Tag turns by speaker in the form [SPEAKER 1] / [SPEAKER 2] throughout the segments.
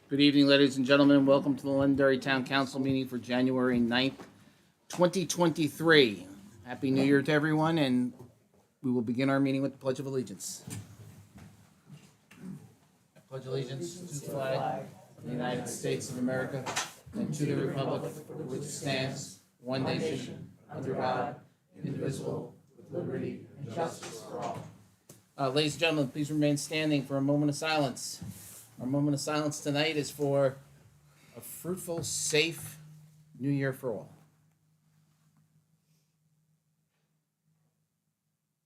[SPEAKER 1] Good evening, ladies and gentlemen. Welcome to the Londonderry Town Council meeting for January 9th, 2023. Happy New Year to everyone, and we will begin our meeting with the Pledge of Allegiance. I pledge allegiance to the flag of the United States of America and to the republic for which it stands, one nation, under God, indivisible, with liberty and justice for all. Ladies and gentlemen, please remain standing for a moment of silence. Our moment of silence tonight is for a fruitful, safe New Year for all.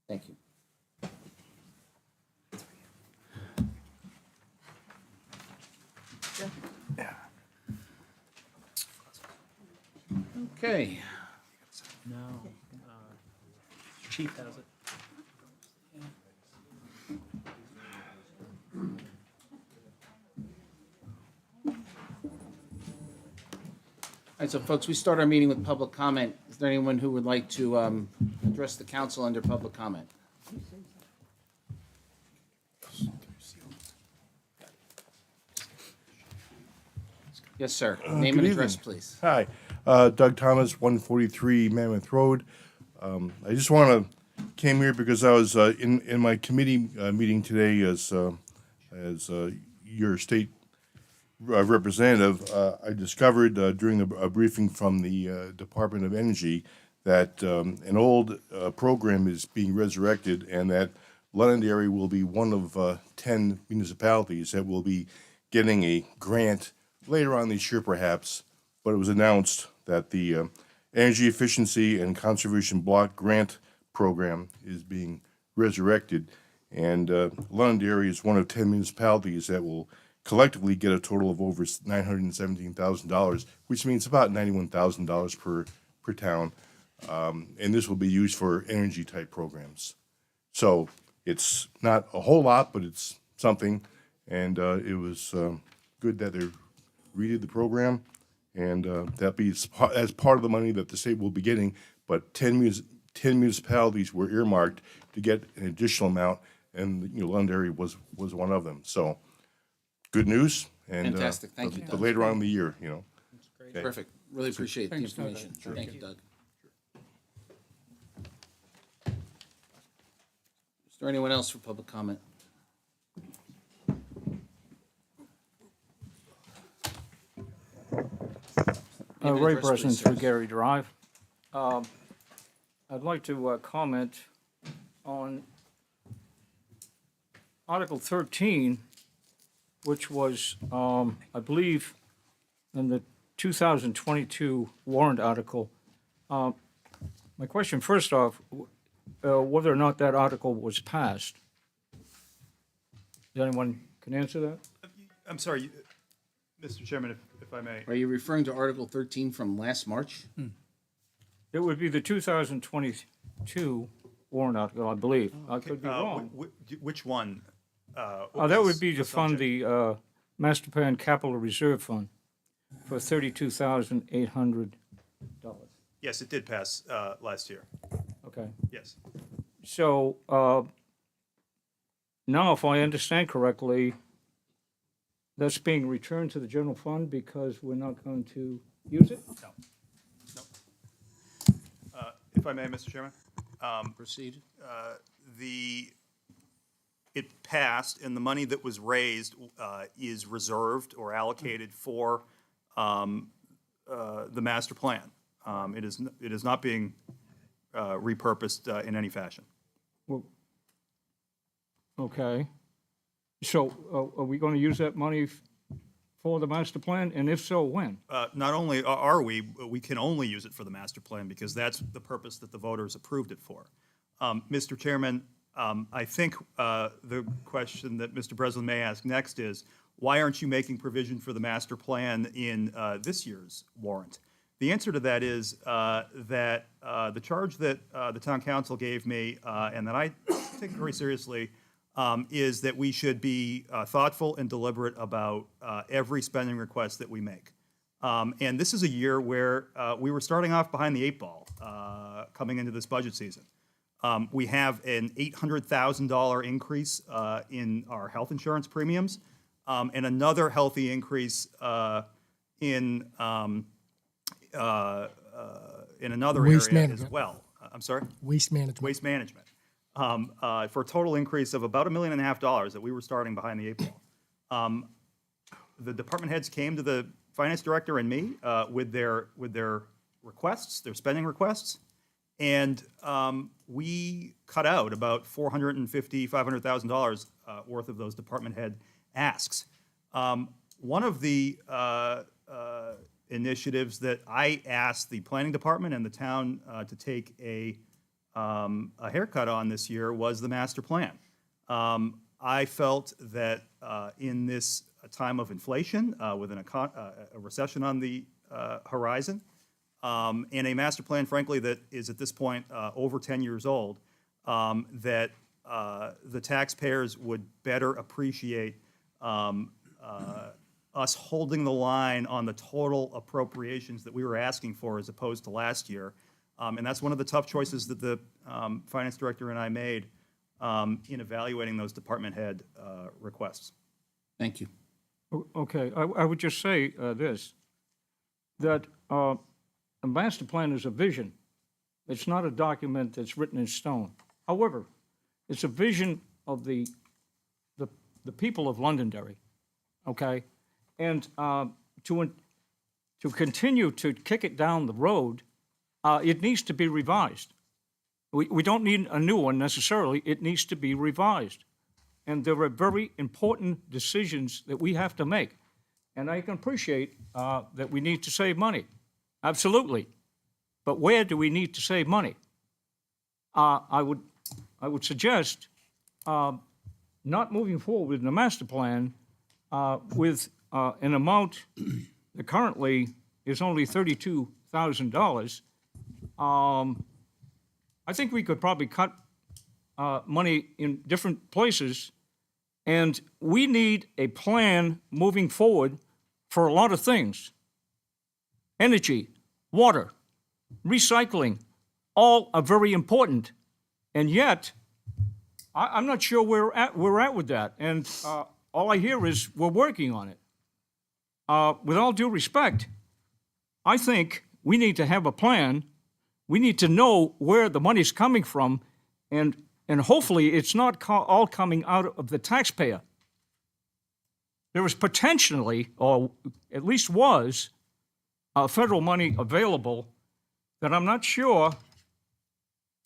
[SPEAKER 1] Thank you. Okay.
[SPEAKER 2] No, Chief has it.
[SPEAKER 1] All right, so folks, we start our meeting with public comment. Is there anyone who would like to address the council under public comment? Yes, sir. Name and
[SPEAKER 3] good
[SPEAKER 1] address,
[SPEAKER 3] evening.
[SPEAKER 1] please.
[SPEAKER 3] Hi, Doug Thomas, 143 Mammoth Road. I just came here because I was in my committee meeting today as your state representative. I discovered during a briefing from the Department of Energy that an old program is being resurrected, and that Londonderry will be one of 10 municipalities that will be getting a grant later on this year, perhaps. But it was announced that the Energy Efficiency and Conservation Block Grant Program is being resurrected, and Londonderry is one of 10 municipalities that will collectively get a total of over $917,000, which means about $91,000 per town, and this will be used for energy-type programs. So it's not a whole lot, but it's something, and it was good that they redid the program, and that be as part of the money that the state will be getting. But 10 municipalities were earmarked to get an additional amount, and Londonderry was one of them. So good news, and
[SPEAKER 1] Fantastic. Thank you,
[SPEAKER 3] but
[SPEAKER 1] Doug.
[SPEAKER 3] later on in the year, Okay.
[SPEAKER 1] Perfect. Really appreciate the information. Thank you, Doug. Is there anyone else for public comment? Name and
[SPEAKER 2] Ray
[SPEAKER 1] address,
[SPEAKER 2] Bresnan
[SPEAKER 1] please,
[SPEAKER 2] through
[SPEAKER 1] sir.
[SPEAKER 2] Gary Drive. I'd like to comment on Article 13, which was, I believe, in the 2022 warrant article. My question, first off, whether or not that article was passed. Does anyone can answer that?
[SPEAKER 4] I'm sorry, Mr. Chairman, if I may.
[SPEAKER 1] Are you referring to Article 13 from last March?
[SPEAKER 2] It would be the 2022 warrant article, I believe. I could be wrong.
[SPEAKER 4] Which one?
[SPEAKER 2] That would be to fund the Master Plan Capital Reserve Fund for $32,800.
[SPEAKER 4] Yes, it did pass last year.
[SPEAKER 2] Okay.
[SPEAKER 4] Yes.
[SPEAKER 2] So now, if I understand correctly, that's being returned to the general fund because we're not going to use it?
[SPEAKER 4] No. If I may, Mr. Chairman,
[SPEAKER 1] Proceed.
[SPEAKER 4] it passed, and the money that was raised is reserved or allocated for the master plan. It is not being repurposed in any fashion.
[SPEAKER 2] Well, okay. So are we going to use that money for the master plan? And if so, when?
[SPEAKER 4] Not only are we can only use it for the master plan because that's the purpose that the voters approved it for. Mr. Chairman, I think the question that Mr. Breslin may ask next is, why aren't you making provision for the master plan in this year's warrant? The answer to that is that the charge that the town council gave me and that I take very seriously is that we should be thoughtful and deliberate about every spending request that we make. And this is a year where we were starting off behind the eight ball coming into this budget season. We have an $800,000 increase in our health insurance premiums. and another healthy increase in another
[SPEAKER 5] Waste
[SPEAKER 4] area as
[SPEAKER 5] management.
[SPEAKER 4] well. I'm sorry?
[SPEAKER 5] Waste management.
[SPEAKER 4] Waste management, for a total increase of about $1.5 million that we were starting behind the eight ball. The department heads came to the finance director and me with their requests, their spending requests, and we cut out about $450,000, $500,000 worth of those department head asks. One of the initiatives that I asked the planning department and the town to take a haircut on this year was the master plan. I felt that in this time of inflation, with a recession on the horizon, and a master plan, frankly, that is at this point over 10 years old, that the taxpayers would better appreciate us holding the line on the total appropriations that we were asking for as opposed to last year. And that's one of the tough choices that the finance director and I made in evaluating those department head requests.
[SPEAKER 1] Thank you.
[SPEAKER 2] Okay, I would just say this, that a master plan is a vision. It's not a document that's written in stone. However, it's a vision of the people of Londonderry, okay? And to continue to kick it down the road, it needs to be revised. We don't need a new one necessarily. It needs to be revised. And there are very important decisions that we have to make. And I can appreciate that we need to save money. Absolutely. But where do we need to save money? I would suggest not moving forward with the master plan with an amount that currently is only $32,000. I think we could probably cut money in different places, and we need a plan moving forward for a lot of things. Energy, water, recycling, all are very important, and yet I'm not sure where we're at with that, and all I hear is we're working on it. With all due respect, I think we need to have a plan. We need to know where the money's coming from, and hopefully it's not all coming out of the taxpayer. There is potentially, or at least was, federal money available that I'm not sure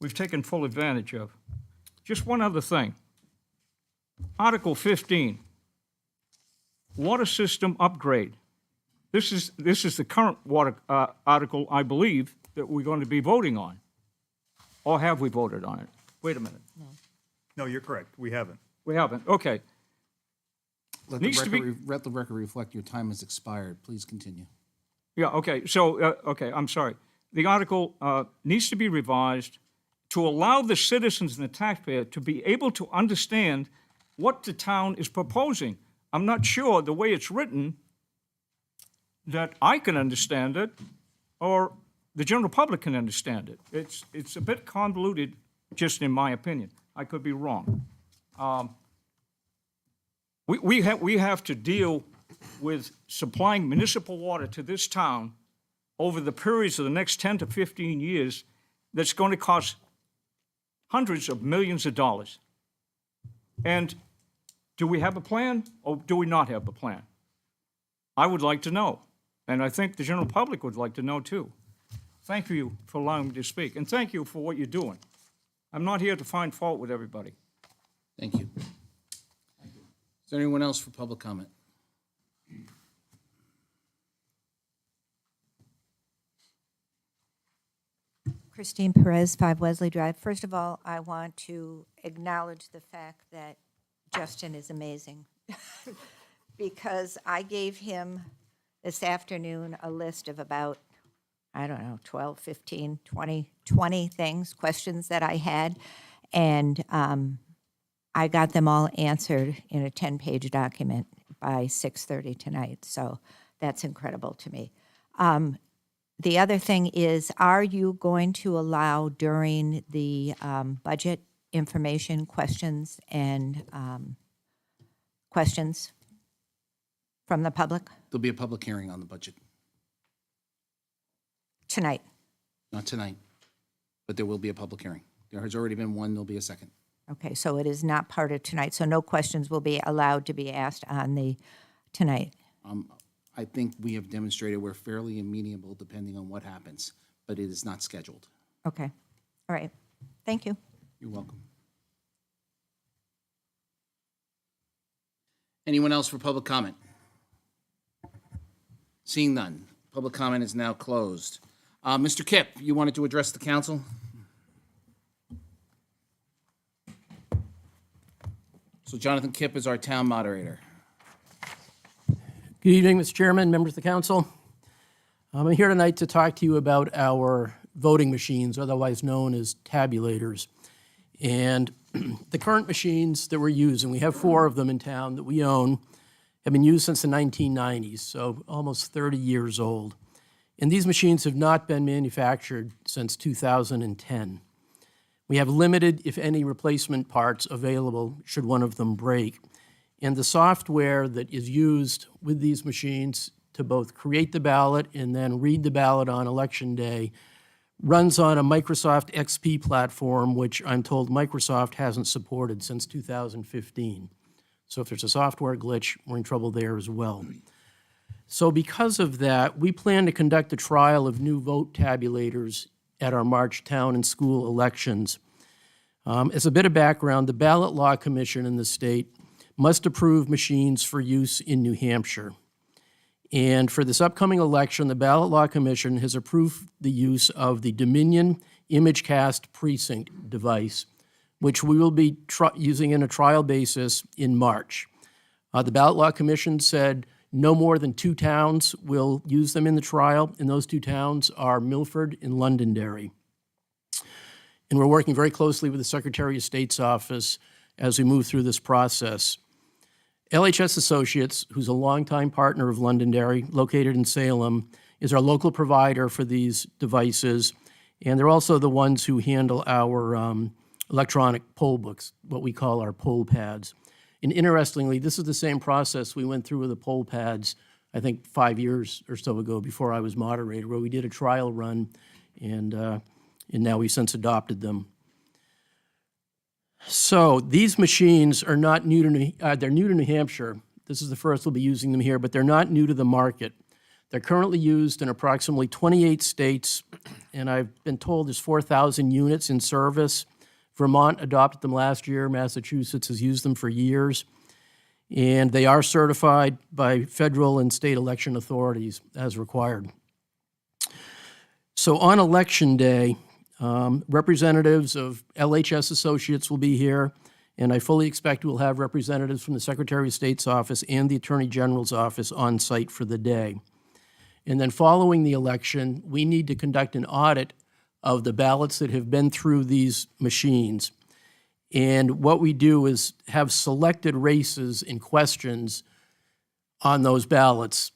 [SPEAKER 2] we've taken full advantage of. Just one other thing. Article 15, water system upgrade. This is the current water article, I believe, that we're going to be voting on. Or have we voted on it? Wait a minute.
[SPEAKER 4] No, you're correct. We haven't.
[SPEAKER 2] We haven't. Okay.
[SPEAKER 1] Let
[SPEAKER 2] Needs to be-
[SPEAKER 1] let the record reflect your time has expired. Please continue.
[SPEAKER 2] Yeah, okay. So, okay, I'm sorry. The article needs to be revised to allow the citizens and the taxpayer to be able to understand what the town is proposing. I'm not sure the way it's written that I can understand it or the general public can understand it. It's a bit convoluted, just in my opinion. I could be wrong. We have to deal with supplying municipal water to this town over the periods of the next 10 to 15 years that's going to cost hundreds of millions of dollars. And do we have a plan or do we not have a plan? I would like to know, and I think the general public would like to know too. Thank you for allowing me to speak, and thank you for what you're doing. I'm not here to find fault with everybody.
[SPEAKER 1] Thank you. Is there anyone else for public comment?
[SPEAKER 6] Christine Perez, 5 Wesley Drive. First of all, I want to acknowledge the fact that Justin is amazing. Because I gave him this afternoon a list of about, I don't know, 12, 15, 20 things, questions that I had. And I got them all answered in a 10-page document by 6:30 tonight. So that's incredible to me. The other thing is, are you going to allow during the budget information questions and questions from the public
[SPEAKER 1] There'll be a public hearing on the budget,
[SPEAKER 6] tonight?
[SPEAKER 1] not tonight, but there will be a public hearing. There has already been one, there'll be a second.
[SPEAKER 6] Okay, so it is not part of tonight, so no questions will be allowed to be asked on the tonight.
[SPEAKER 1] I think we have demonstrated we're fairly amenable depending on what happens, but it is not scheduled.
[SPEAKER 6] Okay, all right, thank you.
[SPEAKER 1] You're welcome. Anyone else for public comment? Seeing none, public comment is now closed. Mr. Kipp, you wanted to address the council? So Jonathan Kipp is our town moderator.
[SPEAKER 5] Good evening, Mr. Chairman, members of the council. I'm here tonight to talk to you about our voting machines, otherwise known as tabulators. And the current machines that we're using, we have 4 of them in town that we own, have been used since the 1990s, so almost 30 years old. And these machines have not been manufactured since 2010. We have limited, if any, replacement parts available should one of them break. And the software that is used with these machines to both create the ballot and then read the ballot on Election Day runs on a Microsoft XP platform, which I'm told Microsoft hasn't supported since 2015. So if there's a software glitch, we're in trouble there as well. So because of that, we plan to conduct a trial of new vote tabulators at our March town and school elections. As a bit of background, the Ballot Law Commission in the state must approve machines for use in New Hampshire. And for this upcoming election, the Ballot Law Commission has approved the use of the Dominion ImageCast Precinct device, which we will be using in a trial basis in March. The Ballot Law Commission said no more than 2 towns will use them in the trial, and those 2 towns are Milford and Londonderry. And we're working very closely with the Secretary of State's office as we move through this process. LHS Associates, who's a longtime partner of Londonderry, located in Salem, is our local provider for these devices, and they're also the ones who handle our electronic poll books, what we call our poll pads. And interestingly, this is the same process we went through with the poll pads, I think 5 years or so ago before I was moderator, where we did a trial run, and now we've since adopted them. So these machines are not new to they're new to New Hampshire. This is the first we'll be using them here, but they're not new to the market. They're currently used in approximately 28 states, and I've been told there's 4,000 units in service. Vermont adopted them last year. Massachusetts has used them for years. And they are certified by federal and state election authorities as required. So on Election Day, representatives of LHS Associates will be here, and I fully expect we'll have representatives from the Secretary of State's office and the Attorney General's office on site for the day. And then following the election, we need to conduct an audit of the ballots that have been through these machines. And what we do is have selected races and questions on those ballots.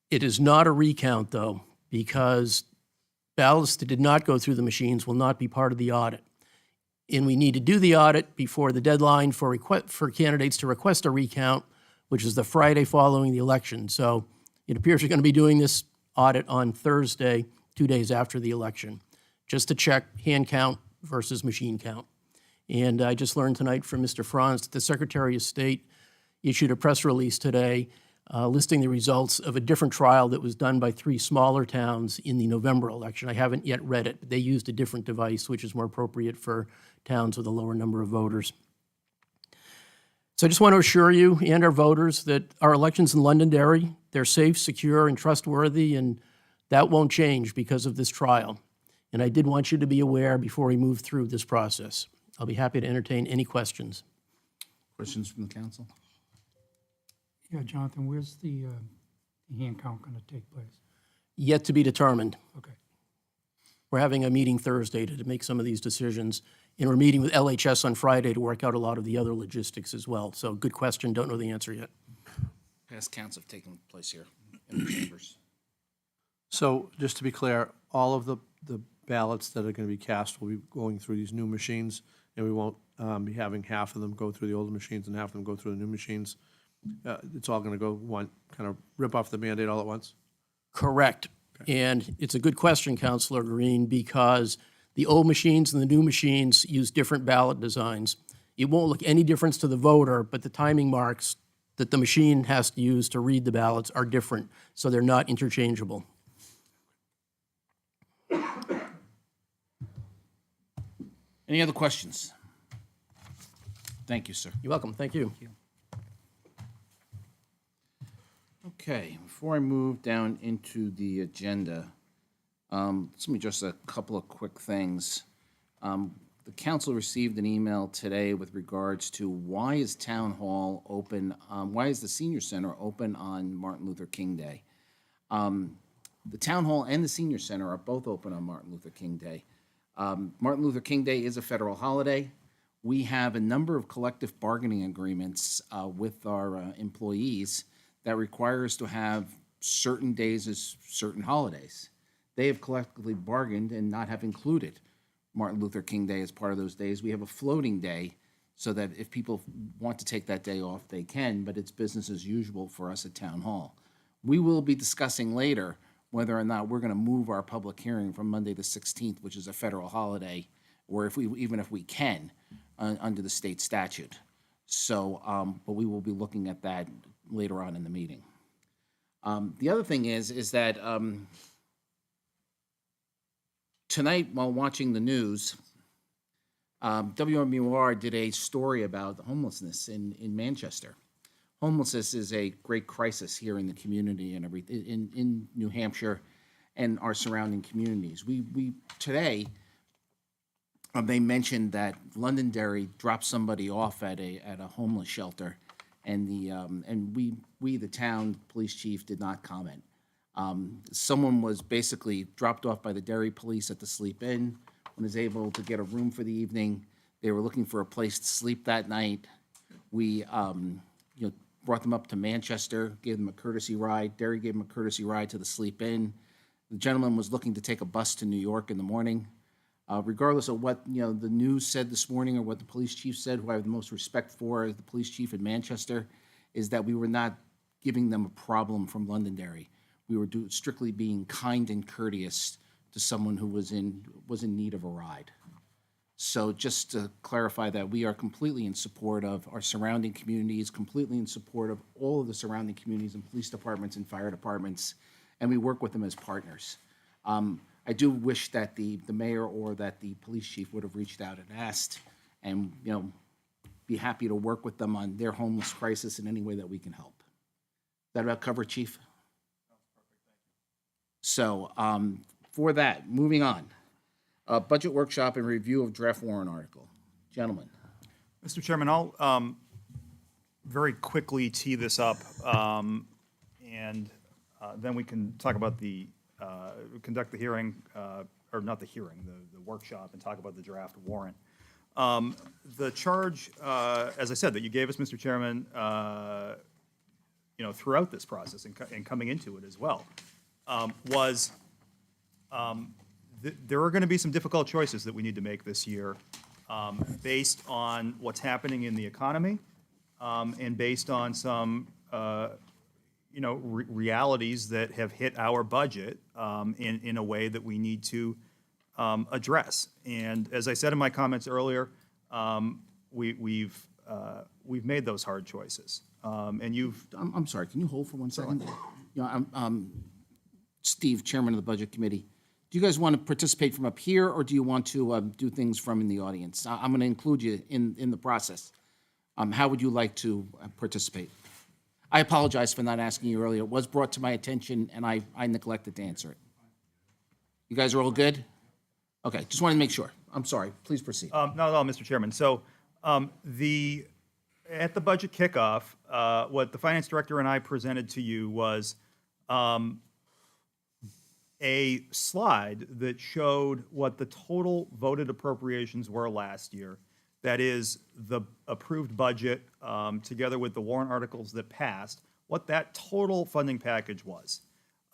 [SPEAKER 5] It is not a recount, though, because ballots that did not go through the machines will not be part of the audit. And we need to do the audit before the deadline for candidates to request a recount, which is the Friday following the election. So it appears we're going to be doing this audit on Thursday, 2 days after the election, just to check hand count versus machine count. And I just learned tonight from Mr. Franz that the Secretary of State issued a press release today listing the results of a different trial that was done by 3 smaller towns in the November election. I haven't yet read it, but they used a different device, which is more appropriate for towns with a lower number of voters. So I just want to assure you and our voters that our elections in Londonderry, they're safe, secure, and trustworthy, and that won't change because of this trial. And I did want you to be aware before we move through this process. I'll be happy to entertain any questions.
[SPEAKER 1] Questions from the council?
[SPEAKER 7] Yeah, Jonathan, where's the hand count going to take place?
[SPEAKER 5] Yet to be determined.
[SPEAKER 7] Okay.
[SPEAKER 5] We're having a meeting Thursday to make some of these decisions, and we're meeting with LHS on Friday to work out a lot of the other logistics as well. So good question, don't know the answer yet.
[SPEAKER 1] Past counts have taken place here in the chambers.
[SPEAKER 8] So just to be clear, all of the ballots that are going to be cast will be going through these new machines, and we won't be having half of them go through the older machines and half of them go through the new machines. It's all going to go one kind kind of rip off the Band-Aid all at once?
[SPEAKER 5] Correct. And it's a good question, Counselor Green, because the old machines and the new machines use different ballot designs. It won't look any difference to the voter, but the timing marks that the machine has to use to read the ballots are different, so they're not interchangeable.
[SPEAKER 1] Any other questions? Thank you, sir.
[SPEAKER 5] You're welcome. Thank you.
[SPEAKER 1] Okay, before I move down into the agenda, let me just a couple of quick things. The council received an email today with regards to why is Town Hall open, why is the Senior Center open on Martin Luther King Day? The Town Hall and the Senior Center are both open on Martin Luther King Day. Martin Luther King Day is a federal holiday. We have a number of collective bargaining agreements with our employees that require us to have certain days as certain holidays. They have collectively bargained and not have included Martin Luther King Day as part of those days. We have a floating day so that if people want to take that day off, they can, but it's business as usual for us at Town Hall. We will be discussing later whether or not we're going to move our public hearing from Monday the 16th, which is a federal holiday, or even if we can, under the state statute. So, but we will be looking at that later on in the meeting. The other thing is that tonight, while watching the news, WMUR did a story about homelessness in Manchester. Homelessness is a great crisis here in the community and in New Hampshire and our surrounding communities. We today, they mentioned that Londonderry dropped somebody off at a homeless shelter, and the town police chief did not comment. Someone was basically dropped off by the Derry police at the Sleep Inn, was able to get a room for the evening. They were looking for a place to sleep that night. We brought them up to Manchester, gave them a courtesy ride. Derry gave them a courtesy ride to the Sleep Inn. The gentleman was looking to take a bus to New York in the morning. Regardless of what the news said this morning or what the police chief said, who I have the most respect for as the police chief in Manchester, is that we were not giving them a problem from Londonderry. We were strictly being kind and courteous to someone who was in need of a ride. So just to clarify that, we are completely in support of our surrounding communities, completely in support of all of the surrounding communities and police departments and fire departments, and we work with them as partners. I do wish that the mayor or that the police chief would have reached out and asked, and be happy to work with them on their homeless crisis in any way that we can help. Is that about covered, Chief? So for that, moving on. Budget workshop and review of draft warrant article. Gentlemen.
[SPEAKER 4] Mr. Chairman, I'll very quickly tee this up, and then we can talk about conduct the hearing, or not the hearing, the workshop, and talk about the draft warrant. The charge, as I said, that you gave us, Mr. Chairman, throughout this process and coming into it as well, was there are going to be some difficult choices that we need to make this year, based on what's happening in the economy, and based on some realities that have hit our budget in a way that we need to address. And as I said in my comments earlier, we've made those hard choices. And you've
[SPEAKER 1] I'm sorry, can you hold for 1 second? Steve, Chairman of the Budget Committee, do you guys want to participate from up here, or do you want to do things from in the audience? I'm going to include you in the process. How would you like to participate? I apologize for not asking you earlier. It was brought to my attention, and I neglected to answer it. You guys are all good? Okay, just wanted to make sure. I'm sorry. Please proceed.
[SPEAKER 4] Not at all, Mr. Chairman. So at the budget kickoff, what the finance director and I presented to you was a slide that showed what the total voted appropriations were last year. That is the approved budget together with the warrant articles that passed, what that total funding package was.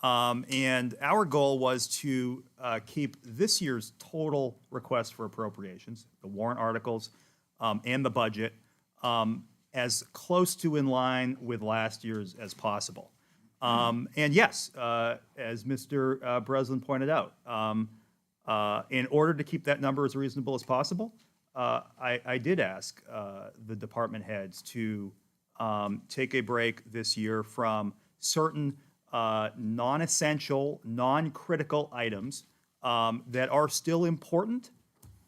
[SPEAKER 4] And our goal was to keep this year's total request for appropriations, the warrant articles, and the budget, as close to in line with last year's as possible. And yes, as Mr. Breslin pointed out, in order to keep that number as reasonable as possible, I did ask the department heads to take a break this year from certain non-essential, non-critical items that are still important,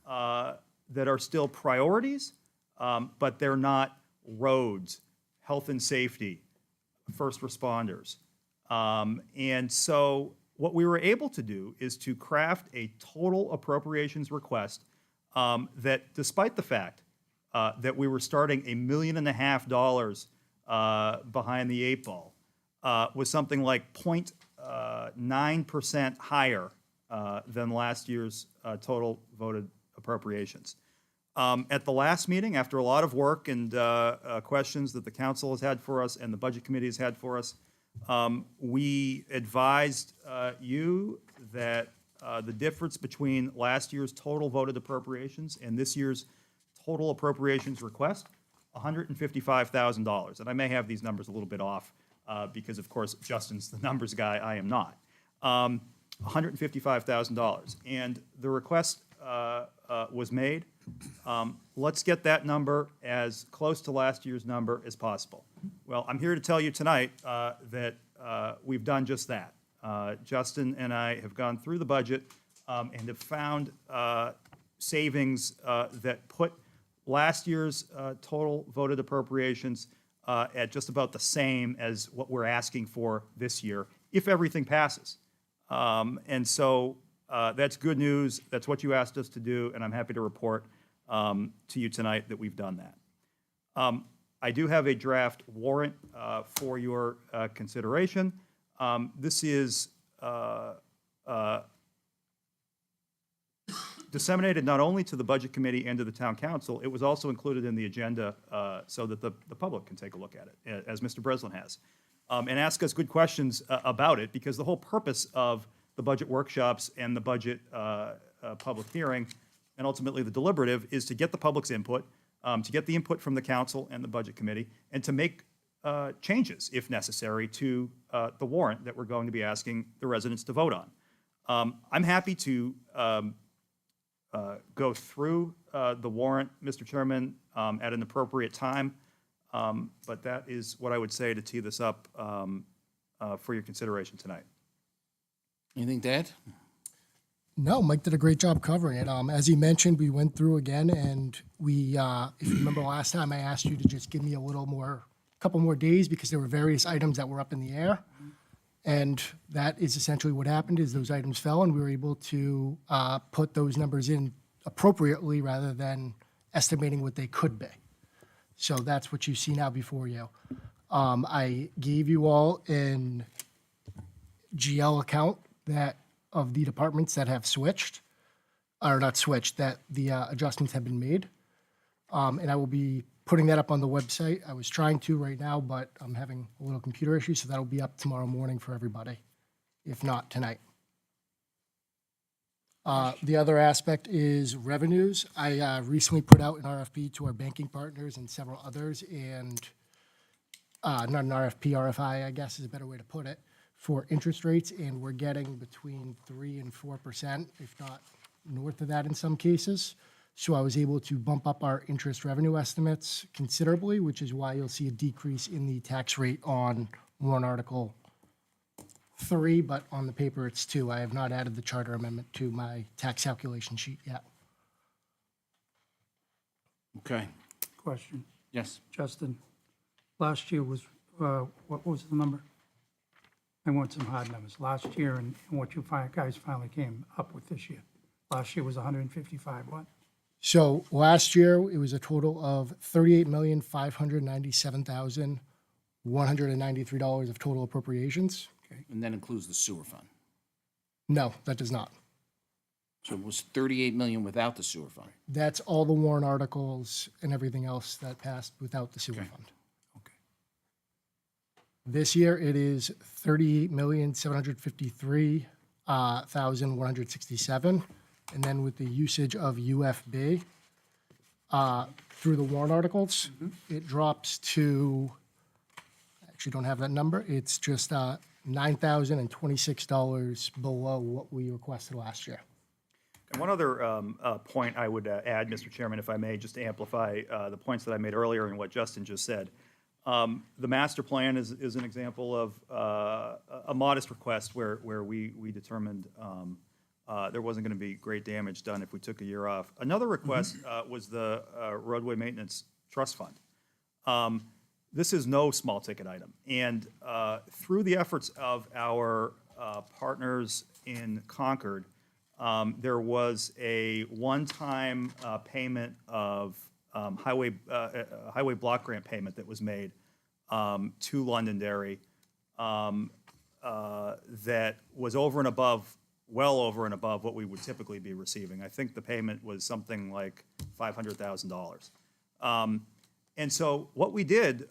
[SPEAKER 4] that are still priorities, but they're not roads, health and safety, first responders. And so what we were able to do is to craft a total appropriations request that, despite the fact that we were starting $1.5 million behind the eight ball, was something like 0.9% higher than last year's total voted appropriations. At the last meeting, after a lot of work and questions that the council has had for us and the budget committee has had for us, we advised you that the difference between last year's total voted appropriations and this year's total appropriations request, $155,000. And I may have these numbers a little bit off because, of course, Justin's the numbers guy, I am not. $155,000. And the request was made. Let's get that number as close to last year's number as possible. Well, I'm here to tell you tonight that we've done just that. Justin and I have gone through the budget and have found savings that put last year's total voted appropriations at just about the same as what we're asking for this year, if everything passes. And so that's good news. That's what you asked us to do, and I'm happy to report to you tonight that we've done that. I do have a draft warrant for your consideration. This is disseminated not only to the Budget Committee and to the Town Council, it was also included in the agenda so that the public can take a look at it, as Mr. Breslin has, and ask us good questions about it, because the whole purpose of the budget workshops and the budget public hearing, and ultimately the deliberative, is to get the public's input, to get the input from the council and the Budget Committee, and to make changes, if necessary, to the warrant that we're going to be asking the residents to vote on. I'm happy to go through the warrant, Mr. Chairman, at an appropriate time, but that is what I would say to tee this up for your consideration tonight.
[SPEAKER 1] Anything to add?
[SPEAKER 9] No, Mike did a great job covering it. As he mentioned, we went through again, and we, if you remember last time, I asked you to just give me a couple more days, because there were various items that were up in the air. And that is essentially what happened, is those items fell, and we were able to put those numbers in appropriately rather than estimating what they could be. So that's what you see now before you. I gave you all an GL account of the departments that have switched, or not switched, that the adjustments have been made. And I will be putting that up on the website. I was trying to right now, but I'm having a little computer issue, so that'll be up tomorrow morning for everybody, if not tonight. The other aspect is revenues. I recently put out an RFP to our banking partners and several others, and not an RFP, RFI, I guess is a better way to put it, for interest rates, and we're getting between 3% and 4%, if not north of that in some cases. So I was able to bump up our interest revenue estimates considerably, which is why you'll see a decrease in the tax rate on warrant article 3, but on the paper it's 2. I have not added the charter amendment to my tax calculation sheet yet.
[SPEAKER 1] Okay.
[SPEAKER 7] Question.
[SPEAKER 1] Yes.
[SPEAKER 7] Justin, last year was, what was the number? I want some hard numbers. Last year and what you guys finally came up with this year. Last year was 155, what?
[SPEAKER 9] So last year, it was a total of $38,597,193 of total appropriations.
[SPEAKER 1] And that includes the sewer fund.
[SPEAKER 9] No, that does not.
[SPEAKER 1] So it was 38 million without the sewer fund.
[SPEAKER 9] That's all the warrant articles and everything else that passed without the sewer fund.
[SPEAKER 1] Okay.
[SPEAKER 9] This year, it is $38,753,167. And then with the usage of UFB through the warrant articles, it drops to, actually don't have that number. It's just $9,026 below what we requested last year.
[SPEAKER 4] And one other point I would add, Mr. Chairman, if I may, just to amplify the points that I made earlier and what Justin just said. The master plan is an example of a modest request where we determined there wasn't going to be great damage done if we took a year off. Another request was the roadway maintenance trust fund. This is no small ticket item. And through the efforts of our partners in Concord, there was a one-time payment of highway block grant payment that was made to Londonderry that was over and above, well over and above what we would typically be receiving. I think the payment was something like $500,000. And so what we did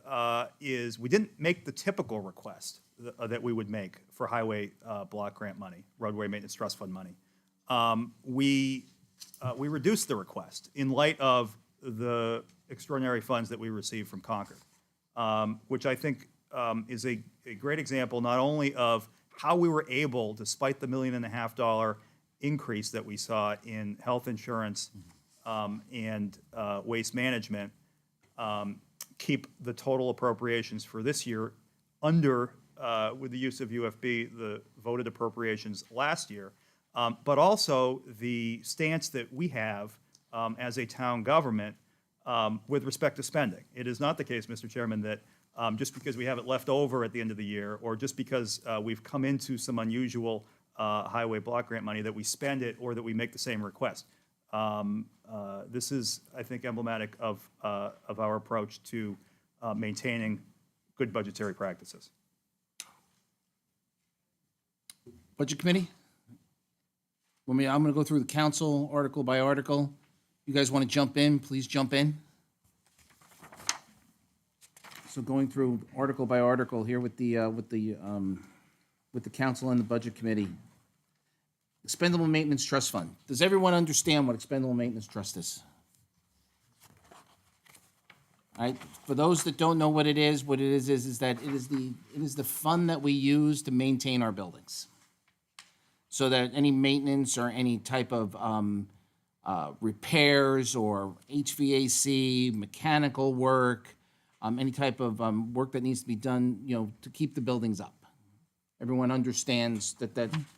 [SPEAKER 4] is we didn't make the typical request that we would make for highway block grant money, roadway maintenance trust fund money. We reduced the request in light of the extraordinary funds that we received from Concord, which I think is a great example not only of how we were able, despite the $1.5 million increase that we saw in health insurance and waste management, keep the total appropriations for this year under, with the use of UFB, the voted appropriations last year, but also the stance that we have as a town government with respect to spending. It is not the case, Mr. Chairman, that just because we have it left over at the end of the year, or just because we've come into some unusual highway block grant money, that we spend it or that we make the same request. This is, I think, emblematic of our approach to maintaining good budgetary practices.
[SPEAKER 1] Budget Committee? I'm going to go through the council article by article. You guys want to jump in, please jump in. So going through article by article here with the council and the Budget Committee. Expendable Maintenance Trust Fund. Does everyone understand what Expendable Maintenance Trust is? All right, for those that don't know what it is that it is the fund that we use to maintain our buildings. So that any maintenance or any type of repairs or HVAC, mechanical work, any type of work that needs to be done, to keep the buildings up. Everyone understands that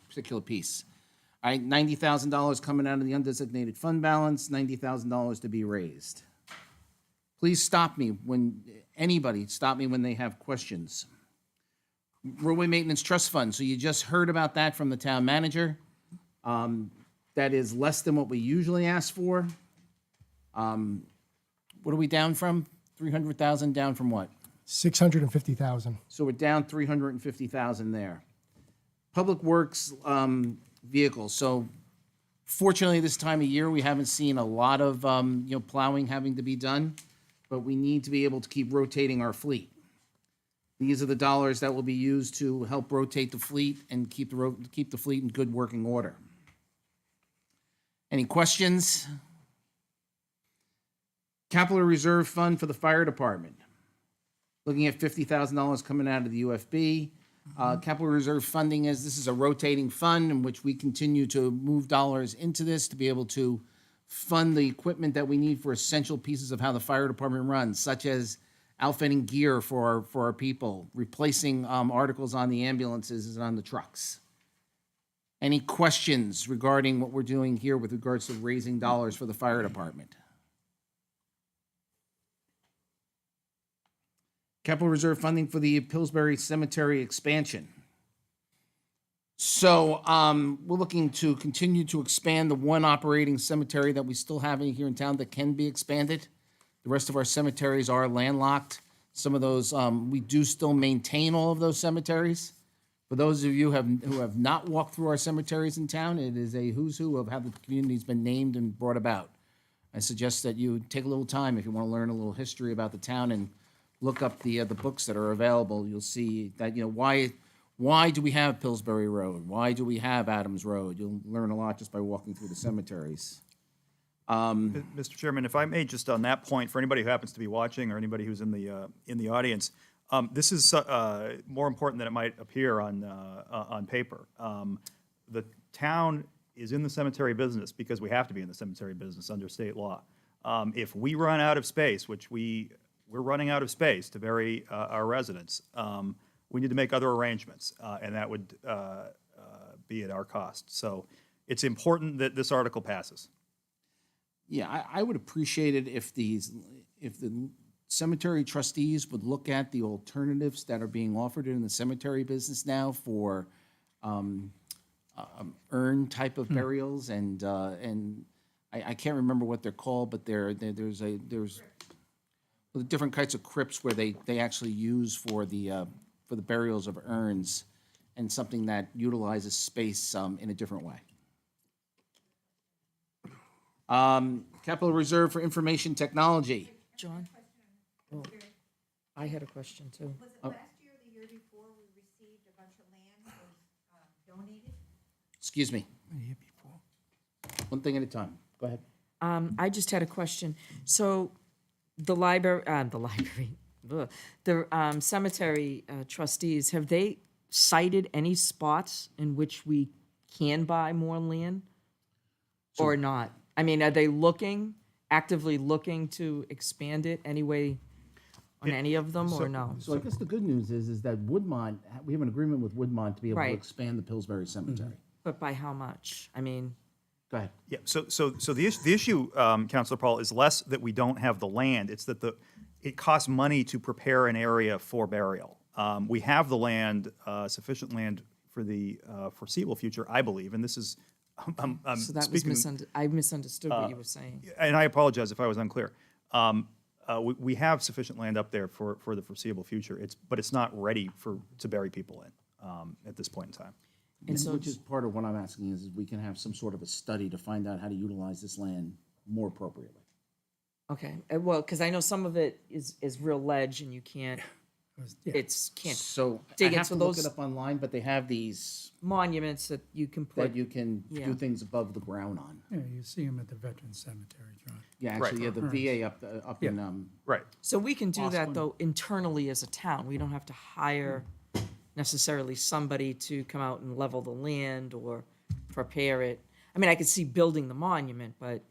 [SPEAKER 1] particular piece. All right, $90,000 coming out of the undesignated fund balance, $90,000 to be raised. Please stop me anybody stop me when they have questions. Roadway Maintenance Trust Fund, so you just heard about that from the town manager. That is less than what we usually ask for. What are we down from? 300,000 down from what?
[SPEAKER 9] 650,000.
[SPEAKER 1] So we're down 350,000 there. Public Works vehicles. So fortunately, this time of year, we haven't seen a lot of plowing having to be done, but we need to be able to keep rotating our fleet. These are the dollars that will be used to help rotate the fleet and keep the fleet in good working order. Any questions? Capital Reserve Fund for the Fire Department. Looking at $50,000 coming out of the UFB. Capital Reserve funding this is a rotating fund in which we continue to move dollars into this to be able to fund the equipment that we need for essential pieces of how the fire department runs, such as outfitting gear for our people, replacing articles on the ambulances and on the trucks. Any questions regarding what we're doing here with regards to raising dollars for the fire department? Capital Reserve funding for the Pillsbury Cemetery expansion. So we're looking to continue to expand the one operating cemetery that we still have here in town that can be expanded. The rest of our cemeteries are landlocked. Some of those, we do still maintain all of those cemeteries. For those of you who have not walked through our cemeteries in town, it is a who's who of how the community's been named and brought about. I suggest that you take a little time if you want to learn a little history about the town and look up the books that are available. You'll see that, why do we have Pillsbury Road? Why do we have Adams Road? You'll learn a lot just by walking through the cemeteries.
[SPEAKER 4] Mr. Chairman, if I may, just on that point, for anybody who happens to be watching or anybody who's in the audience, This is more important than it might appear on paper. The town is in the cemetery business because we have to be in the cemetery business under state law. If we run out of space, which we're running out of space to bury our residents, we need to make other arrangements, and that would be at our cost. So it's important that this article passes.
[SPEAKER 1] Yeah, I would appreciate it if the cemetery trustees would look at the alternatives that are being offered in the cemetery business now for urn type of burials, and I can't remember what they're called, but there's the different kinds of crypts where they actually use for the burials of urns, and something that utilizes space in a different way. Capital Reserve for Information Technology.
[SPEAKER 10] John? Oh, I had a question too.
[SPEAKER 6] Was it last year or the year before we received a bunch of land that was donated?
[SPEAKER 1] Excuse me. One thing at a time. Go ahead.
[SPEAKER 10] I just had a question. So the library, the cemetery trustees, have they cited any spots in which we can buy more land or not? I mean, are they actively looking to expand it anyway on any of them or no?
[SPEAKER 1] So I guess the good news is that Woodmont, we have an agreement with Woodmont to be able to
[SPEAKER 10] Right.
[SPEAKER 1] expand the Pillsbury Cemetery.
[SPEAKER 10] But by how much? I mean,
[SPEAKER 1] Go ahead.
[SPEAKER 4] Yeah, so the issue, Councilor Paul, is less that we don't have the land, it's that it costs money to prepare an area for burial. We have the land, sufficient land for the foreseeable future, I believe, and this is, I'm
[SPEAKER 10] so that was
[SPEAKER 4] speaking,
[SPEAKER 10] I misunderstood what you were saying.
[SPEAKER 4] and I apologize if I was unclear. We have sufficient land up there for the foreseeable future, but it's not ready to bury people in at this point in time.
[SPEAKER 10] And so
[SPEAKER 1] Which is part of what I'm asking is we can have some sort of a study to find out how to utilize this land more appropriately.
[SPEAKER 10] okay, well, because I know some of it is real ledge and you can't,
[SPEAKER 7] Yeah.
[SPEAKER 10] can't
[SPEAKER 1] So I
[SPEAKER 10] dig
[SPEAKER 1] have to
[SPEAKER 10] into
[SPEAKER 1] look
[SPEAKER 10] those
[SPEAKER 1] it up online, but they have these
[SPEAKER 10] monuments that you can
[SPEAKER 1] that
[SPEAKER 10] put.
[SPEAKER 1] you can
[SPEAKER 10] Yeah.
[SPEAKER 1] do things above the ground on.
[SPEAKER 7] Yeah, you see them at the Veterans Cemetery, John.
[SPEAKER 1] Yeah,
[SPEAKER 4] Right.
[SPEAKER 1] actually, yeah, the VA up in,
[SPEAKER 4] Right.
[SPEAKER 10] So we can do that
[SPEAKER 1] Awesome.
[SPEAKER 10] though internally as a town. We don't have to hire necessarily somebody to come out and level the land or prepare it. I mean, I could see building the monument, but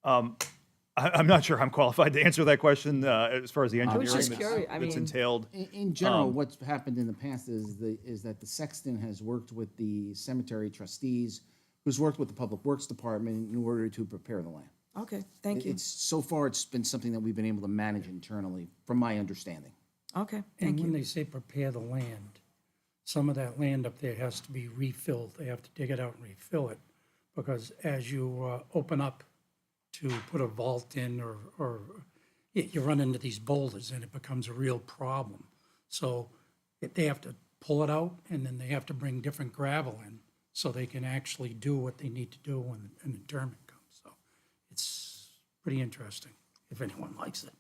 [SPEAKER 4] I'm not sure I'm qualified to answer that question as far as the engineering
[SPEAKER 10] just
[SPEAKER 4] that's
[SPEAKER 10] curious. I
[SPEAKER 4] that's
[SPEAKER 10] mean-
[SPEAKER 4] entailed.
[SPEAKER 1] in general, what's happened in the past is that the sexton has worked with the cemetery trustees, who's worked with the Public Works Department in order to prepare the land.
[SPEAKER 10] okay, thank you.
[SPEAKER 1] So far, it's been something that we've been able to manage internally, from my understanding.
[SPEAKER 10] Okay,
[SPEAKER 7] And
[SPEAKER 10] thank
[SPEAKER 7] when
[SPEAKER 10] you.
[SPEAKER 7] they say prepare the land, some of that land up there has to be refilled. They have to dig it out and refill it. Because as you open up to put a vault in or you run into these boulders and it becomes a real problem. So they have to pull it out and then they have to bring different gravel in so they can actually do what they need to do when an interment comes. So it's pretty interesting if anyone likes it.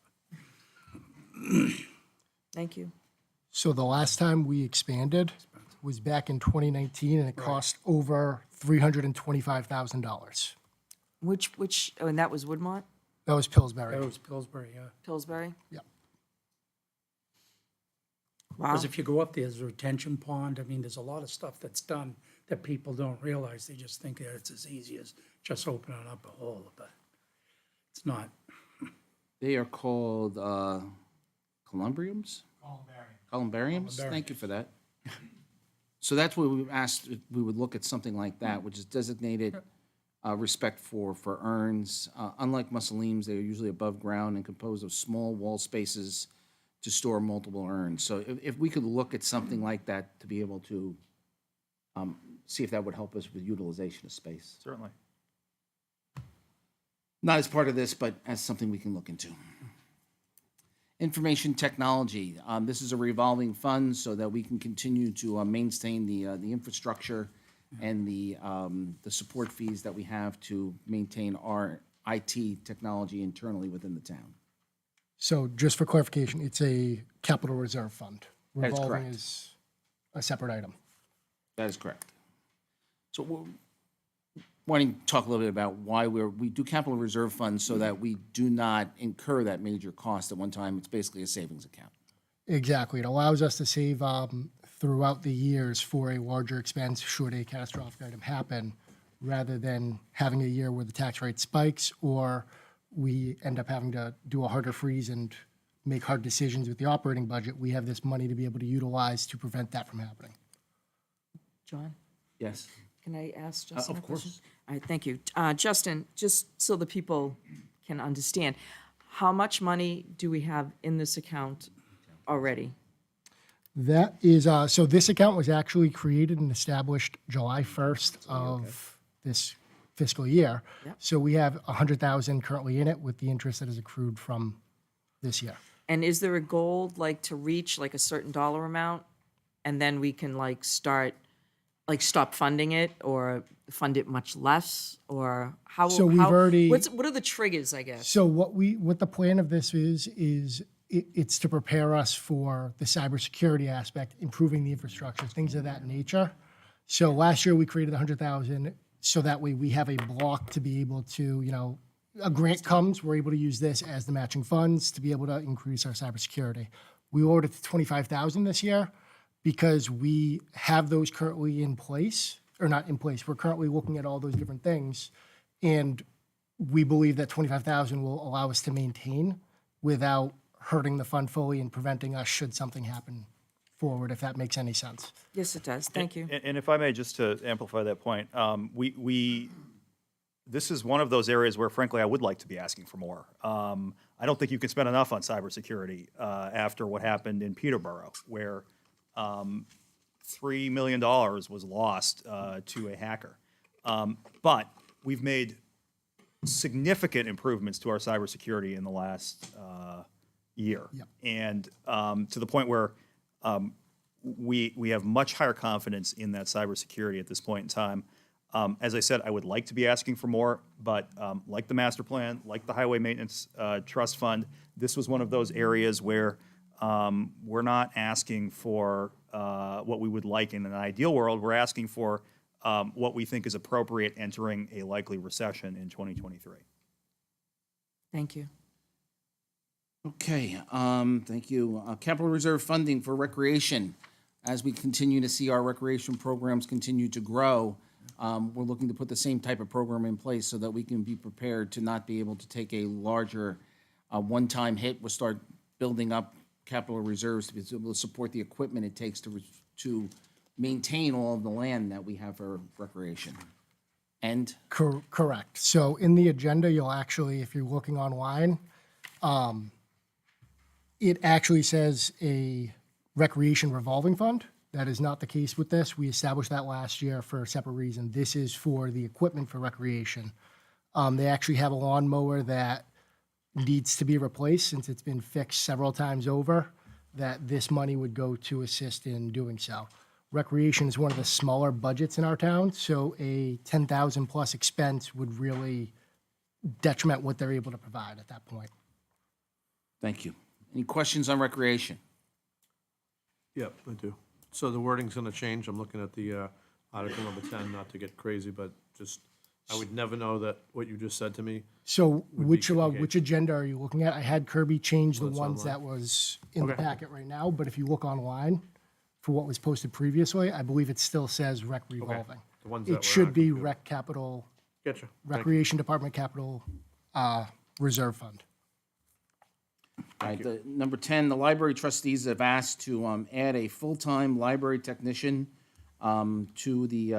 [SPEAKER 10] Thank you.
[SPEAKER 9] So the last time we expanded was back in 2019, and it cost over $325,000.
[SPEAKER 10] Which, and that was Woodmont,
[SPEAKER 9] That was Pillsbury.
[SPEAKER 7] That was Pillsbury, yeah.
[SPEAKER 10] Pillsbury?
[SPEAKER 9] Yep.
[SPEAKER 10] Wow.
[SPEAKER 7] Because if you go up there, there's a retention pond. I mean, there's a lot of stuff that's done that people don't realize. They just think that it's as easy as just opening up a hole, but it's not.
[SPEAKER 1] They are called columbriums? Columbariums. Thank you for that. So that's what we asked, if we would look at something like that, which is designated respect for urns. Unlike mausoleums, they are usually above ground and composed of small wall spaces to store multiple urns. So if we could look at something like that to be able to see if that would help us with utilization of space.
[SPEAKER 4] Certainly.
[SPEAKER 1] Not as part of this, but as something we can look into. Information technology. This is a revolving fund so that we can continue to maintain the infrastructure and the support fees that we have to maintain our IT technology internally within the town.
[SPEAKER 9] So just for clarification, it's a capital reserve fund.
[SPEAKER 1] That is
[SPEAKER 9] Revolving
[SPEAKER 1] correct.
[SPEAKER 9] is a separate item.
[SPEAKER 1] That is correct. So why don't you talk a little bit about why we do capital reserve funds so that we do not incur that major cost at one time. It's basically a savings account.
[SPEAKER 9] Exactly. It allows us to save throughout the years for a larger expense should a catastrophic item happen, rather than having a year where the tax rate spikes or we end up having to do a harder freeze and make hard decisions with the operating budget. We have this money to be able to utilize to prevent that from happening.
[SPEAKER 10] John,
[SPEAKER 8] Yes.
[SPEAKER 10] can I ask Justin a
[SPEAKER 8] of course.
[SPEAKER 10] question? All right, thank you. Justin, just so the people can understand, how much money do we have in this account already?
[SPEAKER 9] That is, so this account was actually created and established July 1st of this fiscal year.
[SPEAKER 10] Yep.
[SPEAKER 9] So we have 100,000 currently in it with the interest that is accrued from this year.
[SPEAKER 10] And is there a goal, like, to reach like a certain dollar amount? And then we can like start, like stop funding it or fund it much less? Or how?
[SPEAKER 9] So we've
[SPEAKER 10] how-
[SPEAKER 9] already-
[SPEAKER 10] What are the triggers, I guess?
[SPEAKER 9] So what the plan of this is it's to prepare us for the cybersecurity aspect, improving the infrastructure, things of that nature. So last year we created 100,000, so that way we have a block to be able to, a grant comes, we're able to use this as the matching funds to be able to increase our cybersecurity. We lowered it to 25,000 this year because we have those currently in place, or not in place. We're currently looking at all those different things, and we believe that 25,000 will allow us to maintain without hurting the fund fully and preventing us should something happen forward, if that makes any sense.
[SPEAKER 10] Yes, it does. Thank you.
[SPEAKER 4] And if I may, just to amplify that point, this is one of those areas where frankly, I would like to be asking for more. I don't think you can spend enough on cybersecurity after what happened in Peterborough, where $3 million was lost to a hacker. But we've made significant improvements to our cybersecurity in the last year.
[SPEAKER 9] Yep.
[SPEAKER 4] And to the point where we have much higher confidence in that cybersecurity at this point in time. As I said, I would like to be asking for more, but like the master plan, like the highway maintenance trust fund, this was one of those areas where we're not asking for what we would like in an ideal world. We're asking for what we think is appropriate entering a likely recession in 2023.
[SPEAKER 10] Thank you.
[SPEAKER 1] Okay, thank you. Capital reserve funding for recreation. As we continue to see our recreation programs continue to grow, we're looking to put the same type of program in place so that we can be prepared to not be able to take a larger one-time hit. We'll start building up capital reserves to be able to support the equipment it takes to maintain all of the land that we have for recreation. And
[SPEAKER 9] Correct. So in the agenda, you'll actually, if you're looking online, it actually says a recreation revolving fund. That is not the case with this. We established that last year for a separate reason. This is for the equipment for recreation. They actually have a lawnmower that needs to be replaced since it's been fixed several times over, that this money would go to assist in doing so. Recreation is one of the smaller budgets in our town, so a 10,000 plus expense would really detriment what they're able to provide at that point.
[SPEAKER 1] thank you. Any questions on recreation?
[SPEAKER 8] Yep, I do. So the wording's gonna change. I'm looking at the article number 10, not to get crazy, but just, I would never know that what you just said to me.
[SPEAKER 9] So which
[SPEAKER 8] okay.
[SPEAKER 9] which agenda are you looking at? I had Kirby change the
[SPEAKER 8] Well, it's
[SPEAKER 9] ones
[SPEAKER 8] online.
[SPEAKER 9] that was in the
[SPEAKER 8] Okay.
[SPEAKER 9] packet right now, but if you look online for what was posted previously, I believe it still says rec revolving.
[SPEAKER 8] The ones that
[SPEAKER 9] It
[SPEAKER 8] were
[SPEAKER 9] should
[SPEAKER 8] on
[SPEAKER 9] be
[SPEAKER 8] computer.
[SPEAKER 9] rec capital,
[SPEAKER 8] Getcha. Thank you.
[SPEAKER 9] recreation department capital reserve fund.
[SPEAKER 1] All right, the, number 10, the library trustees have asked to add a full-time library technician to the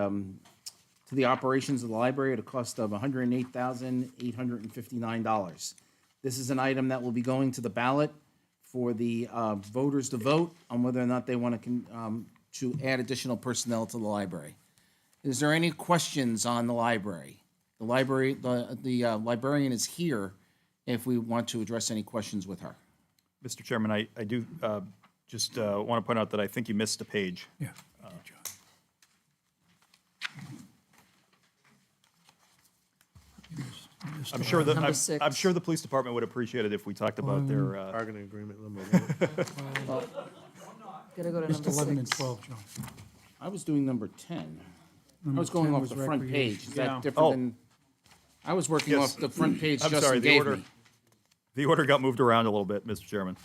[SPEAKER 1] operations of the library at a cost of $108,859. This is an item that will be going to the ballot for the voters to vote on whether or not they want to add additional personnel to the library. Is there any questions on the library? The librarian is here if we want to address any questions with her.
[SPEAKER 4] Mr. Chairman, I do just want to point out that I think you missed a page.
[SPEAKER 7] Yeah.
[SPEAKER 4] I'm sure that,
[SPEAKER 10] Number
[SPEAKER 4] I'm
[SPEAKER 10] 6.
[SPEAKER 4] sure the police department would appreciate it if we talked about their,
[SPEAKER 8] Bargaining agreement number 1.
[SPEAKER 10] Gotta go to
[SPEAKER 7] Just
[SPEAKER 10] number
[SPEAKER 7] 11 and
[SPEAKER 10] 6.
[SPEAKER 7] 12, John.
[SPEAKER 1] I was doing number 10. I was going
[SPEAKER 7] 10
[SPEAKER 1] off
[SPEAKER 7] was
[SPEAKER 1] the front
[SPEAKER 7] recreation.
[SPEAKER 1] page. Is
[SPEAKER 7] Yeah.
[SPEAKER 1] that different
[SPEAKER 4] Oh.
[SPEAKER 1] than? I was working
[SPEAKER 4] Yes.
[SPEAKER 1] off the front page
[SPEAKER 4] I'm
[SPEAKER 1] Justin
[SPEAKER 4] sorry,
[SPEAKER 1] gave me.
[SPEAKER 4] the order got moved around a little bit, Mr. Chairman.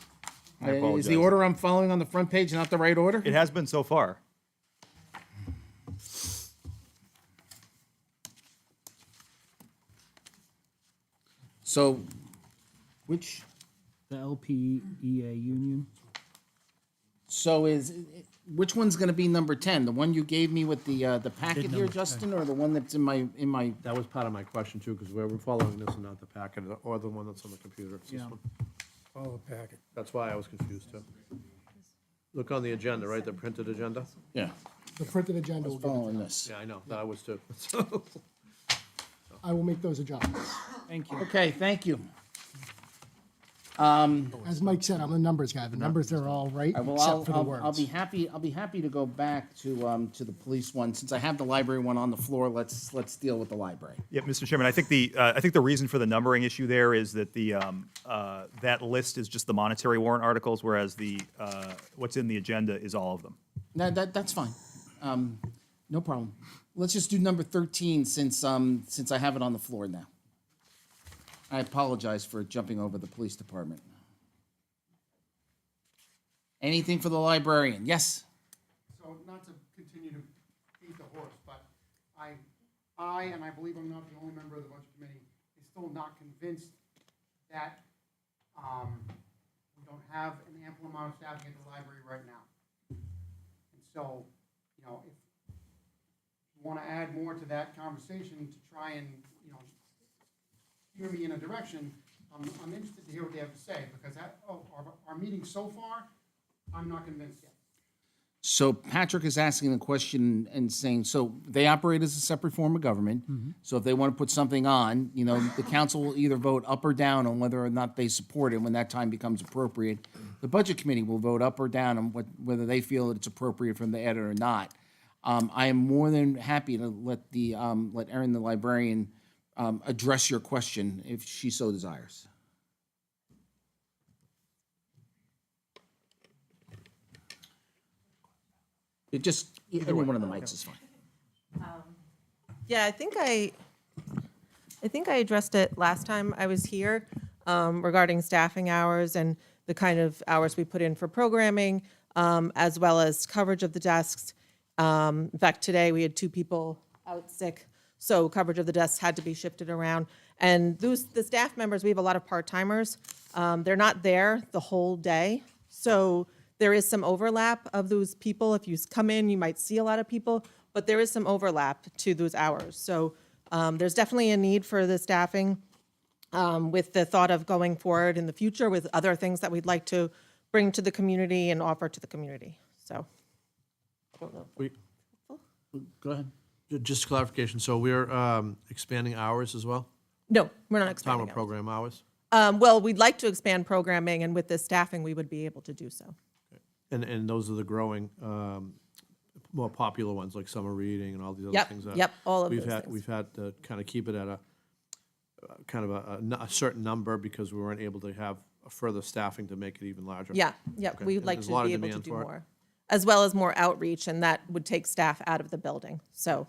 [SPEAKER 4] I
[SPEAKER 1] Is
[SPEAKER 4] apologize.
[SPEAKER 1] the order I'm following on the front page not the right order?
[SPEAKER 4] It has been so far.
[SPEAKER 1] So, which,
[SPEAKER 11] The LPEA union.
[SPEAKER 1] so which one's gonna be number 10? The one you gave me with the packet here,
[SPEAKER 11] number 10.
[SPEAKER 1] Justin, or the one that's in my,
[SPEAKER 8] That was part of my question too, because we're following this and not the packet, or the one that's on the computer. It's this
[SPEAKER 11] Yeah.
[SPEAKER 8] one.
[SPEAKER 7] Follow the packet.
[SPEAKER 8] That's why I was confused too. Look on the agenda, right, the printed agenda?
[SPEAKER 1] yeah,
[SPEAKER 9] The printed agenda will get it.
[SPEAKER 1] following this.
[SPEAKER 8] Yeah, I know, that I was too.
[SPEAKER 9] I will make those adjustments.
[SPEAKER 11] Thank you.
[SPEAKER 1] Okay, thank you.
[SPEAKER 9] As Mike said, I'm a numbers guy. The numbers are all right,
[SPEAKER 1] Well,
[SPEAKER 9] except for the
[SPEAKER 1] I'll
[SPEAKER 9] words.
[SPEAKER 1] be happy to go back to the police one. Since I have the library one on the floor, let's deal with the library.
[SPEAKER 4] Yeah, Mr. Chairman, I think the reason for the numbering issue there is that that list is just the monetary warrant articles, whereas what's in the agenda is all of them.
[SPEAKER 1] That's fine. No problem. Let's just do number 13 since I have it on the floor now. I apologize for jumping over the police department. Anything for the librarian? Yes?
[SPEAKER 12] So not to continue to beat the horse, but I, and I believe I'm not the only member of the budget committee, is still not convinced that we don't have an ample amount of staffing at the library right now. And so, you know, if you want to add more to that conversation to try and, you know, steer me in a direction, I'm interested to hear what they have to say, because our meeting so far, I'm not convinced yet.
[SPEAKER 1] So Patrick is asking the question and saying, so they operate as a separate form of government. So if they want to put something on, you know, the council will either vote up or down on whether or not they support it when that time becomes appropriate. The budget committee will vote up or down on whether they feel that it's appropriate for them to add it or not. I am more than happy to let Erin, the librarian, address your question if she so desires. It just, any one of the mics is fine.
[SPEAKER 13] Yeah, I think I addressed it last time I was here regarding staffing hours and the kind of hours we put in for programming, as well as coverage of the desks. In fact, today we had 2 people out sick, so coverage of the desks had to be shifted around. And the staff members, we have a lot of part-timers. They're not there the whole day, so there is some overlap of those people. If you come in, you might see a lot of people, but there is some overlap to those hours. So there's definitely a need for the staffing with the thought of going forward in the future with other things that we'd like to bring to the community and offer to the community. So, I don't know.
[SPEAKER 1] Go ahead.
[SPEAKER 8] Just clarification, so we're expanding hours as well?
[SPEAKER 13] No, we're not
[SPEAKER 8] Time
[SPEAKER 13] expanding
[SPEAKER 8] of
[SPEAKER 13] hours.
[SPEAKER 8] program hours?
[SPEAKER 13] Well, we'd like to expand programming, and with the staffing, we would be able to do so.
[SPEAKER 8] And those are the growing, more popular ones, like summer reading and all these other
[SPEAKER 13] Yep,
[SPEAKER 8] things. that
[SPEAKER 13] yep, all of
[SPEAKER 8] we've
[SPEAKER 13] those
[SPEAKER 8] had.
[SPEAKER 13] things.
[SPEAKER 8] We've had to kind of keep it at a certain number because we weren't able to have a further staffing to make it even larger.
[SPEAKER 13] Yeah,
[SPEAKER 8] Okay.
[SPEAKER 13] we'd
[SPEAKER 8] And
[SPEAKER 13] like
[SPEAKER 8] there's
[SPEAKER 13] to
[SPEAKER 8] a lot of
[SPEAKER 13] be able to
[SPEAKER 8] demand
[SPEAKER 13] do
[SPEAKER 8] for it.
[SPEAKER 13] more, as well as more outreach, and that would take staff out of the building, so.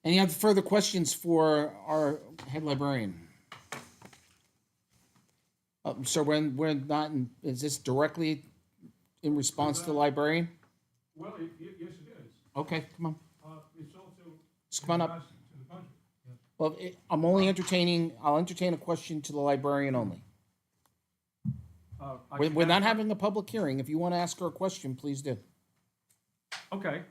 [SPEAKER 1] Any other further questions for our head librarian? So we're not, is this directly in response to the librarian?
[SPEAKER 2] Well, yes, it is.
[SPEAKER 1] Okay, come on.
[SPEAKER 2] It's also.
[SPEAKER 1] Just come on up. Well, I'll entertain a question to the librarian only. We're not having a public hearing. If you want to ask her a question, please do.
[SPEAKER 2] Okay.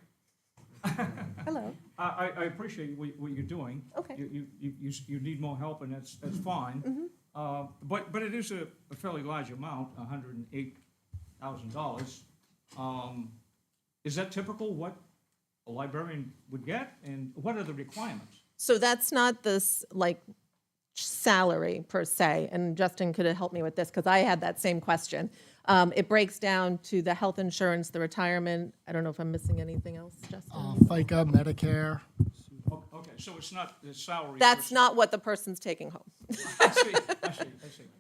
[SPEAKER 13] Hello.
[SPEAKER 2] I appreciate what you're doing.
[SPEAKER 13] Okay.
[SPEAKER 2] You need more help, and that's fine. But it is a fairly large amount, $108,000. Is that typical what a librarian would get, and what are the requirements?
[SPEAKER 13] So that's not this, like, salary per se, and Justin could have helped me with this, because I had that same question. It breaks down to the health insurance, the retirement. I don't know if I'm missing anything else, Justin?
[SPEAKER 9] FICA, Medicare.
[SPEAKER 2] Okay, so it's not the salary.
[SPEAKER 13] That's not what the person's taking home.
[SPEAKER 2] I see.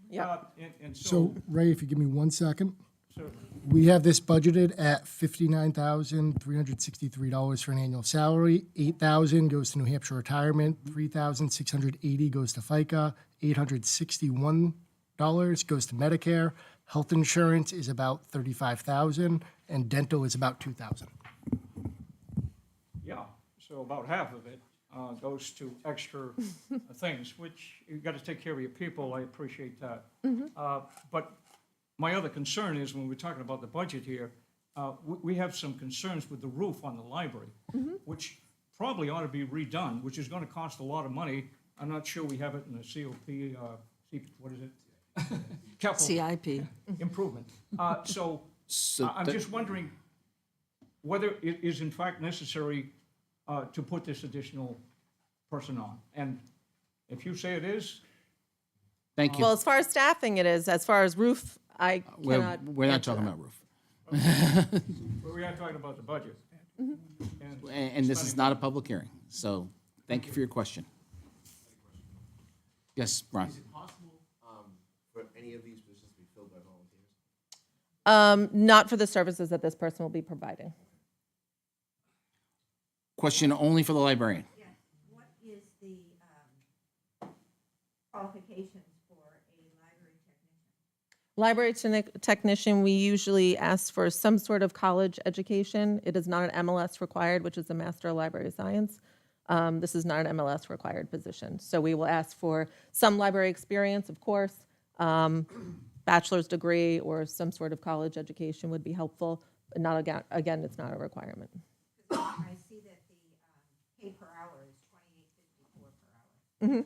[SPEAKER 13] Yeah.
[SPEAKER 2] And
[SPEAKER 9] So Ray, if you give me 1 second.
[SPEAKER 2] so
[SPEAKER 9] We have this budgeted at $59,363 for an annual salary. $8,000 goes to New Hampshire retirement. $3,680 goes to FICA. $861 goes to Medicare. Health insurance is about $35,000, and dental is about $2,000.
[SPEAKER 2] Yeah, so about half of it goes to extra things, which you've got to take care of your people. I appreciate that. But my other concern is when we're talking about the budget here, we have some concerns with the roof on the library, which probably ought to be redone, which is going to cost a lot of money. I'm not sure we have it in the COP, what is it? Capital
[SPEAKER 10] CIP.
[SPEAKER 2] improvement. So I'm just wondering whether it is in fact necessary to put this additional person on. And if you say it is,
[SPEAKER 1] Thank you.
[SPEAKER 13] Well, as far as staffing it is, as far as roof, I cannot.
[SPEAKER 1] We're not
[SPEAKER 13] answer
[SPEAKER 1] talking
[SPEAKER 13] that.
[SPEAKER 1] about roof.
[SPEAKER 2] we are talking about the budget.
[SPEAKER 1] And this is not a public hearing, so thank you for your question. Yes, Ron?
[SPEAKER 14] Is it possible for any of these positions to be filled by volunteers?
[SPEAKER 13] Not for the services that this person will be providing.
[SPEAKER 1] Question only for the librarian.
[SPEAKER 6] Yes, what is the qualifications for a library technician?
[SPEAKER 13] Library technician, we usually ask for some sort of college education. It is not an MLS required, which is a Master of Library Science. This is not an MLS required position. So we will ask for some library experience, of course. Bachelor's degree or some sort of college education would be helpful, but not, again, it's not a requirement.
[SPEAKER 6] I see that the pay per hour is $28.54 per hour.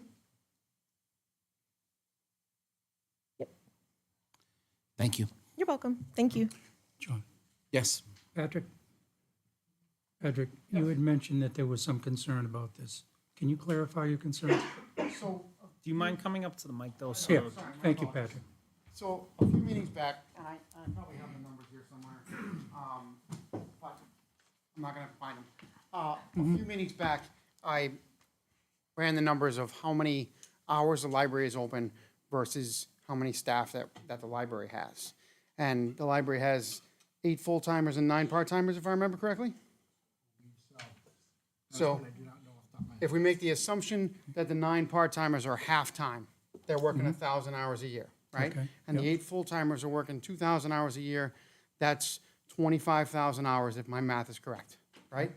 [SPEAKER 1] Thank you.
[SPEAKER 13] You're welcome. Thank you.
[SPEAKER 7] John.
[SPEAKER 1] Yes.
[SPEAKER 7] Patrick, you had mentioned that there was some concern about this. Can you clarify your concern?
[SPEAKER 12] So,
[SPEAKER 11] Do you mind coming up to the mic, though? So
[SPEAKER 7] Yeah, thank you, Patrick.
[SPEAKER 12] so a few meetings back, and I probably have the numbers here somewhere, but I'm not gonna find them. A few meetings back, I ran the numbers of how many hours the library is open versus how many staff that the library has. And the library has 8 full-timers and 9 part-timers, if I remember correctly? So, if we make the assumption that the 9 part-timers are half-time, they're working 1,000 hours a year, right?
[SPEAKER 7] Okay,
[SPEAKER 12] And the 8 full-timers are working 2,000 hours a year, that's 25,000 hours if my math is correct, right?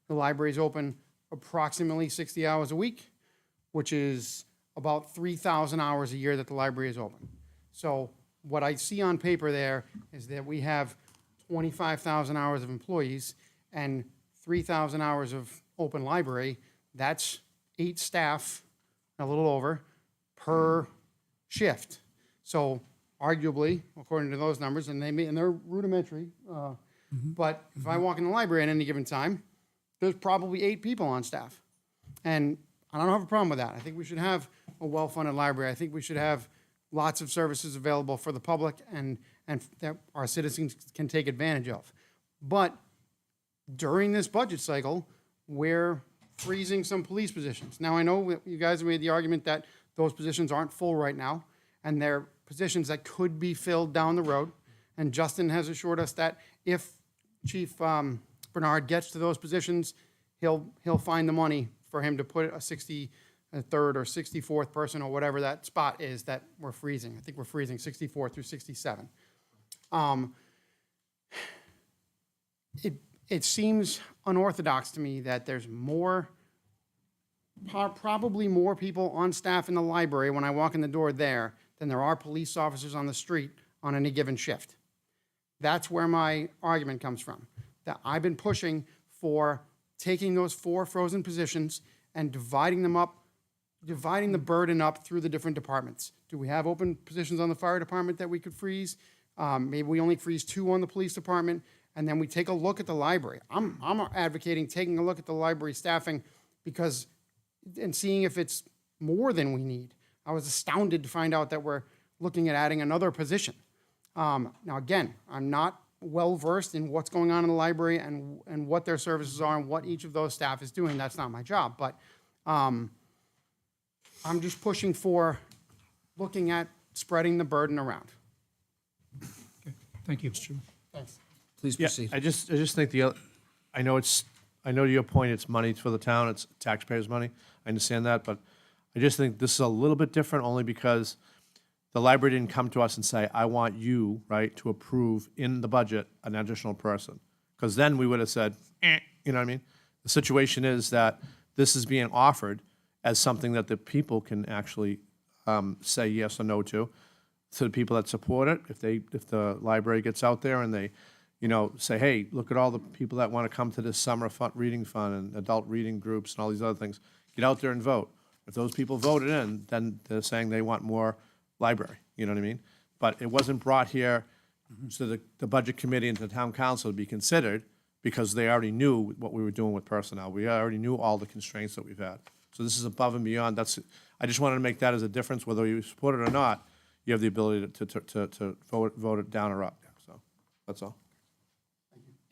[SPEAKER 12] The library's open approximately 60 hours a week, which is about 3,000 hours a year that the library is open. So what I see on paper there is that we have 25,000 hours of employees and 3,000 hours of open library. That's 8 staff, a little over, per shift. So arguably, according to those numbers, and they're rudimentary, but if I walk in the library at any given time, there's probably 8 people on staff. And I don't have a problem with that. I think we should have a well-funded library. I think we should have lots of services available for the public and that our citizens can take advantage of. But during this budget cycle, we're freezing some police positions. Now, I know you guys have made the argument that those positions aren't full right now, and they're positions that could be filled down the road. And Justin has assured us that if Chief Bernard gets to those positions, he'll find the money for him to put a 63rd or 64th person or whatever that spot is that we're freezing. I think we're freezing 64 through 67. It seems unorthodox to me that there's probably more people on staff in the library when I walk in the door there than there are police officers on the street on any given shift. That's where my argument comes from. That I've been pushing for taking those 4 frozen positions and dividing the burden up through the different departments. Do we have open positions on the fire department that we could freeze? Maybe we only freeze 2 on the police department, and then we take a look at the library. I'm advocating taking a look at the library staffing and seeing if it's more than we need. I was astounded to find out that we're looking at adding another position. Now, again, I'm not well-versed in what's going on in the library and what their services are and what each of those staff is doing. That's not my job, but I'm just pushing for looking at spreading the burden around.
[SPEAKER 7] Thank you.
[SPEAKER 12] Thanks.
[SPEAKER 1] Please
[SPEAKER 8] Yeah,
[SPEAKER 1] proceed.
[SPEAKER 8] I just think I know to your point, it's money for the town, it's taxpayers' money. I understand that, but I just think this is a little bit different only because the library didn't come to us and say, I want you, right, to approve in the budget an additional person. Because then we would have said, you know what I mean? The situation is that this is being offered as something that the people can actually say yes or no to the people that support it. If the library gets out there and they, say, hey, look at all the people that want to come to this summer reading fund and adult reading groups and all these other things, get out there and vote. If those people voted in, then they're saying they want more library, you know what I mean? But it wasn't brought here to the budget committee and to the town council to be considered because they already knew what we were doing with personnel. We already knew all the constraints that we've had. So this is above and beyond. I just wanted to make that as a difference, whether you support it or not, you have the ability to vote it down or up. So that's all.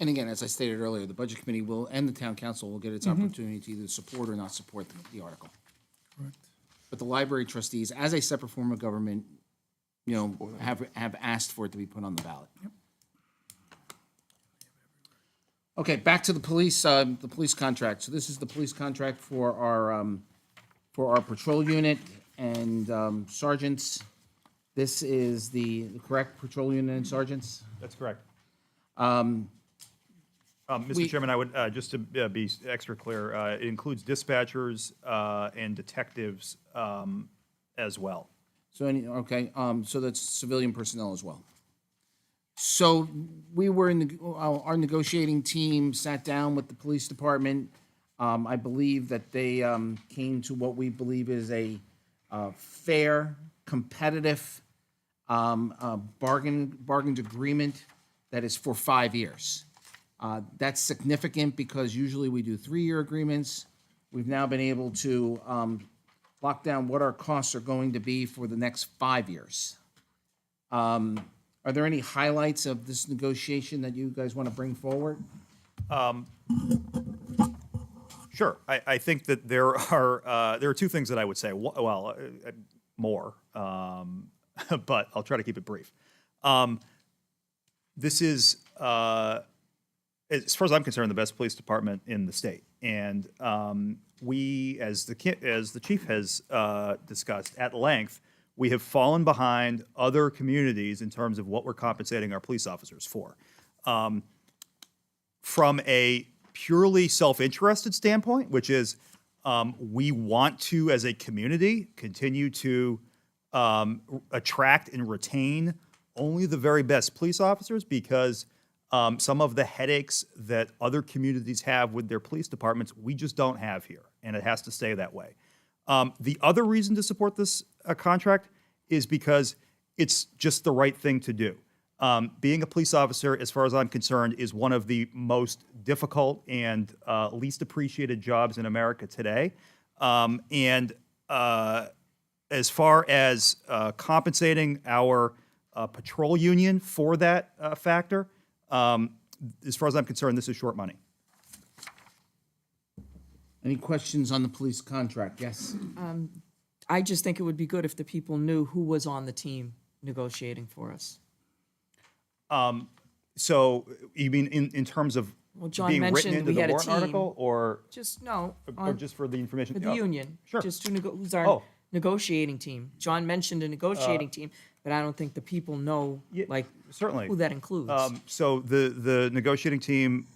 [SPEAKER 1] And again, as I stated earlier, the Budget Committee will, and the Town Council will get its opportunity to either support or not support the article.
[SPEAKER 9] Correct.
[SPEAKER 1] But the library trustees, as a separate form of government, have asked for it to be put on the ballot. Okay, back to the police contract. So this is the police contract for our patrol unit and sergeants. This is the correct patrol unit and sergeants?
[SPEAKER 4] That's correct. Mr. Chairman, I would, just to be extra clear, it includes dispatchers and detectives as well.
[SPEAKER 1] So so that's civilian personnel as well. So we were our negotiating team sat down with the police department. I believe that they came to what we believe is a fair, competitive bargained agreement that is for 5 years. That's significant because usually we do 3-year agreements. We've now been able to lock down what our costs are going to be for the next 5 years. Are there any highlights of this negotiation that you guys want to bring forward?
[SPEAKER 4] Sure. I think that there are two things that I would say. Well, more, but I'll try to keep it brief. This is, as far as I'm concerned, the best police department in the state, and we, as the chief has discussed at length, we have fallen behind other communities in terms of what we're compensating our police officers for. From a purely self-interested standpoint, which is we want to, as a community, continue to attract and retain only the very best police officers because some of the headaches that other communities have with their police departments, we just don't have here, and it has to stay that way. The other reason to support this contract is because it's just the right thing to do. Being a police officer, as far as I'm concerned, is one of the most difficult and least appreciated jobs in America today. And as far as compensating our patrol union for that factor, as far as I'm concerned, this is short money.
[SPEAKER 1] Any questions on the police contract? Yes.
[SPEAKER 10] I just think it would be good if the people knew who was on the team negotiating for us.
[SPEAKER 4] So you mean in terms of
[SPEAKER 10] John
[SPEAKER 4] being written
[SPEAKER 10] mentioned
[SPEAKER 4] into
[SPEAKER 10] we
[SPEAKER 4] the
[SPEAKER 10] had a
[SPEAKER 4] warrant
[SPEAKER 10] team.
[SPEAKER 4] article, or
[SPEAKER 10] Or
[SPEAKER 4] just for the information?
[SPEAKER 10] For the union.
[SPEAKER 4] Sure.
[SPEAKER 10] Just who's our
[SPEAKER 4] Oh.
[SPEAKER 10] negotiating team. John mentioned a negotiating team, but I don't think the people know,
[SPEAKER 4] certainly
[SPEAKER 10] who that includes.
[SPEAKER 4] So the negotiating team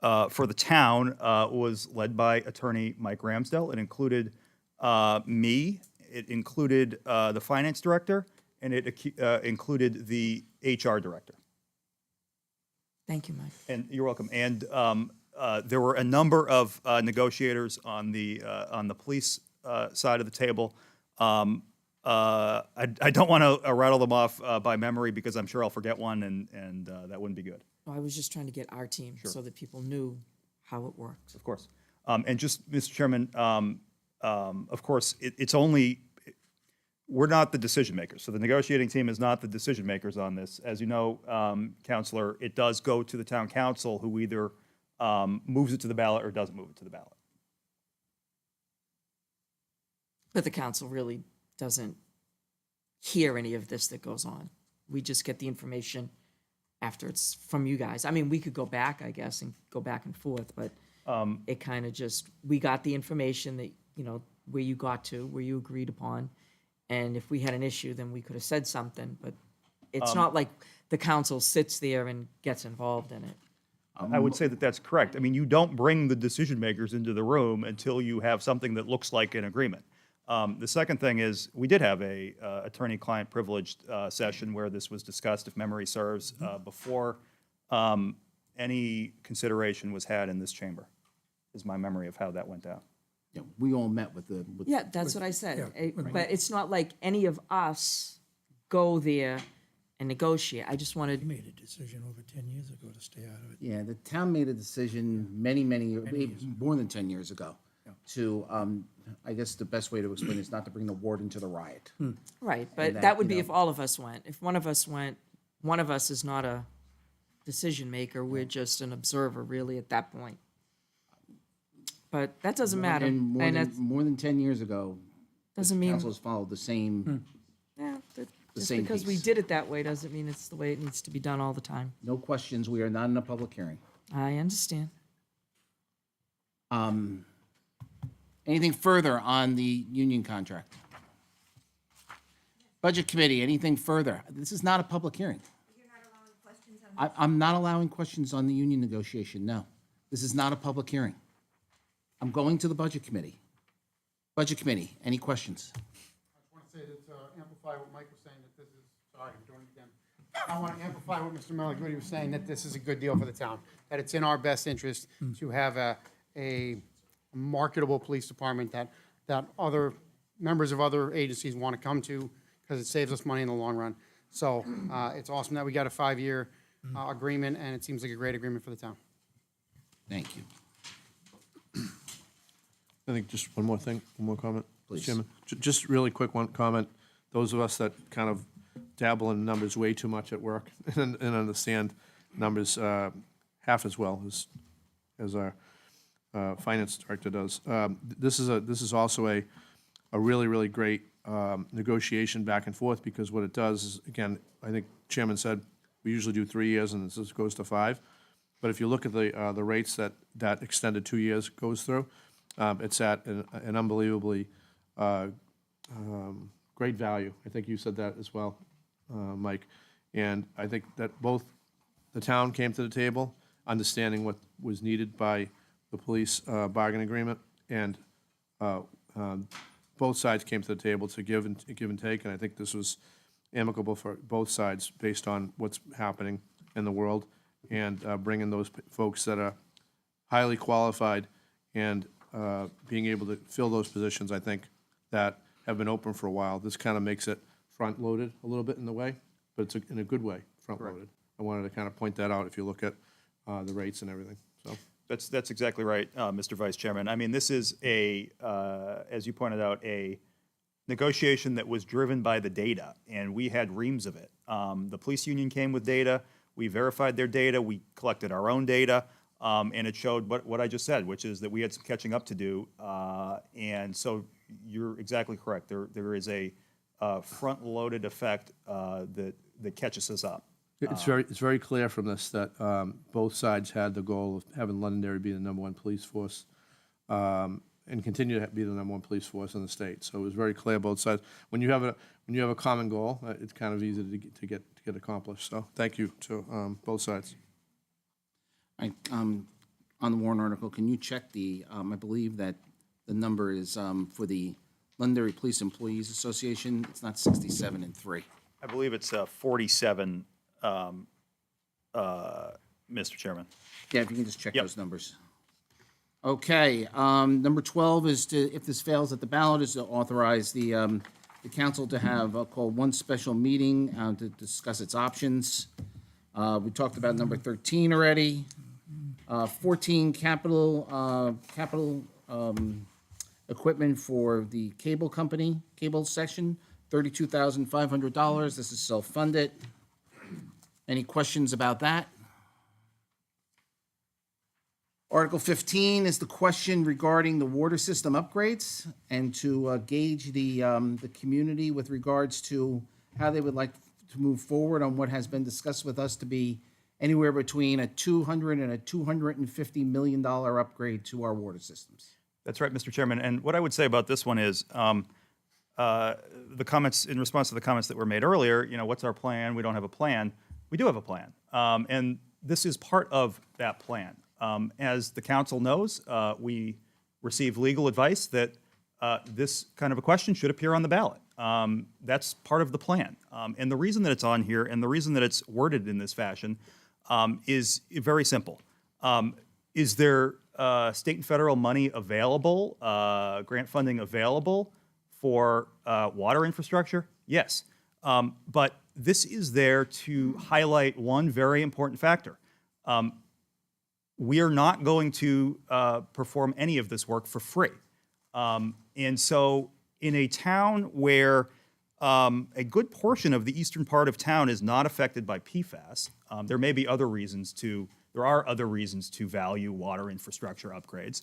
[SPEAKER 4] for the town was led by attorney Mike Ramsdell. It included me. It included the finance director, and it included the HR director.
[SPEAKER 10] Thank you, Mike.
[SPEAKER 4] And you're welcome. And there were a number of negotiators on the police side of the table. I don't want to rattle them off by memory because I'm sure I'll forget one, and that wouldn't be good.
[SPEAKER 10] I was just trying to get our team so that people knew how it works.
[SPEAKER 4] Of course. And just, Mr. Chairman, of course, it's only, we're not the decision makers. So the negotiating team is not the decision makers on this. As you know, Counselor, it does go to the town council, who either moves it to the ballot or doesn't move it to the ballot.
[SPEAKER 10] But the council really doesn't hear any of this that goes on. We just get the information after it's from you guys. I mean, we could go back, I guess, and go back and forth, but it kind of just, we got the information that, where you got to, where you agreed upon, And if we had an issue, then we could have said something, but it's not like the council sits there and gets involved in it.
[SPEAKER 4] I would say that that's correct. I mean, you don't bring the decision makers into the room until you have something that looks like an agreement. The second thing is, we did have a attorney-client privileged session where this was discussed, if memory serves, before any consideration was had in this chamber, is my memory of how that went down.
[SPEAKER 14] Yeah, we all met with the.
[SPEAKER 10] Yeah, that's what I said. But it's not like any of us go there and negotiate. I just wanted,
[SPEAKER 7] Made a decision over 10 years ago to stay out of it.
[SPEAKER 14] Yeah, the town made a decision many, more than 10 years ago to, I guess the best way to explain it is not to bring the ward into the riot.
[SPEAKER 10] right, but
[SPEAKER 14] that,
[SPEAKER 10] that would
[SPEAKER 14] you
[SPEAKER 10] be
[SPEAKER 14] know-
[SPEAKER 10] if all of us went. If one of us went, one of us is not a decision maker, we're just an observer really at that point. But that doesn't matter.
[SPEAKER 14] And
[SPEAKER 10] And that's,
[SPEAKER 14] more than 10 years ago,
[SPEAKER 10] doesn't mean,
[SPEAKER 14] councils followed the same,
[SPEAKER 10] yeah, that- just
[SPEAKER 14] same
[SPEAKER 10] because we
[SPEAKER 14] piece.
[SPEAKER 10] did it that way doesn't mean it's the way it needs to be done all the time.
[SPEAKER 14] no questions, we are not in a public hearing.
[SPEAKER 10] I understand.
[SPEAKER 14] Anything further on the union contract? Budget Committee, anything further? This is not a public hearing. I'm not allowing questions on the union negotiation, no. This is not a public hearing. I'm going to the Budget Committee. Budget Committee, any questions?
[SPEAKER 12] I just want to say that, amplify what Mike was saying, that this is, sorry, I'm doing it again. I want to amplify what Mr. Milligan was saying, that this is a good deal for the town, that it's in our best interest to have a marketable police department that other members of other agencies want to come to, because it saves us money in the long run. So it's awesome that we got a 5-year agreement, and it seems like a great agreement for the town.
[SPEAKER 14] Thank you.
[SPEAKER 8] I think just one more thing, one more comment.
[SPEAKER 14] Please.
[SPEAKER 8] Chairman, just really quick one comment. Those of us that kind of dabble in numbers way too much at work and understand numbers half as well as our finance director does. This is also a really, really great negotiation back and forth, because what it does is, again, I think Chairman said, we usually do 3 years and this goes to 5. But if you look at the rates that extended 2 years goes through, it's at an unbelievably great value. I think you said that as well, Mike. And I think that both the town came to the table, understanding what was needed by the police bargaining agreement, and both sides came to the table to give and take. And I think this was amicable for both sides based on what's happening in the world, and bringing those folks that are highly qualified and being able to fill those positions, I think, that have been open for a while. This kind of makes it front-loaded a little bit in the way, but it's in a good way, front-loaded. I wanted to kind of point that out if you look at the rates and everything, so.
[SPEAKER 4] That's exactly right, Mr. Vice Chairman. I mean, this is as you pointed out, a negotiation that was driven by the data, and we had reams of it. The police union came with data, we verified their data, we collected our own data, and it showed what I just said, which is that we had some catching up to do. And so you're exactly correct. There is a front-loaded effect that catches us up.
[SPEAKER 8] It's very clear from this that both sides had the goal of having Londonderry be the #1 police force, and continue to be the #1 police force in the state. So it was very clear both sides. When you have a common goal, it's kind of easy to get accomplished. So thank you to both sides.
[SPEAKER 14] Right, on the warrant article, can you check I believe that the number is for the Londonderry Police Employees Association, it's not 67 and 3.
[SPEAKER 4] I believe it's 47, Mr. Chairman.
[SPEAKER 14] Yeah, if you can just check
[SPEAKER 4] Yep.
[SPEAKER 14] those numbers. Okay, number 12 is to, if this fails at the ballot, is to authorize the council to have, call one special meeting to discuss its options. We talked about number 13 already. 14, capital equipment for the cable company, cable section, $32,500. This is self-funded. Any questions about that? Article 15 is the question regarding the water system upgrades and to gauge the community with regards to how they would like to move forward on what has been discussed with us to be anywhere between a $200 and a $250 million upgrade to our water systems.
[SPEAKER 4] That's right, Mr. Chairman. And what I would say about this one is, the comments, in response to the comments that were made earlier, what's our plan? We don't have a plan. We do have a plan. And this is part of that plan. As the council knows, we received legal advice that this kind of a question should appear on the ballot. That's part of the plan. And the reason that it's on here and the reason that it's worded in this fashion is very simple. Is there state and federal money available, grant funding available for water infrastructure? Yes. But this is there to highlight one very important factor. We are not going to perform any of this work for free. And so in a town where a good portion of the eastern part of town is not affected by PFAS, there are other reasons to value water infrastructure upgrades.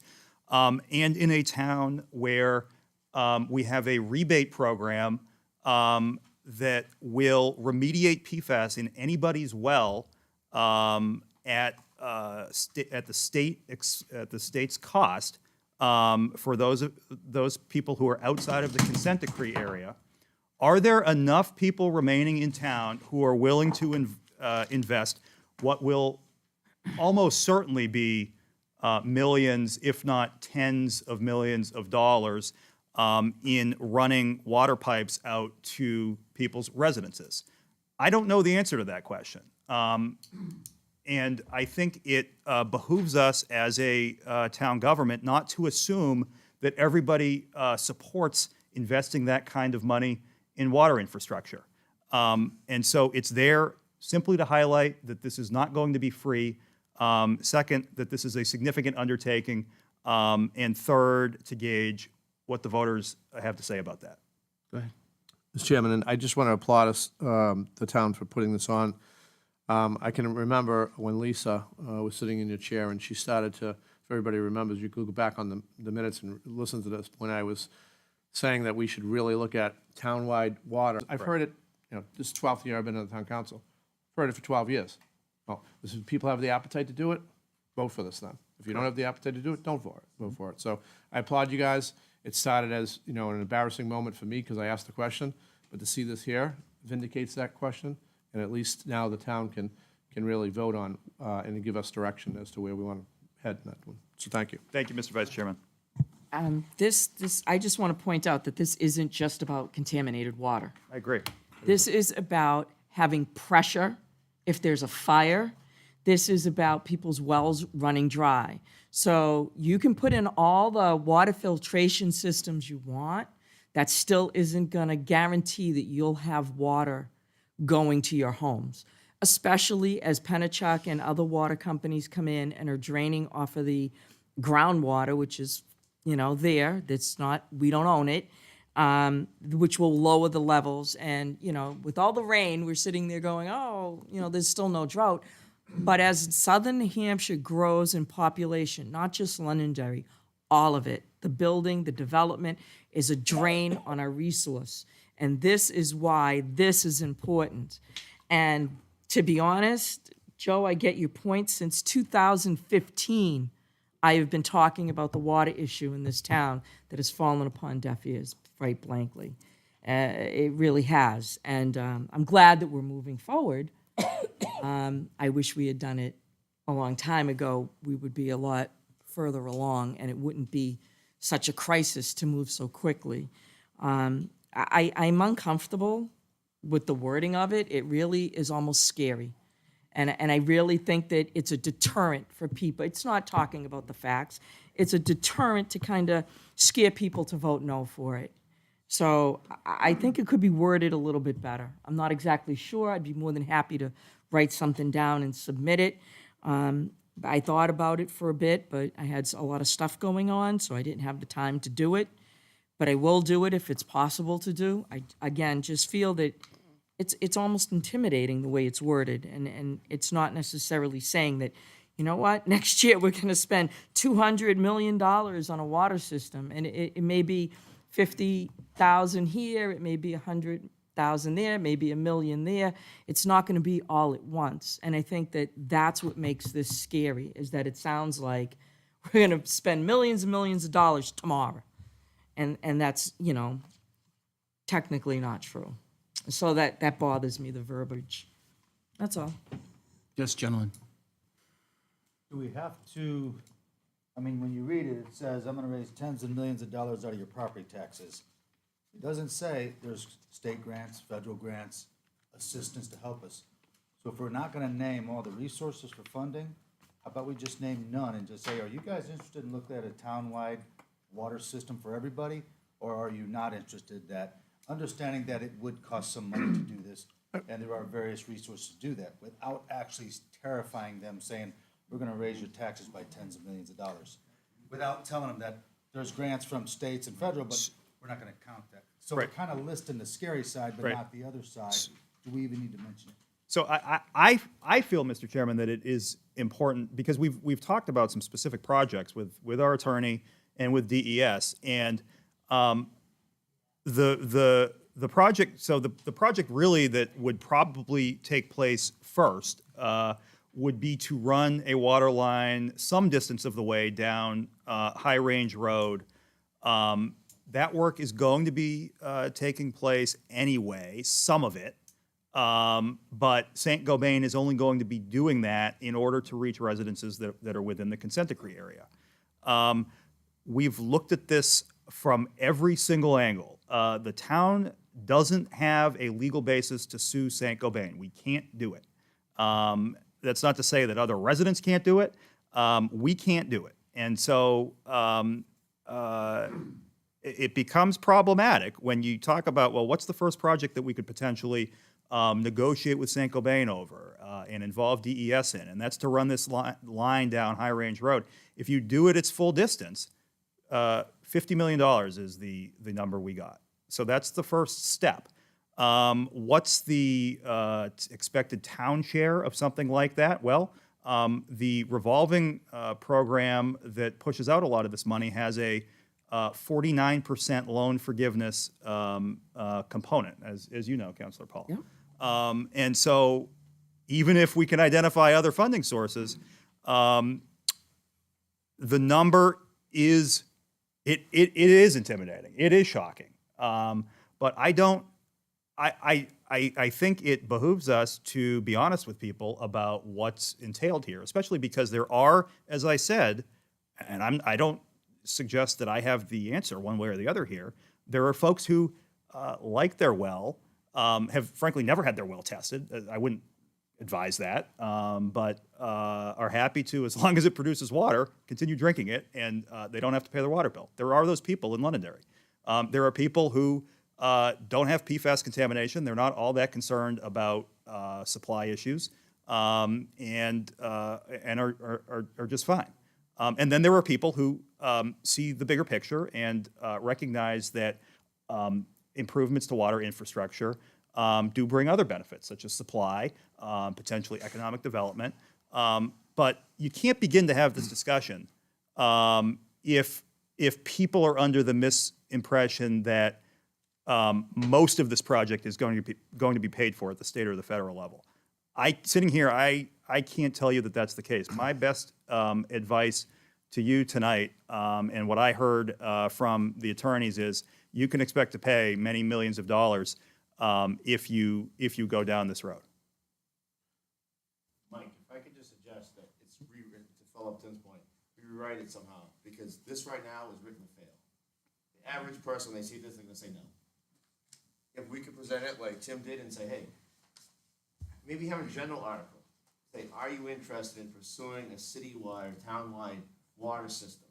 [SPEAKER 4] And in a town where we have a rebate program that will remediate PFAS in anybody's well at the state's cost for those people who are outside of the consent decree area. Are there enough people remaining in town who are willing to invest what will almost certainly be millions, if not tens of millions of dollars in running water pipes out to people's residences? I don't know the answer to that question. And I think it behooves us as a town government not to assume that everybody supports investing that kind of money in water infrastructure. And so it's there simply to highlight that this is not going to be free. Second, that this is a significant undertaking. And third, to gauge what the voters have to say about that.
[SPEAKER 14] Go ahead.
[SPEAKER 8] Mr. Chairman, and I just want to applaud us, the town, for putting this on. I can remember when Lisa was sitting in your chair and she started to, if everybody remembers, you could go back on the minutes and listen to this, when I was saying that we should really look at townwide water. I've heard it, this is the 12th year I've been on the town council. I've heard it for 12 years. Well, if people have the appetite to do it, vote for this then. If you don't have the appetite to do it, don't vote for it. So I applaud you guys. It started as, an embarrassing moment for me because I asked the question, but to see this here vindicates that question. And at least now the town can really vote on and give us direction as to where we want to head in that one. So thank you.
[SPEAKER 4] Thank you, Mr. Vice Chairman.
[SPEAKER 10] I just want to point out that this isn't just about contaminated water.
[SPEAKER 4] I agree.
[SPEAKER 10] This is about having pressure if there's a fire. This is about people's wells running dry. So you can put in all the water filtration systems you want. That still isn't going to guarantee that you'll have water going to your homes, especially as Pennachuck and other water companies come in and are draining off of the groundwater, which is, there. That's not, we don't own it, which will lower the levels. And, with all the rain, we're sitting there going, there's still no drought. But as southern New Hampshire grows in population, not just Londonderry, all of it, the building, the development is a drain on our resource. And this is why this is important. And to be honest, Joe, I get your point. Since 2015, I have been talking about the water issue in this town that has fallen upon deaf ears, quite blankly. It really has. And I'm glad that we're moving forward. I wish we had done it a long time ago. We would be a lot further along, and it wouldn't be such a crisis to move so quickly. I'm uncomfortable with the wording of it. It really is almost scary. And I really think that it's a deterrent for people. It's not talking about the facts. It's a deterrent to kind of scare people to vote no for it. So I think it could be worded a little bit better. I'm not exactly sure. I'd be more than happy to write something down and submit it. I thought about it for a bit, but I had a lot of stuff going on, so I didn't have the time to do it. But I will do it if it's possible to do. I, again, just feel that it's almost intimidating the way it's worded, and it's not necessarily saying that, you know what, next year we're going to spend $200 million on a water system, and it may be 50,000 here, it may be 100,000 there, maybe $1 million there. It's not going to be all at once, and I think that that's what makes this scary, is that it sounds like we're going to spend millions and millions of dollars tomorrow, and that's, technically not true. So that bothers me, the verbiage. That's all.
[SPEAKER 14] Yes, gentlemen.
[SPEAKER 15] Do we have to, I mean, when you read it, it says, I'm gonna raise tens of millions of dollars out of your property taxes. It doesn't say there's state grants, federal grants, assistance to help us. So if we're not gonna name all the resources for funding, how about we just name none and just say, are you guys interested in looking at a townwide water system for everybody? Or are you not interested that, understanding that it would cost some money to do this, and there are various resources to do that, without actually terrifying them, saying, we're gonna raise your taxes by tens of millions of dollars, without telling them that there's grants from states and federal, but we're not gonna count that. So we're
[SPEAKER 4] Right.
[SPEAKER 15] kind of listing the scary side, but
[SPEAKER 4] Right.
[SPEAKER 15] not the other side. Do we even need to mention it?
[SPEAKER 4] So I feel, Mr. Chairman, that it is important, because we've talked about some specific projects with our attorney and with DES, and the project, so the project really that would probably take place first would be to run a water line some distance of the way down High Range Road. That work is going to be taking place anyway, some of it. But St. Gobain is only going to be doing that in order to reach residences that are within the consent decree area. We've looked at this from every single angle. The town doesn't have a legal basis to sue St. Gobain. We can't do it. That's not to say that other residents can't do it. We can't do it. And so it becomes problematic when you talk about, well, what's the first project that we could potentially negotiate with St. Gobain over and involve DES in, and that's to run this line down High Range Road. If you do it its full distance, $50 million is the number we got. So that's the first step. What's the expected town share of something like that? Well, the revolving program that pushes out a lot of this money has a 49% loan forgiveness component, as you know, Councilor Paul.
[SPEAKER 10] Yeah.
[SPEAKER 4] And so even if we can identify other funding sources, the number is, it is intimidating. It is shocking. But I think it behooves us to be honest with people about what's entailed here, especially because there are, as I said, and I don't suggest that I have the answer one way or the other here. There are folks who like their well, have frankly never had their well tested. I wouldn't advise that, but are happy to, as long as it produces water, continue drinking it, and they don't have to pay their water bill. There are those people in Londonderry. There are people who don't have PFAS contamination. They're not all that concerned about supply issues, and are just fine. And then there are people who see the bigger picture and recognize that improvements to water infrastructure do bring other benefits, such as supply, potentially economic development. But you can't begin to have this discussion if people are under the misimpression that most of this project is going to be paid for at the state or the federal level. Sitting here, I can't tell you that that's the case. My best advice to you tonight, and what I heard from the attorneys, is you can expect to pay many millions of dollars if you go down this road.
[SPEAKER 16] Mike, if I could just suggest that it's rewritten, to follow up Tim's point, rewrite it somehow, because this right now is written to fail. The average person, when they see this, they're gonna say no. If we could present it like Tim did and say, hey, maybe have a general article, say, are you interested in pursuing a citywide, townwide water system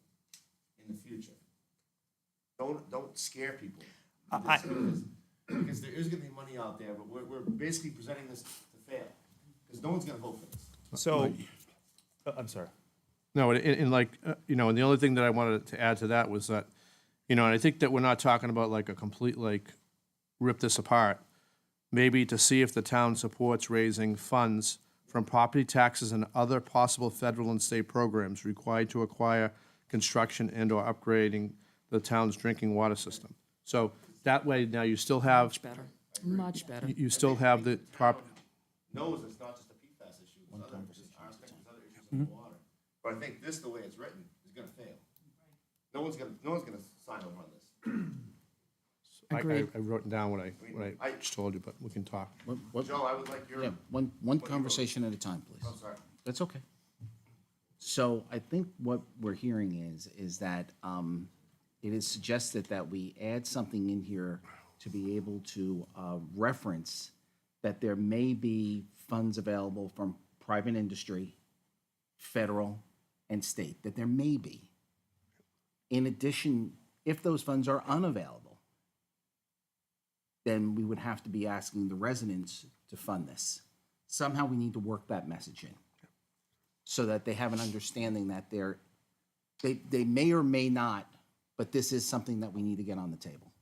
[SPEAKER 16] in the future? Don't scare people. Because there is gonna be money out there, but we're basically presenting this to fail, because no one's gonna vote for this.
[SPEAKER 4] So, I'm sorry.
[SPEAKER 8] No, and like, and the only thing that I wanted to add to that was that, and I think that we're not talking about like a complete, like, rip this apart. Maybe to see if the town supports raising funds from property taxes and other possible federal and state programs required to acquire, construction, and/or upgrading the town's drinking water system. So that way, now you still have.
[SPEAKER 10] Much better. Much better.
[SPEAKER 8] You still have the prop.
[SPEAKER 16] Knows it's not just a PFAS issue, it's other aspects, other issues in the water. But I think this, the way it's written, is gonna fail. No one's gonna sign over on this.
[SPEAKER 10] Agreed.
[SPEAKER 8] I wrote down what I just told you, but we can talk.
[SPEAKER 16] Joe, I would like your.
[SPEAKER 14] Yeah, one conversation at a time, please.
[SPEAKER 16] I'm sorry.
[SPEAKER 14] That's okay. So I think what we're hearing is that it is suggested that we add something in here to be able to reference that there may be funds available from private industry, federal, and state, that there may be. In addition, if those funds are unavailable, then we would have to be asking the residents to fund this. Somehow we need to work that message in so that they have an understanding that they may or may not, but this is something that we need to get on the table.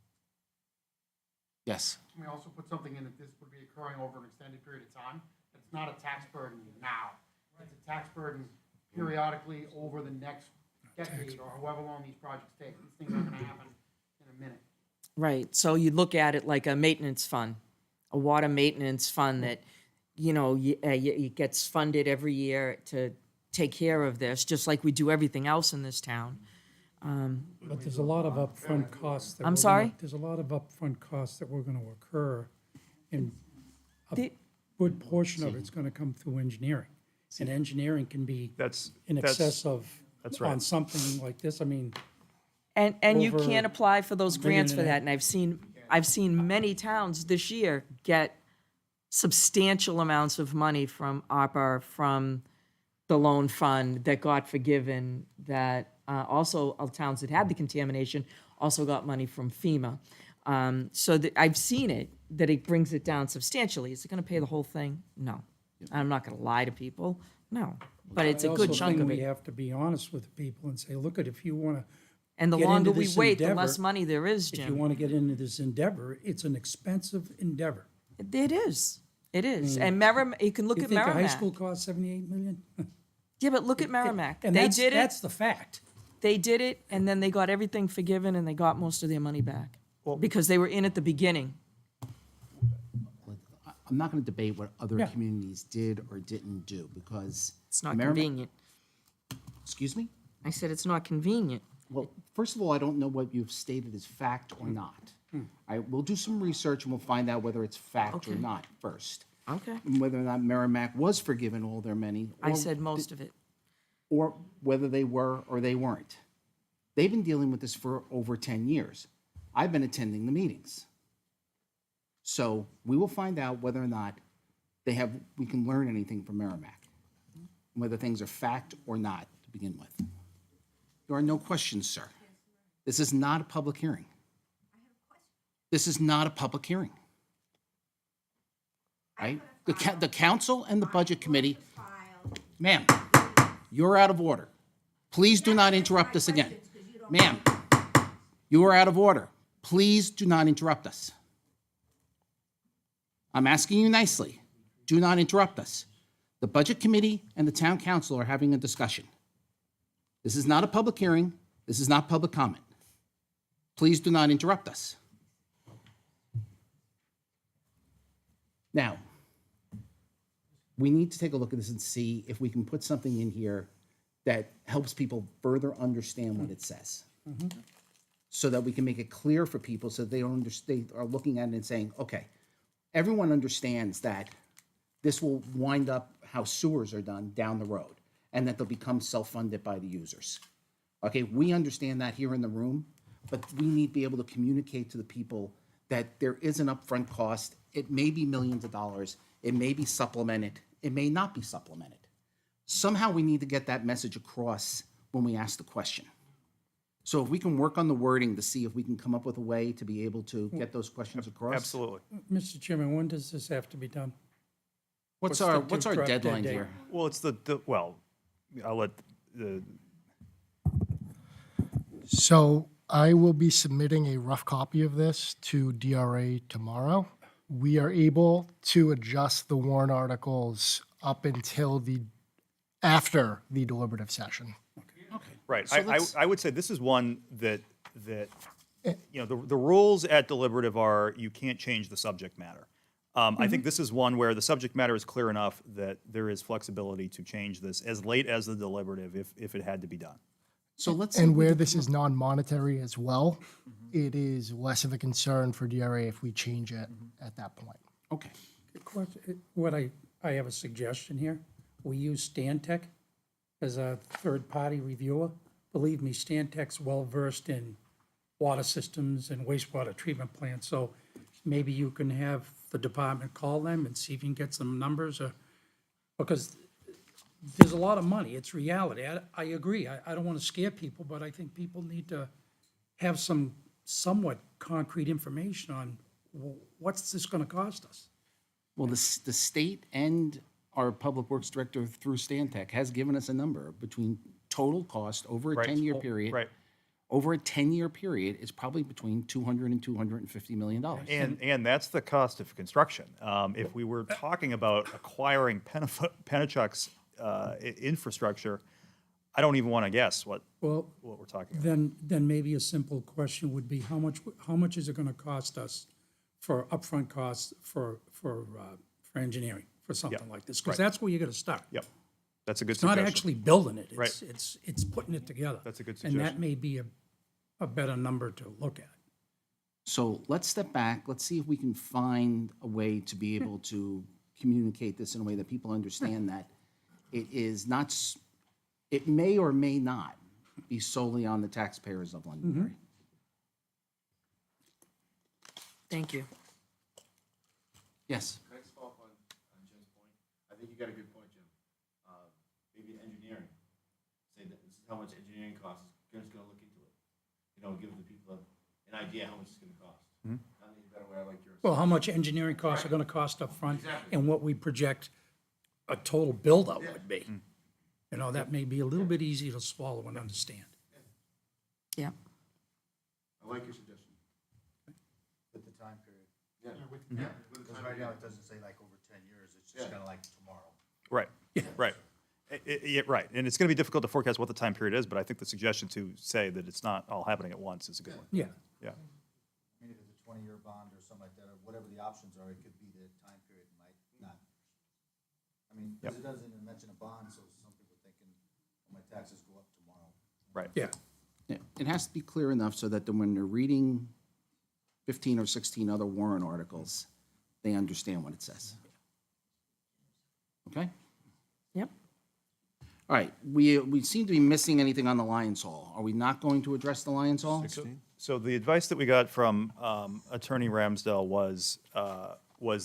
[SPEAKER 14] Yes.
[SPEAKER 12] Can we also put something in that this would be occurring over an extended period of time? It's not a tax burden now. It's a tax burden periodically over the next decade or however long these projects take. These things aren't gonna happen in a minute.
[SPEAKER 10] Right, so you look at it like a maintenance fund, a water maintenance fund that, it gets funded every year to take care of this, just like we do everything else in this town.
[SPEAKER 7] But there's a lot of upfront costs.
[SPEAKER 10] I'm sorry?
[SPEAKER 7] There's a lot of upfront costs that were gonna occur, and a
[SPEAKER 10] The-
[SPEAKER 7] good portion of it's gonna come through engineering. And engineering can be
[SPEAKER 4] That's
[SPEAKER 7] in excess of,
[SPEAKER 4] that's right.
[SPEAKER 7] on something like this, I mean,
[SPEAKER 10] And you
[SPEAKER 7] over
[SPEAKER 10] can't apply for those
[SPEAKER 7] $1.5 million.
[SPEAKER 10] grants for that, and I've seen many towns this year get substantial amounts of money from ARPA, from the loan fund that got forgiven, that also towns that had the contamination also got money from FEMA. So that I've seen it, that it brings it down substantially. Is it gonna pay the whole thing? No. I'm not gonna lie to people, no, but it's a good
[SPEAKER 7] I
[SPEAKER 10] chunk
[SPEAKER 7] also
[SPEAKER 10] of
[SPEAKER 7] think we
[SPEAKER 10] it.
[SPEAKER 7] have to be honest with the people and say, look, if you wanna
[SPEAKER 10] And the
[SPEAKER 7] get
[SPEAKER 10] longer
[SPEAKER 7] into
[SPEAKER 10] we
[SPEAKER 7] this
[SPEAKER 10] wait, the
[SPEAKER 7] endeavor,
[SPEAKER 10] less money there is,
[SPEAKER 7] if you
[SPEAKER 10] Jim.
[SPEAKER 7] wanna get into this endeavor, it's an expensive endeavor.
[SPEAKER 10] It is. It is. And Merrimack, you can look
[SPEAKER 7] You
[SPEAKER 10] at
[SPEAKER 7] think a high
[SPEAKER 10] Merrimack.
[SPEAKER 7] school costs 78 million?
[SPEAKER 10] Yeah, but look at Merrimack.
[SPEAKER 7] And
[SPEAKER 10] They
[SPEAKER 7] that's,
[SPEAKER 10] did it.
[SPEAKER 7] that's the fact.
[SPEAKER 10] They did it, and then they got everything forgiven, and they got most of their money back. Because they were in at the beginning.
[SPEAKER 14] I'm not going to debate what other
[SPEAKER 7] Yeah.
[SPEAKER 14] communities did or didn't do because.
[SPEAKER 10] It's not
[SPEAKER 14] Merrimack-
[SPEAKER 10] convenient.
[SPEAKER 14] Excuse me?
[SPEAKER 10] I said it's not convenient.
[SPEAKER 14] Well, first of all, I don't know what you've stated as fact or not. We'll do some research and we'll find out whether it's fact or
[SPEAKER 10] Okay.
[SPEAKER 14] not first.
[SPEAKER 10] Okay.
[SPEAKER 14] And whether or not Merrimack was forgiven all their money.
[SPEAKER 10] I
[SPEAKER 14] or
[SPEAKER 10] said most of it.
[SPEAKER 14] Or whether they were or they weren't. They've been dealing with this for over 10 years. I've been attending the meetings. So we will find out whether or not we can learn anything from Merrimack, whether things are fact or not to begin with. There are no questions, sir. This is not a public hearing. This is not a public hearing. Right? The council and the budget committee, ma'am, you're out of order. Please do not interrupt us again. Ma'am, you are out of order. Please do not interrupt us. I'm asking you nicely. Do not interrupt us. The budget committee and the town council are having a discussion. This is not a public hearing. This is not public comment. Please do not interrupt us. Now, we need to take a look at this and see if we can put something in here that helps people further understand what it says. So that we can make it clear for people so they don't understand, are looking at it and saying, okay, everyone understands that this will wind up how sewers are done down the road and that they'll become self-funded by the users. Okay, we understand that here in the room, but we need to be able to communicate to the people that there is an upfront cost. It may be millions of dollars. It may be supplemented. It may not be supplemented. Somehow we need to get that message across when we ask the question. So if we can work on the wording to see if we can come up with a way to be able to get those questions across.
[SPEAKER 4] Absolutely.
[SPEAKER 7] Mr. Chairman, when does this have to be done?
[SPEAKER 14] What's
[SPEAKER 7] the
[SPEAKER 14] our
[SPEAKER 7] drop dead
[SPEAKER 14] deadline
[SPEAKER 7] date?
[SPEAKER 14] here?
[SPEAKER 4] Well, it's well, I'll let the,
[SPEAKER 9] So I will be submitting a rough copy of this to DRA tomorrow. We are able to adjust the warrant articles up until after the deliberative session.
[SPEAKER 4] right.
[SPEAKER 14] So let's-
[SPEAKER 4] I would say this is one that, the rules at deliberative are you can't change the subject matter. I think this is one where the subject matter is clear enough that there is flexibility to change this as late as the deliberative if it had to be done.
[SPEAKER 14] So let's.
[SPEAKER 9] And where this is non-monetary as well, it is less of a concern for DRA if we change it at that point.
[SPEAKER 14] Okay.
[SPEAKER 7] I have a suggestion here. We use Stantec as a third-party reviewer. Believe me, Stantec's well-versed in water systems and wastewater treatment plants, so maybe you can have the department call them and see if you can get some numbers, or, because there's a lot of money, it's reality. I agree, I don't want to scare people, but I think people need to have some somewhat concrete information on what's this going to cost us?
[SPEAKER 14] Well, the state and our Public Works Director through Stantec has given us a number between total cost over a
[SPEAKER 4] Right.
[SPEAKER 14] 10-year period.
[SPEAKER 4] Right.
[SPEAKER 14] Over a 10-year period is probably between $200 and $250 million.
[SPEAKER 4] And that's the cost of construction. If we were talking about acquiring Pennachuck's infrastructure, I don't even want to guess what
[SPEAKER 7] Well,
[SPEAKER 4] we're talking about.
[SPEAKER 7] then maybe a simple question would be, how much is it going to cost us for upfront costs for engineering, for something like this? Because
[SPEAKER 4] Right.
[SPEAKER 7] that's where you're going to start.
[SPEAKER 4] Yep, that's a good
[SPEAKER 7] It's not
[SPEAKER 4] suggestion.
[SPEAKER 7] actually building it.
[SPEAKER 4] Right.
[SPEAKER 7] It's putting it together.
[SPEAKER 4] That's a good
[SPEAKER 7] And that
[SPEAKER 4] suggestion.
[SPEAKER 7] may be a better number to look at.
[SPEAKER 14] So let's step back. Let's see if we can find a way to be able to communicate this in a way that people understand that it is not, it may or may not be solely on the taxpayers of Londonderry.
[SPEAKER 10] Thank you.
[SPEAKER 14] Yes.
[SPEAKER 16] Can I just follow up on Jim's point? I think you got a good point, Jim. Maybe engineering. Say that this is how much engineering costs. Jim's gonna look into it. You know, give the people an idea how much it's gonna cost. I think a better way, I like yours.
[SPEAKER 7] Well, how much engineering costs are going to cost up front,
[SPEAKER 16] Exactly.
[SPEAKER 7] and what we project a total build-out would be. You know, that may be a little bit easier to swallow and understand.
[SPEAKER 10] Yeah.
[SPEAKER 16] I like your suggestion.
[SPEAKER 15] With the time period.
[SPEAKER 16] Yeah.
[SPEAKER 15] Because right now, it doesn't say like over 10 years, it's just
[SPEAKER 16] Yeah.
[SPEAKER 15] kind of like tomorrow.
[SPEAKER 4] Right, right. Yeah, right, and it's going to be difficult to forecast what the time period is, but I think the suggestion to say that it's not all happening at once is a good one.
[SPEAKER 7] Yeah.
[SPEAKER 4] Yeah.
[SPEAKER 15] I mean, if it's a 20-year bond or something like that, or whatever the options are, it could be the time period might not. I mean, because it doesn't even mention a bond, so some people thinking, well, my taxes go up tomorrow.
[SPEAKER 4] Right.
[SPEAKER 7] Yeah.
[SPEAKER 14] Yeah, it has to be clear enough so that when they're reading 15 or 16 other warrant articles, they understand what it says. Okay?
[SPEAKER 10] Yep.
[SPEAKER 14] All right, we seem to be missing anything on the Lions Hall. Are we not going to address the Lions Hall?
[SPEAKER 4] So the advice that we got from Attorney Ramsdell was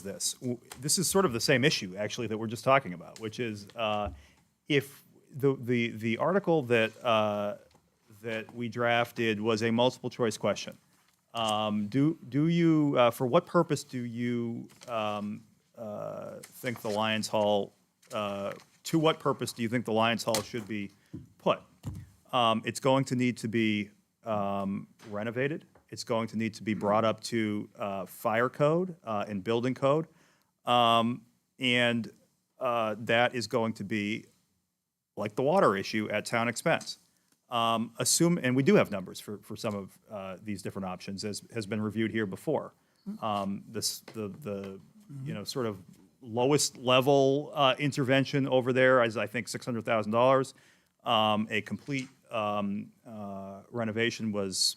[SPEAKER 4] this. This is sort of the same issue, actually, that we're just talking about, which is if the article that we drafted was a multiple choice question. Do you for what purpose do you think the Lions Hall? To what purpose do you think the Lions Hall should be put? It's going to need to be renovated. It's going to need to be brought up to fire code and building code. And that is going to be, like the water issue, at town expense. And we do have numbers for some of these different options, as has been reviewed here before. The sort of lowest level intervention over there is, I think, $600,000. A complete renovation was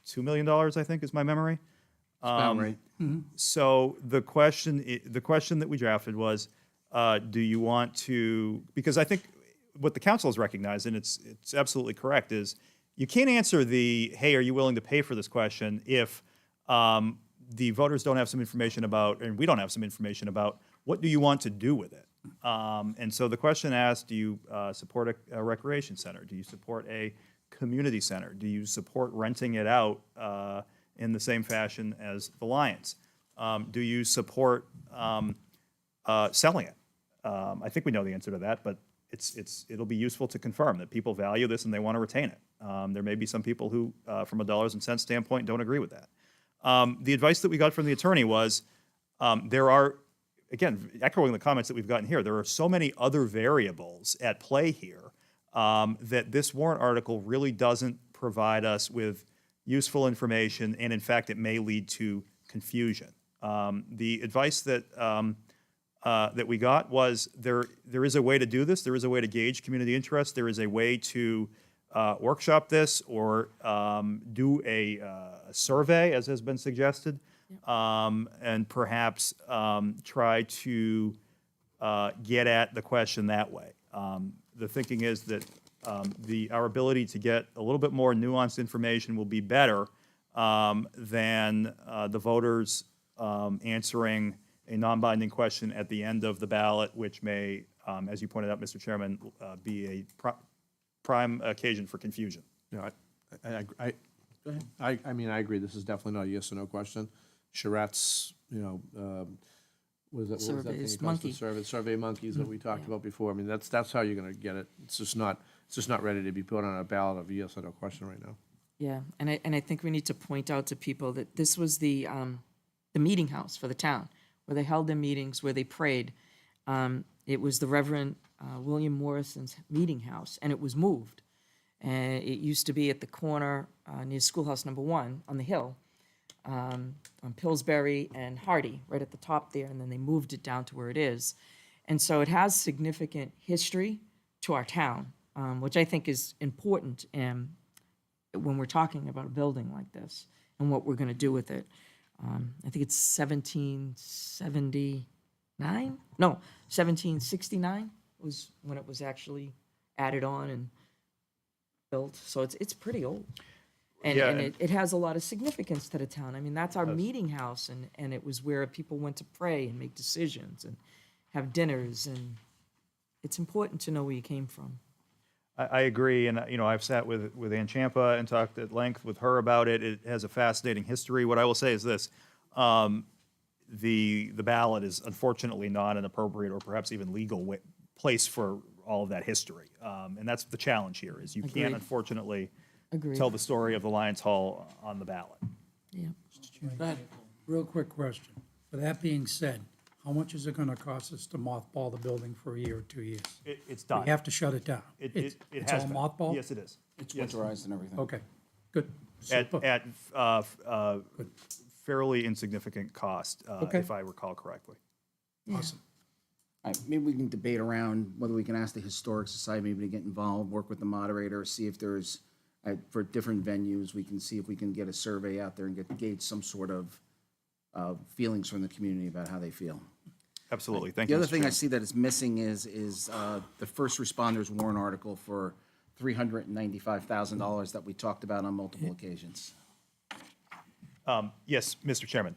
[SPEAKER 4] $2 million, I think, is my memory.
[SPEAKER 14] About right.
[SPEAKER 4] So the question that we drafted was, do you want to? Because I think what the council has recognized, and it's absolutely correct, is you can't answer the, hey, are you willing to pay for this question if the voters don't have some information about, and we don't have some information about, what do you want to do with it? And so the question asked, do you support a recreation center? Do you support a community center? Do you support renting it out in the same fashion as the Lions? Do you support selling it? I think we know the answer to that, but it'll be useful to confirm that people value this and they want to retain it. There may be some people who, from a dollars and cents standpoint, don't agree with that. The advice that we got from the attorney was, there are, again, echoing the comments that we've gotten here, there are so many other variables at play here that this warrant article really doesn't provide us with useful information, and in fact, it may lead to confusion. The advice that we got was there is a way to do this. There is a way to gauge community interest. There is a way to workshop this or do a survey, as has been suggested, and perhaps try to get at the question that way. The thinking is that our ability to get a little bit more nuanced information will be better than the voters answering a non-binding question at the end of the ballot, which may, as you pointed out, Mr. Chairman, be a prime occasion for confusion.
[SPEAKER 8] Yeah, I mean, I agree, this is definitely not a yes or no question. Charrette's, what was that thing?
[SPEAKER 10] Surveys,
[SPEAKER 8] across the
[SPEAKER 10] monkey.
[SPEAKER 8] Survey monkeys that we talked about before. I mean, that's how you're gonna get it. It's just not ready to be put on a ballot of a yes or no question right now.
[SPEAKER 10] Yeah, and I think we need to point out to people that this was the meeting house for the town, where they held their meetings, where they prayed. It was the Reverend William Morrison's meeting house, and it was moved. And it used to be at the corner near Schoolhouse Number 1 on the hill, on Pillsbury and Hardy, right at the top there, and then they moved it down to where it is. And so it has significant history to our town, which I think is important when we're talking about a building like this and what we're going to do with it. I think it's 1779? No, 1769 was when it was actually added on and built. So it's pretty old. And,
[SPEAKER 4] Yeah,
[SPEAKER 10] and
[SPEAKER 4] and-
[SPEAKER 10] it has a lot of significance to the town. I mean, that's our meeting house, and it was where people went to pray and make decisions and have dinners, and it's important to know where you came from.
[SPEAKER 4] I agree, and I've sat with Ann Champa and talked at length with her about it. It has a fascinating history. What I will say is this: the ballot is unfortunately not an appropriate or perhaps even legal place for all of that history, and that's the challenge here. Is you
[SPEAKER 10] Agreed.
[SPEAKER 4] can't unfortunately
[SPEAKER 10] Agreed.
[SPEAKER 4] tell the story of the Lions Hall on the ballot.
[SPEAKER 10] Yeah.
[SPEAKER 7] Real quick question. With that being said, how much is it gonna cost us to mothball the building for a year or 2 years?
[SPEAKER 4] It's done.
[SPEAKER 7] We have to shut it down. It's
[SPEAKER 4] has
[SPEAKER 7] all
[SPEAKER 4] been.
[SPEAKER 7] mothballed?
[SPEAKER 4] Yes, it is.
[SPEAKER 14] It's
[SPEAKER 4] Yes.
[SPEAKER 14] winterized and everything.
[SPEAKER 7] Okay, good.
[SPEAKER 4] At
[SPEAKER 7] Super.
[SPEAKER 4] fairly insignificant cost,
[SPEAKER 7] Okay.
[SPEAKER 4] if I recall correctly.
[SPEAKER 7] Awesome.
[SPEAKER 14] All right, maybe we can debate around whether we can ask the Historic Society maybe to get involved, work with the moderator, see if there's, for different venues, we can see if we can get a survey out there and gauge some sort of feelings from the community about how they feel.
[SPEAKER 4] Absolutely. Thank
[SPEAKER 14] The
[SPEAKER 4] you.
[SPEAKER 14] other
[SPEAKER 4] Mr.
[SPEAKER 14] thing I
[SPEAKER 4] Chairman.
[SPEAKER 14] see that is missing is the first responders warrant article for $395,000 that we talked about on multiple occasions.
[SPEAKER 4] Yes, Mr. Chairman.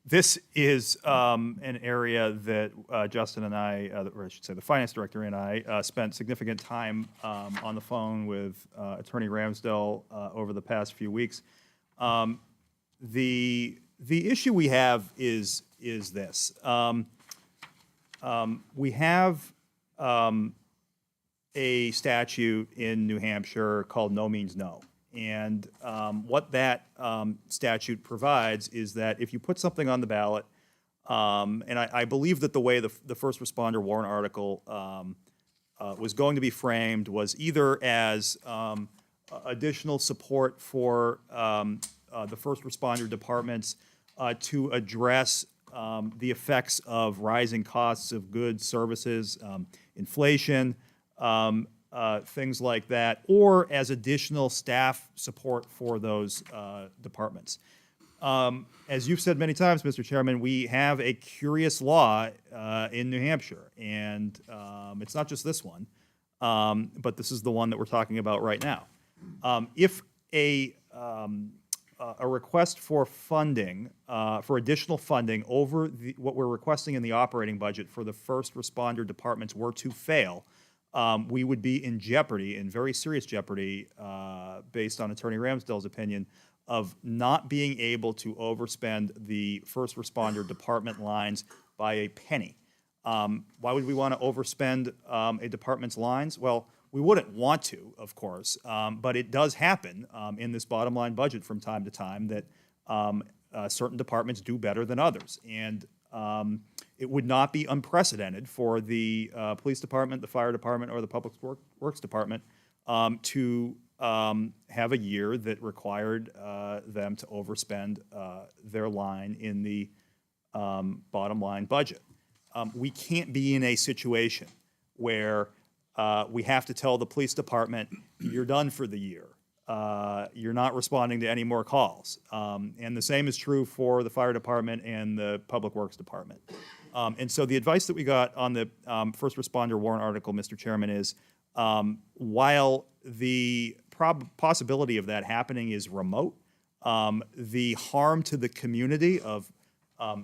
[SPEAKER 4] This is an area that Justin and I, or I should say the finance director and I, spent significant time on the phone with Attorney Ramsdell over the past few weeks. The issue we have is this. We have a statute in New Hampshire called No Means No. And what that statute provides is that if you put something on the ballot, and I believe that the way the first responder warrant article was going to be framed was either as additional support for the first responder departments to address the effects of rising costs of goods, services, inflation, things like that, or as additional staff support for those departments. As you've said many times, Mr. Chairman, we have a curious law in New Hampshire, and it's not just this one, but this is the one that we're talking about right now. If a request for funding, for additional funding over what we're requesting in the operating budget for the first responder departments were to fail, we would be in jeopardy, in very serious jeopardy, based on Attorney Ramsdell's opinion, of not being able to overspend the first responder department lines by a penny. Why would we want to overspend a department's lines? Well, we wouldn't want to, of course, but it does happen in this bottom line budget from time to time that certain departments do better than others. And it would not be unprecedented for the police department, the fire department, or the public works department to have a year that required them to overspend their line in the bottom line budget. We can't be in a situation where we have to tell the police department, you're done for the year. You're not responding to any more calls. And the same is true for the fire department and the public works department. And so the advice that we got on the first responder warrant article, Mr. Chairman, is while the possibility of that happening is remote, the harm to the community of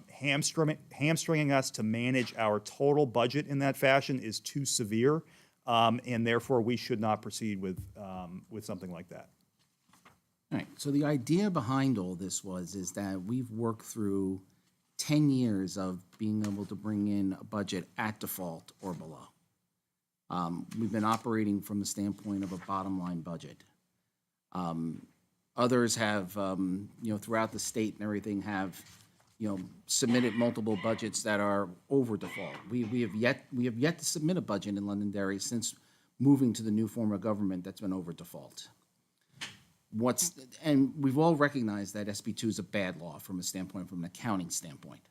[SPEAKER 4] hamstringing us to manage our total budget in that fashion is too severe, and therefore we should not proceed with something like that.
[SPEAKER 14] All right, so the idea behind all this is that we've worked through 10 years of being able to bring in a budget at default or below. We've been operating from the standpoint of a bottom line budget. Others have, throughout the state and everything have, submitted multiple budgets that are over default. We have yet to submit a budget in Londonderry since moving to the new form of government that's been over default. And we've all recognized that SB 2 is a bad law from an accounting standpoint.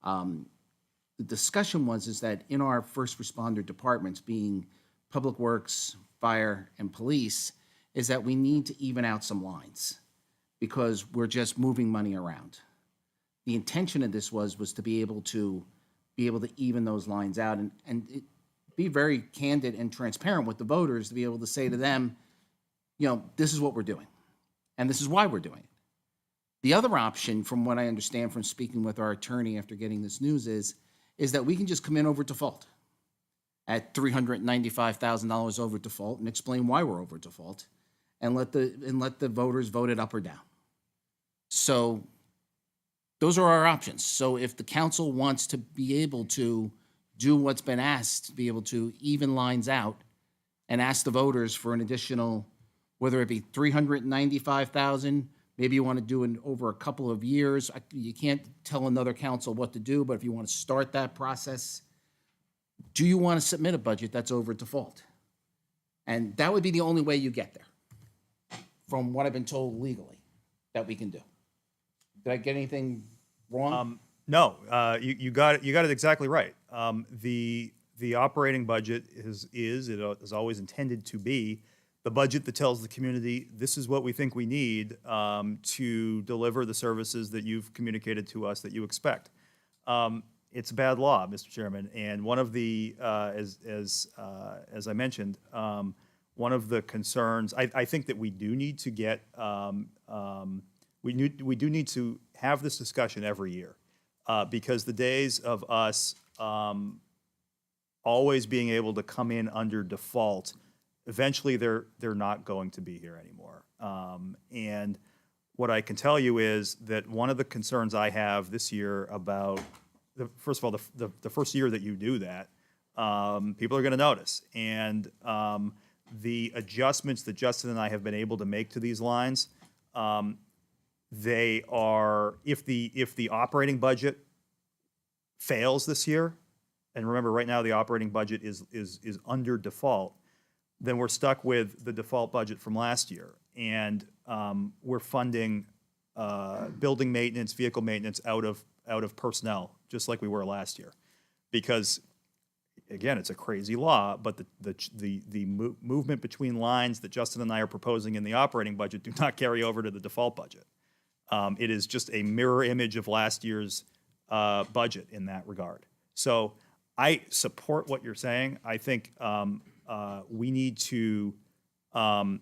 [SPEAKER 14] The discussion is that in our first responder departments, being public works, fire, and police, is that we need to even out some lines because we're just moving money around. The intention of this was to be able to even those lines out and be very candid and transparent with the voters to be able to say to them, this is what we're doing, and this is why we're doing it. The other option, from what I understand from speaking with our attorney after getting this news, is that we can just come in over default at $395,000 over default and explain why we're over default, and let the voters vote it up or down. So those are our options. So if the council wants to be able to do what's been asked, to be able to even lines out and ask the voters for an additional, whether it be $395,000, maybe you want to do it over a couple of years. You can't tell another council what to do, but if you want to start that process, do you want to submit a budget that's over default? And that would be the only way you get there, from what I've been told legally, that we can do. Did I get anything wrong?
[SPEAKER 4] No, you got it exactly right. The operating budget is always intended to be the budget that tells the community this is what we think we need to deliver the services that you've communicated to us that you expect. It's a bad law, Mr. Chairman, and one of the as I mentioned, one of the concerns I think that we do need to get we do need to have this discussion every year because the days of us always being able to come in under default, eventually they're not going to be here anymore. And what I can tell you is that one of the concerns I have this year about, first of all, the first year that you do that, people are going to notice. And the adjustments that Justin and I have been able to make to these lines, they are, if the operating budget fails this year, and remember right now the operating budget is under default, then we're stuck with the default budget from last year. And we're funding building maintenance, vehicle maintenance out of personnel, just like we were last year. Because, again, it's a crazy law, but the movement between lines that Justin and I are proposing in the operating budget do not carry over to the default budget. It is just a mirror image of last year's budget in that regard. So I support what you're saying. I think we need to come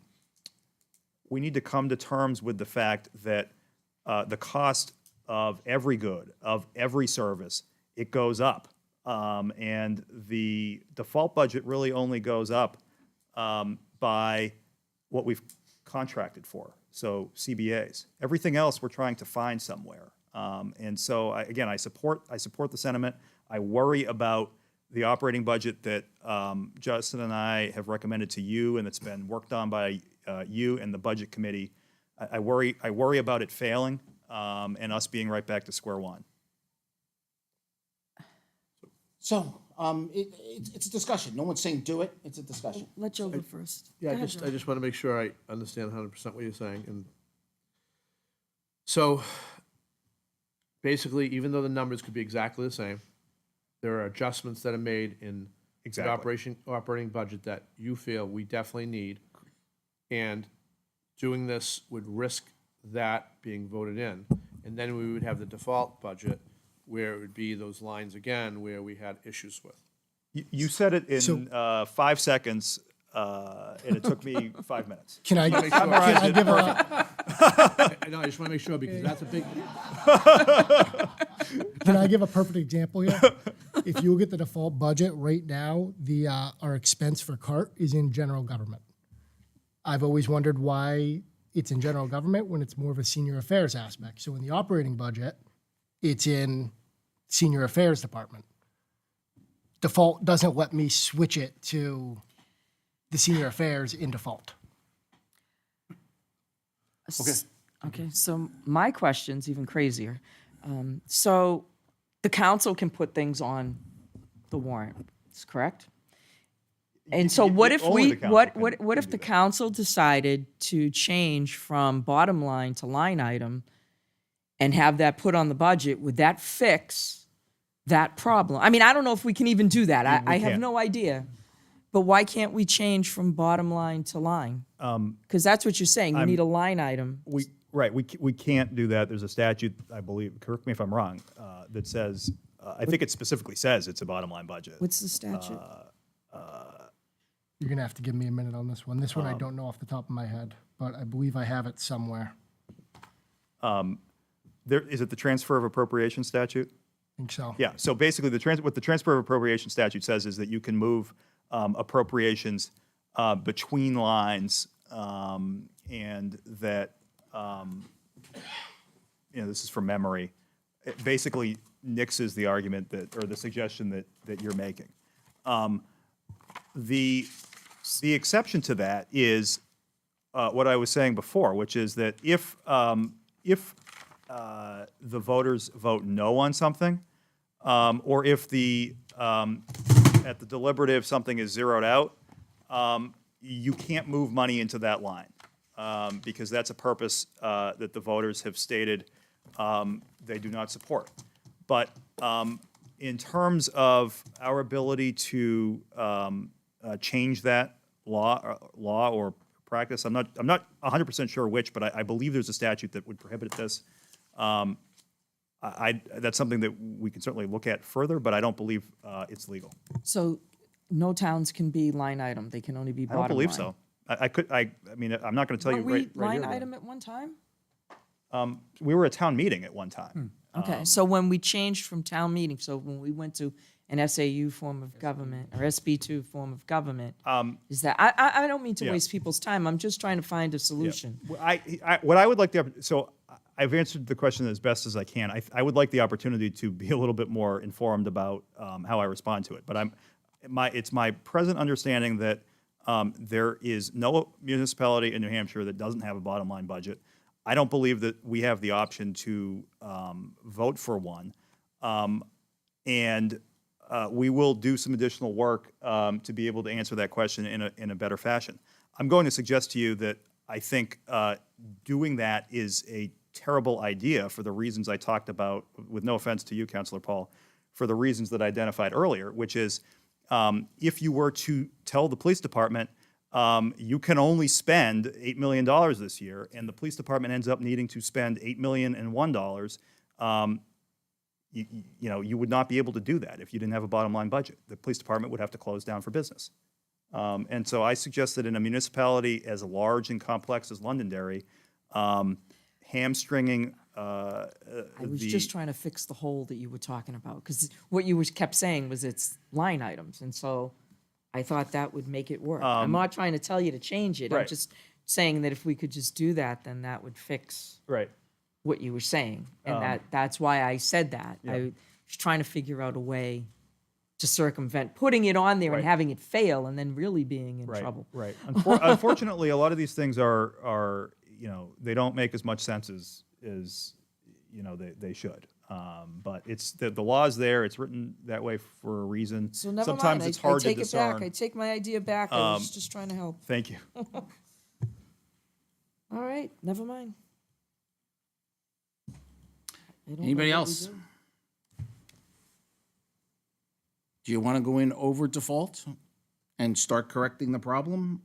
[SPEAKER 4] to terms with the fact that the cost of every good, of every service, it goes up. And the default budget really only goes up by what we've contracted for, so CBAs. Everything else we're trying to find somewhere. And so, I support the sentiment. I worry about the operating budget that Justin and I have recommended to you and that's been worked on by you and the Budget Committee. I worry about it failing and us being right back to square one.
[SPEAKER 14] So, it's a discussion. No one's saying do it. It's a discussion.
[SPEAKER 10] Let Joe go first.
[SPEAKER 8] Yeah,
[SPEAKER 10] Go
[SPEAKER 8] I
[SPEAKER 10] ahead,
[SPEAKER 8] just
[SPEAKER 10] Joe.
[SPEAKER 8] want to make sure I understand 100% what you're saying. And so, basically, even though the numbers could be exactly the same, there are adjustments that are made in
[SPEAKER 4] Exactly.
[SPEAKER 8] operating budget that you feel we definitely need, and doing this would risk that being voted in, and then we would have the default budget where it would be those lines again where we had issues with.
[SPEAKER 4] You said it in 5 seconds, and it took me 5 minutes.
[SPEAKER 9] Can I,
[SPEAKER 8] Make
[SPEAKER 9] can
[SPEAKER 8] sure-
[SPEAKER 9] I give a,
[SPEAKER 8] No, I just want to make sure, because that's a big,
[SPEAKER 9] can I give a perfect example here? If you look at the default budget right now, the, our expense for CART is in general government. I've always wondered why it's in general government when it's more of a senior affairs aspect. So in the operating budget, it's in senior affairs department. Default doesn't let me switch it to the senior affairs in default.
[SPEAKER 10] Okay, so my question's even crazier. So the council can put things on the warrant, is correct? And so what if
[SPEAKER 4] Only
[SPEAKER 10] we,
[SPEAKER 4] the council
[SPEAKER 10] what if the council decided to change from bottom line to line item and have that put on the budget? Would that fix that problem? I mean, I don't know if we can even do that. I have
[SPEAKER 4] can't.
[SPEAKER 10] no idea. But why can't we change from bottom line to line? Because that's what you're saying. You need a line item.
[SPEAKER 4] We can't do that. There's a statute, I believe, correct me if I'm wrong, that says, I think it specifically says it's a bottom line budget.
[SPEAKER 10] What's the statute?
[SPEAKER 9] You're gonna have to give me a minute on this one. This one I don't know off the top of my head, but I believe I have it somewhere.
[SPEAKER 4] Is it the transfer of appropriation statute?
[SPEAKER 9] I think so.
[SPEAKER 4] Yeah, so basically, what the transfer of appropriation statute says is that you can move appropriations between lines, and that, this is from memory, it basically nixes the argument that, or the suggestion that you're making. The exception to that is what I was saying before, which is that if the voters vote no on something, or if at the deliberative something is zeroed out, you can't move money into that line, because that's a purpose that the voters have stated they do not support. But in terms of our ability to change that law or practice, I'm not 100% sure which, but I believe there's a statute that would prohibit this. That's something that we can certainly look at further, but I don't believe it's legal.
[SPEAKER 10] So no towns can be line item. They can only be
[SPEAKER 4] I
[SPEAKER 10] bottom line.
[SPEAKER 4] don't believe so. I mean, I'm not going to tell you
[SPEAKER 10] Were we
[SPEAKER 4] right here.
[SPEAKER 10] line item at one time?
[SPEAKER 4] We were a town meeting at one time.
[SPEAKER 10] Okay, so when we changed from town meeting, so when we went to an SAU form of government or SB2 form of government, is that, I don't mean to waste people's time. I'm just trying to find a solution.
[SPEAKER 4] What I would like so I've answered the question as best as I can. I would like the opportunity to be a little bit more informed about how I respond to it. But it's my present understanding that there is no municipality in New Hampshire that doesn't have a bottom line budget. I don't believe that we have the option to vote for one. And we will do some additional work to be able to answer that question in a better fashion. I'm going to suggest to you that I think doing that is a terrible idea for the reasons I talked about, with no offense to you, Councilor Paul, for the reasons that I identified earlier, which is if you were to tell the police department, you can only spend $8 million this year, and the police department ends up needing to spend $8,000,001, you would not be able to do that if you didn't have a bottom line budget. The police department would have to close down for business. And so I suggest that in a municipality as large and complex as Londonderry, hamstringing
[SPEAKER 10] I was just trying to fix the hole that you were talking about, because what you kept saying was it's line items, and so I thought that would make it work. I'm not trying to tell you to change it. I'm
[SPEAKER 4] Right.
[SPEAKER 10] just saying that if we could just do that, then that would fix what you were saying, and that's why I said that. I was trying to figure out a way to circumvent putting it on there and having it fail, and then really being in trouble.
[SPEAKER 4] Right. Unfortunately, a lot of these things are they don't make as much sense as they should. But it's the law is there. It's written that way for a reason.
[SPEAKER 10] So never
[SPEAKER 4] Sometimes
[SPEAKER 10] mind.
[SPEAKER 4] it's
[SPEAKER 10] I
[SPEAKER 4] hard
[SPEAKER 10] take
[SPEAKER 4] to
[SPEAKER 10] it back.
[SPEAKER 4] discern.
[SPEAKER 10] I take my idea back. I was just trying to help.
[SPEAKER 4] Thank you.
[SPEAKER 10] All right, never mind. I don't know
[SPEAKER 14] Anybody
[SPEAKER 10] what we
[SPEAKER 14] else?
[SPEAKER 10] do.
[SPEAKER 14] Do you want to go in over default and start correcting the problem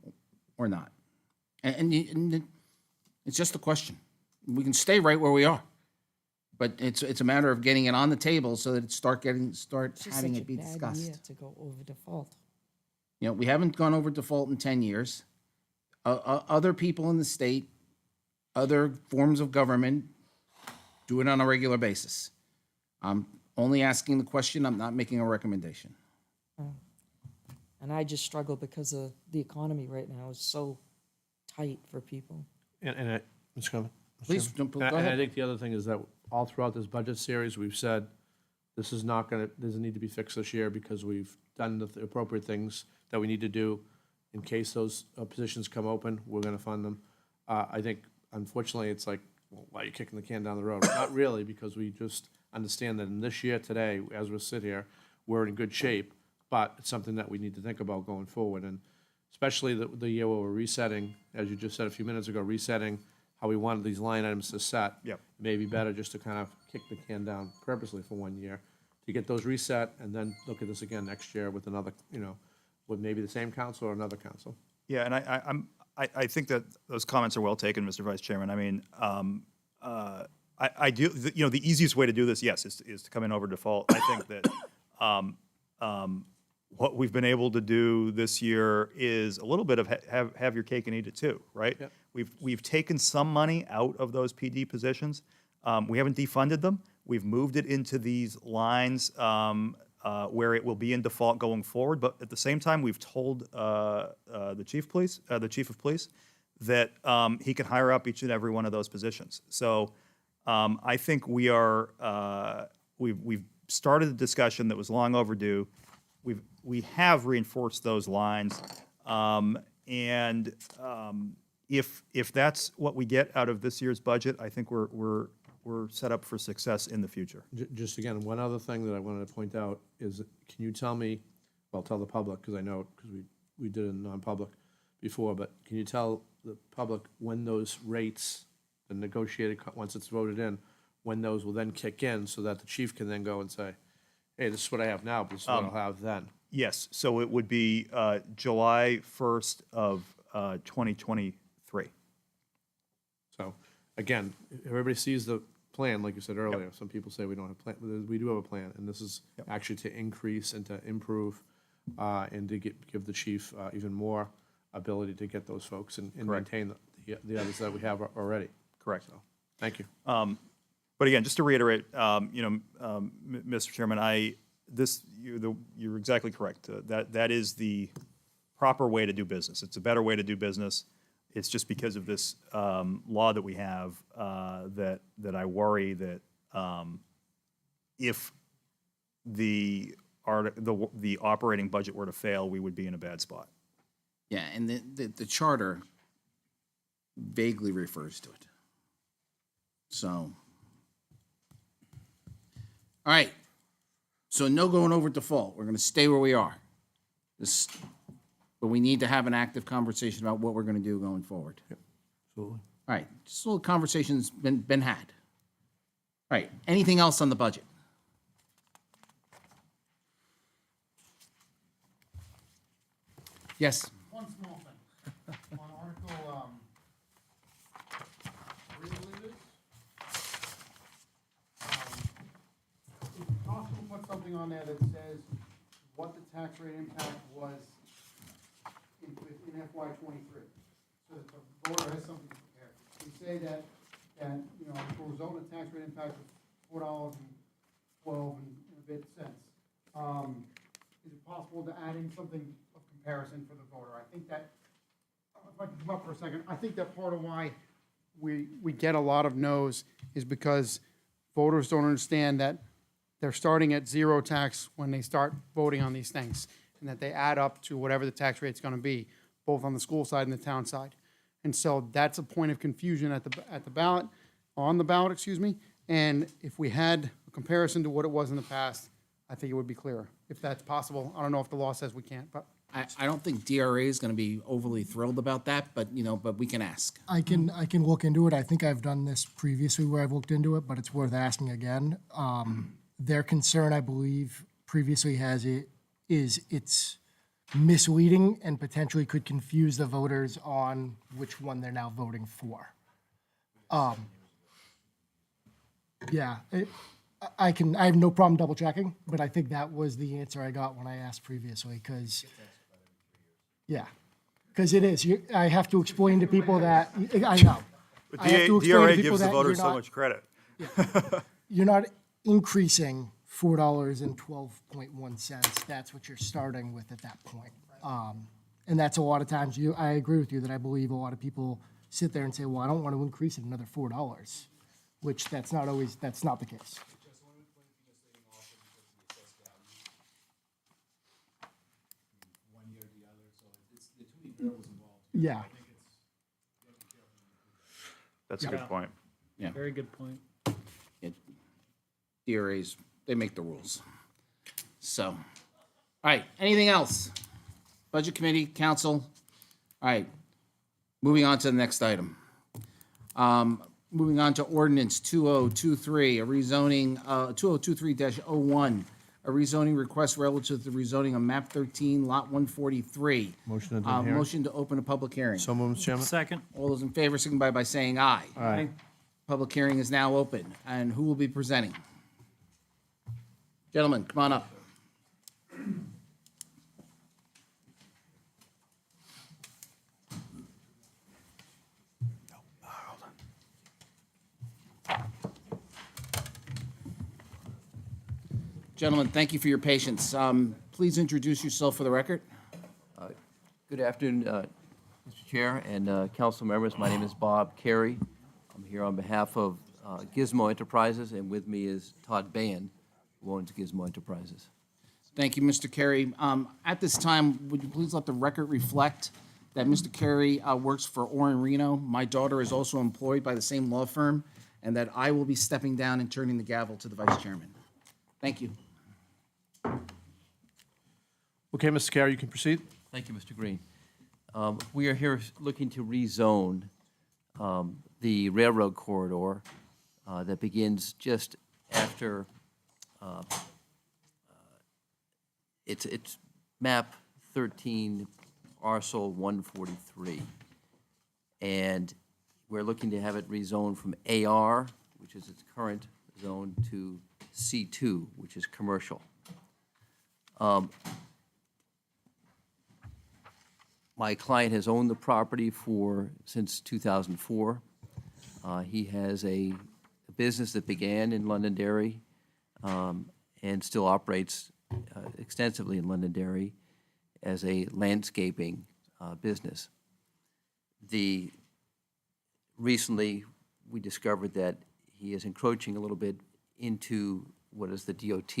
[SPEAKER 14] or not? And it's just a question. We can stay right where we are, but it's a matter of getting it on the table so that it start having it be discussed.
[SPEAKER 10] To go over default.
[SPEAKER 14] You know, we haven't gone over default in 10 years. Other people in the state, other forms of government do it on a regular basis. I'm only asking the question, I'm not making a recommendation.
[SPEAKER 10] And I just struggle because of the economy right now is so tight for people.
[SPEAKER 8] And Mr. Chairman?
[SPEAKER 14] Please, go
[SPEAKER 8] And I
[SPEAKER 14] ahead.
[SPEAKER 8] think the other thing is that all throughout this budget series, we've said, this is not gonna, doesn't need to be fixed this year because we've done the appropriate things that we need to do. In case those positions come open, we're gonna fund them. I think unfortunately, it's like, well, why are you kicking the can down the road? Not really, because we just understand that in this year today, as we sit here, we're in good shape, but it's something that we need to think about going forward. And especially the year where we're resetting, as you just said a few minutes ago, resetting how we wanted these line items to set.
[SPEAKER 4] Yep.
[SPEAKER 8] It may be better just to kind of kick the can down purposely for 1 year, to get those reset, and then look at this again next year with another, with maybe the same council or another council.
[SPEAKER 4] Yeah, and I think that those comments are well taken, Mr. Vice Chairman. I mean, I do, the easiest way to do this, yes, is to come in over default. I think that what we've been able to do this year is a little bit of have your cake and eat it too, right?
[SPEAKER 8] Yep.
[SPEAKER 4] We've taken some money out of those PD positions. We haven't defunded them. We've moved it into these lines where it will be in default going forward. But at the same time, we've told the chief of police that he can hire up each and every one of those positions. So I think we are we've started a discussion that was long overdue. We have reinforced those lines, and if that's what we get out of this year's budget, I think we're set up for success in the future.
[SPEAKER 8] Just again, one other thing that I wanted to point out is, can you tell me, well, tell the public, because I know, because we did it in non-public before, but can you tell the public when those rates, the negotiated, once it's voted in, when those will then kick in, so that the chief can then go and say, hey, this is what I have now, but this is what I'll have then?
[SPEAKER 4] Yes, so it would be July 1st of 2023.
[SPEAKER 8] So, again, if everybody sees the plan, like you said earlier, some people say we don't have a plan, but we do have a plan, and this is actually to increase and to improve, and to give the chief even more ability to get those folks and maintain the others that we have already.
[SPEAKER 4] Correct.
[SPEAKER 8] So, thank you.
[SPEAKER 4] But again, just to reiterate, Mr. Chairman, you're exactly correct. That is the proper way to do business. It's a better way to do business. It's just because of this law that we have that I worry that if the operating budget were to fail, we would be in a bad spot.
[SPEAKER 14] Yeah, and the charter vaguely refers to it. So, all right. So no going over default. We're going to stay where we are. But we need to have an active conversation about what we're going to do going forward.
[SPEAKER 8] Absolutely.
[SPEAKER 14] All right, just a little conversation's been had. All right, anything else on the budget? Yes.
[SPEAKER 12] One small thing. On Article, three, I believe it is, it's possible to put something on there that says what the tax rate impact was in FY '23, so that the board has something to compare. We say that the resultant tax rate impact was $4.12 and a bit cents. Is it possible to add in something of comparison for the voter? I think that, if I can come up for a second, I think that part of why we get a lot of no's is because voters don't understand that they're starting at zero tax when they start voting on these things, and that they add up to whatever the tax rate's gonna be, both on the school side and the town side. And so that's a point of confusion at the ballot, on the ballot, excuse me. And if we had a comparison to what it was in the past, I think it would be clearer, if that's possible. I don't know if the law says we can't, but.
[SPEAKER 14] I don't think DRA is going to be overly thrilled about that, but we can ask.
[SPEAKER 9] I can look into it. I think I've done this previously where I've looked into it, but it's worth asking again. Their concern, I believe, previously has it is it's misleading and potentially could confuse the voters on which one they're now voting for. Yeah, I have no problem double checking, but I think that was the answer I got when I asked previously, because, yeah, because it is, I have to explain to people that, I know.
[SPEAKER 4] But
[SPEAKER 9] I have to explain to
[SPEAKER 4] DRA
[SPEAKER 9] people
[SPEAKER 4] gives the
[SPEAKER 9] that you're
[SPEAKER 4] voters so
[SPEAKER 9] not-
[SPEAKER 4] much credit.
[SPEAKER 9] You're not increasing $4.12.1. That's what you're starting with at that point. And that's a lot of times, I agree with you that I believe a lot of people sit there and say, well, I don't want to increase it another $4, which that's not the case. Yeah.
[SPEAKER 4] That's a good point.
[SPEAKER 1] Yeah.
[SPEAKER 11] Very good point.
[SPEAKER 14] DRAs, they make the rules. So, all right, anything else? Budget Committee, Council? All right, moving on to the next item. Moving on to ordinance 2023, a rezoning, 2023-01, a rezoning request relative to the rezoning of map 13, lot 143.
[SPEAKER 8] Motion to open hearing.
[SPEAKER 14] Motion to open a public hearing.
[SPEAKER 8] So moved, Mr. Chairman.
[SPEAKER 11] Second.
[SPEAKER 14] All those in favor signify by saying aye.
[SPEAKER 8] Aye.
[SPEAKER 14] Public hearing is now open, and who will be presenting? Gentlemen, come on up. Gentlemen, thank you for your patience. Please introduce yourself for the record.
[SPEAKER 17] Good afternoon, Mr. Chair and council members. My name is Bob Carey. I'm here on behalf of Gizmo Enterprises, and with me is Todd Bain, who owns Gizmo Enterprises.
[SPEAKER 14] Thank you, Mr. Carey. At this time, would you please let the record reflect that Mr. Carey works for Orin Reno. My daughter is also employed by the same law firm, and that I will be stepping down and turning the gavel to the vice chairman. Thank you.
[SPEAKER 8] Okay, Mr. Carey, you can proceed.
[SPEAKER 17] Thank you, Mr. Green. We are here looking to rezone the railroad corridor that begins just after it's map 13, parcel 143. And we're looking to have it rezoned from AR, which is its current zone, to C2, which is commercial. My client has owned the property since 2004. He has a business that began in Londonderry and still operates extensively in Londonderry as a landscaping business. Recently, we discovered that he is encroaching a little bit into what is the DOT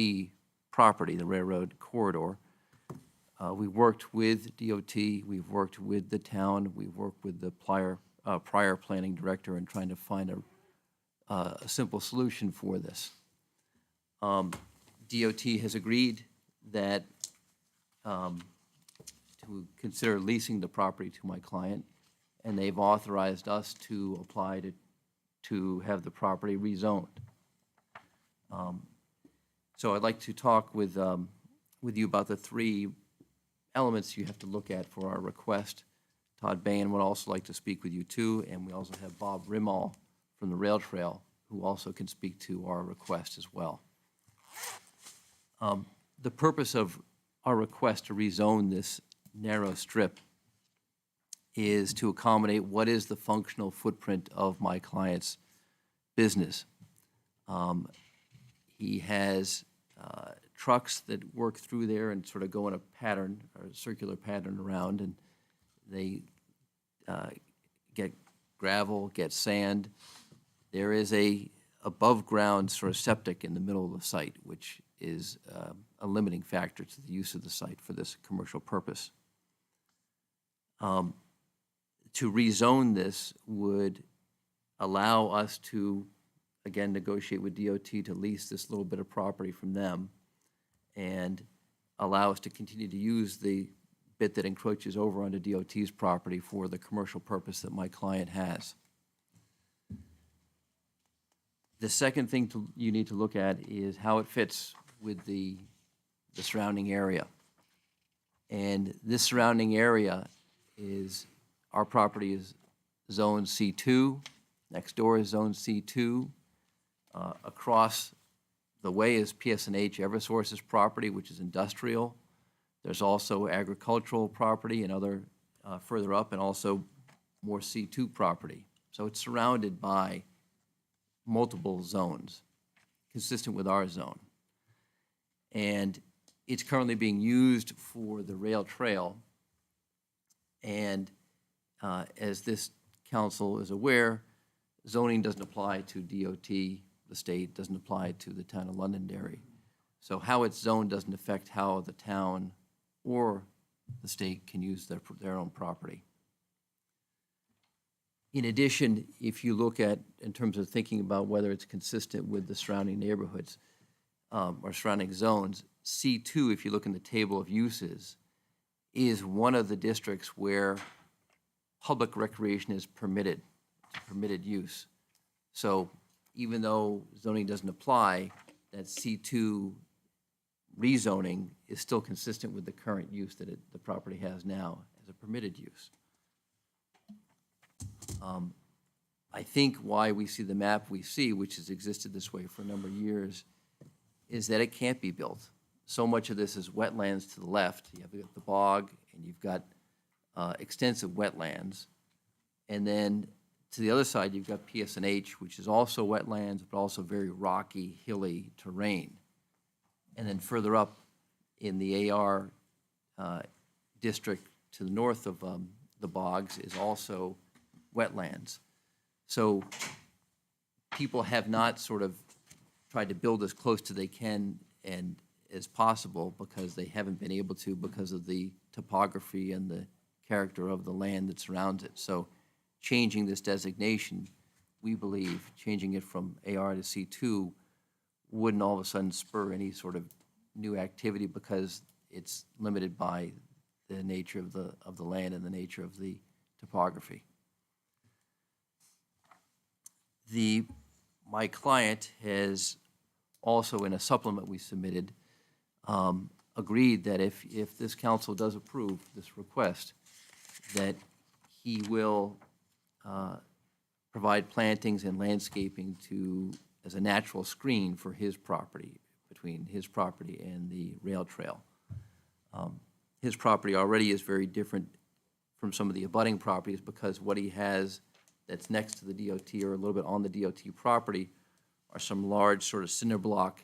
[SPEAKER 17] property, the railroad corridor. We worked with DOT, we've worked with the town, we've worked with the prior planning director in trying to find a simple solution for this. DOT has agreed that to consider leasing the property to my client, and they've authorized us to apply to have the property rezoned. So I'd like to talk with you about the three elements you have to look at for our request. Todd Bain would also like to speak with you too, and we also have Bob Rimmel from the Rail Trail, who also can speak to our request as well. The purpose of our request to rezone this narrow strip is to accommodate what is the functional footprint of my client's business. He has trucks that work through there and sort of go in a pattern, or a circular pattern around, and they get gravel, get sand. There is a above-ground sort of septic in the middle of the site, which is a limiting factor to the use of the site for this commercial purpose. To rezone this would allow us to, again, negotiate with DOT to lease this little bit of property from them and allow us to continue to use the bit that encroaches over onto DOT's property for the commercial purpose that my client has. The second thing you need to look at is how it fits with the surrounding area. And this surrounding area is, our property is Zone C2. Next door is Zone C2. Across the way is PSNH Eversource's property, which is industrial. There's also agricultural property and other further up, and also more C2 property. So it's surrounded by multiple zones, consistent with our zone. And it's currently being used for the rail trail. And as this council is aware, zoning doesn't apply to DOT, the state doesn't apply to the town of Londonderry. So how it's zoned doesn't affect how the town or the state can use their own property. In addition, if you look at, in terms of thinking about whether it's consistent with the surrounding neighborhoods or surrounding zones, C2, if you look in the table of uses, is one of the districts where public recreation is permitted, permitted use. So even though zoning doesn't apply, that C2 rezoning is still consistent with the current use that the property has now as a permitted use. I think why we see the map we see, which has existed this way for a number of years, is that it can't be built. So much of this is wetlands to the left. You have the bog, and you've got extensive wetlands. And then to the other side, you've got PSNH, which is also wetlands, but also very rocky, hilly terrain. And then further up in the AR district to the north of the bogs is also wetlands. So people have not sort of tried to build as close to they can and as possible because they haven't been able to because of the topography and the character of the land that surrounds it. So changing this designation, we believe, changing it from AR to C2 wouldn't all of a sudden spur any sort of new activity because it's limited by the nature of the land and the nature of the topography. My client has also, in a supplement we submitted, agreed that if this council does approve this request, that he will provide plantings and landscaping as a natural screen for his property, between his property and the rail trail. His property already is very different from some of the abutting properties because what he has that's next to the DOT or a little bit on the DOT property are some large sort of cinder block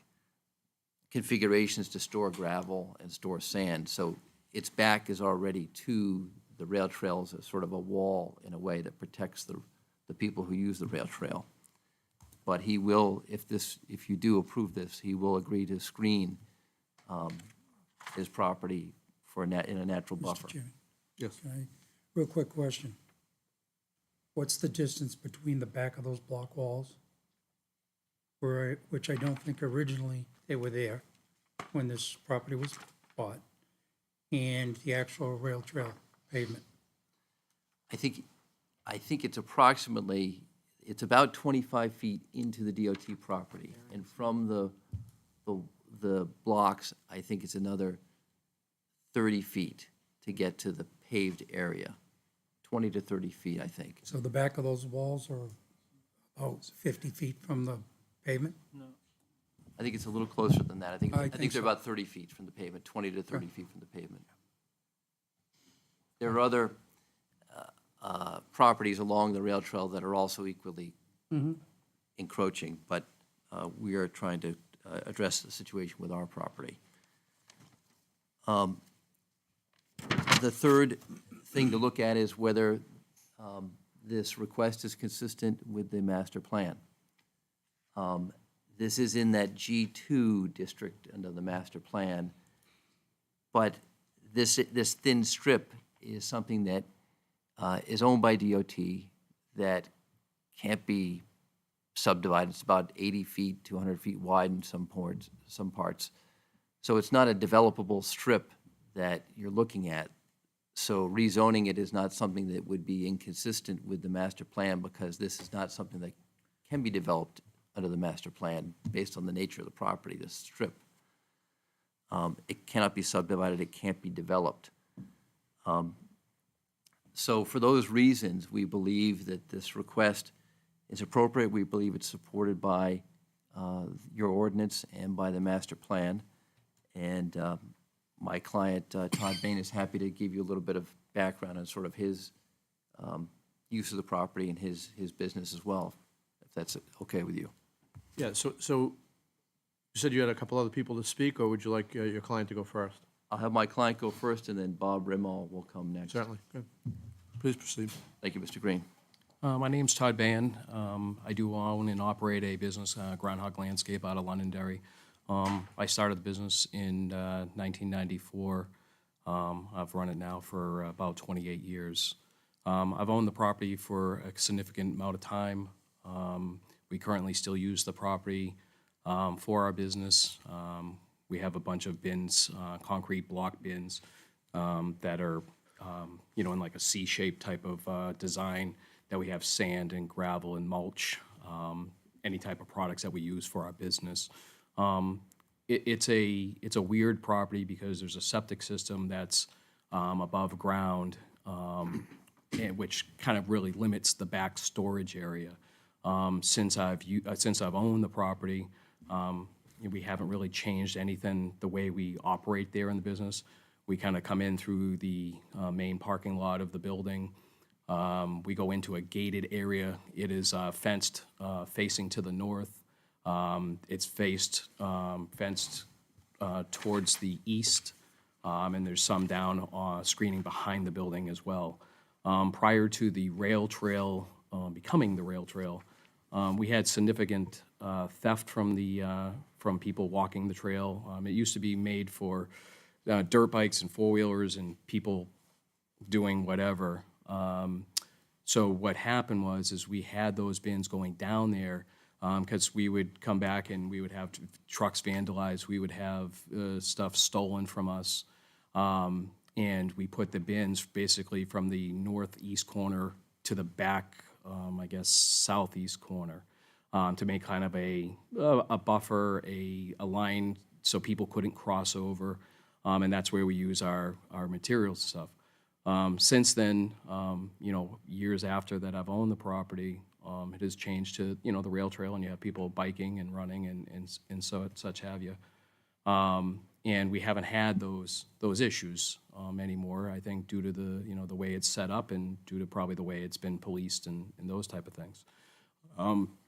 [SPEAKER 17] configurations to store gravel and store sand. So its back is already to the rail trails as sort of a wall in a way that protects the people who use the rail trail. But he will, if you do approve this, he will agree to screen his property in a natural buffer.
[SPEAKER 7] Mr. Chairman.
[SPEAKER 8] Yes.
[SPEAKER 7] Okay. Real quick question. What's the distance between the back of those block walls? Which I don't think originally they were there when this property was bought, and the actual rail trail pavement?
[SPEAKER 17] I think it's approximately, it's about 25 feet into the DOT property. And from the blocks, I think it's another 30 feet to get to the paved area. 20 to 30 feet, I think.
[SPEAKER 7] So the back of those walls are about 50 feet from the pavement?
[SPEAKER 17] I think it's a little closer than that. I think
[SPEAKER 7] think
[SPEAKER 17] they're
[SPEAKER 7] so.
[SPEAKER 17] about 30 feet from the pavement, 20 to 30 feet from the pavement. There are other properties along the rail trail that are also equally encroaching, but we are trying to address the situation with our property. The third thing to look at is whether this request is consistent with the master plan. This is in that G2 district under the master plan, but this thin strip is something that is owned by DOT that can't be subdivided. It's about 80 feet to 100 feet wide in some parts. So it's not a developable strip that you're looking at. So rezoning it is not something that would be inconsistent with the master plan because this is not something that can be developed under the master plan based on the nature of the property, this strip. It cannot be subdivided, it can't be developed. So for those reasons, we believe that this request is appropriate. We believe it's supported by your ordinance and by the master plan. And my client, Todd Bain, is happy to give you a little bit of background on sort of his use of the property and his business as well, if that's okay with you.
[SPEAKER 8] Yeah, so you said you had a couple other people to speak, or would you like your client to go first?
[SPEAKER 17] I'll have my client go first, and then Bob Rimmel will come next.
[SPEAKER 8] Certainly, good. Please proceed.
[SPEAKER 17] Thank you, Mr. Green.
[SPEAKER 18] My name's Todd Ban. I do own and operate a business, Groundhog Landscape, out of Londonderry. I started the business in 1994. I've run it now for about 28 years. I've owned the property for a significant amount of time. We currently still use the property for our business. We have a bunch of bins, concrete block bins that are, in like a C-shaped type of design, that we have sand and gravel and mulch, any type of products that we use for our business. It's a weird property because there's a septic system that's above ground, which kind of really limits the back storage area. Since I've owned the property, we haven't really changed anything the way we operate there in the business. We kind of come in through the main parking lot of the building. We go into a gated area. It is fenced facing to the north. It's fenced towards the east, and there's some down screening behind the building as well. Prior to the rail trail becoming the rail trail, we had significant theft from people walking the trail. It used to be made for dirt bikes and four-wheelers and people doing whatever. So what happened was we had those bins going down there because we would come back and we would have trucks vandalized. We would have stuff stolen from us. And we put the bins basically from the northeast corner to the back, I guess, southeast corner to make kind of a buffer, a line so people couldn't cross over. And that's where we use our materials and stuff. Since then, years after that I've owned the property, it has changed to, the rail trail, and you have people biking and running and such have you. And we haven't had those issues anymore, I think, due to the way it's set up and due to probably the way it's been policed and those type of things.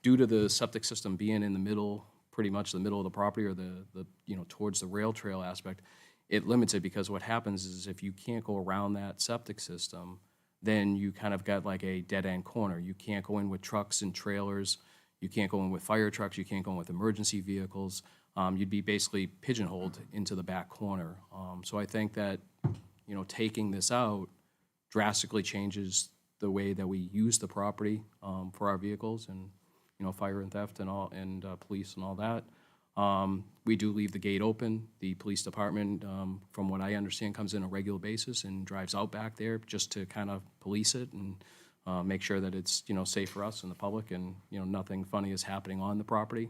[SPEAKER 18] Due to the septic system being in the middle, pretty much the middle of the property or the towards the rail trail aspect, it limits it because what happens is if you can't go around that septic system, then you kind of got like a dead-end corner. You can't go in with trucks and trailers. You can't go in with fire trucks. You can't go in with emergency vehicles. You'd be basically pigeonholed into the back corner. So I think that, taking this out drastically changes the way that we use the property for our vehicles and, fire and theft and all, and police and all that. We do leave the gate open. The police department, from what I understand, comes in on a regular basis and drives out back there just to kind of police it and make sure that it's, safe for us and the public and, nothing funny is happening on the property.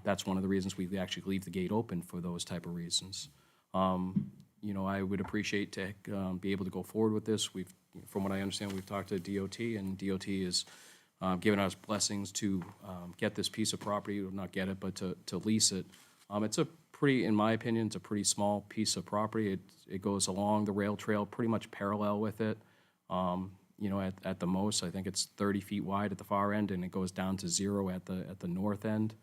[SPEAKER 18] That's one of the reasons we actually leave the gate open for those type of reasons. I would appreciate to be able to go forward with this. From what I understand, we've talked to DOT, and DOT is given us blessings to get this piece of property, or not get it, but to lease it. It's a pretty, in my opinion, it's a pretty small piece of property. It goes along the rail trail, pretty much parallel with it. At the most, I think it's 30 feet wide at the far end, and it goes down to 0 at the north end.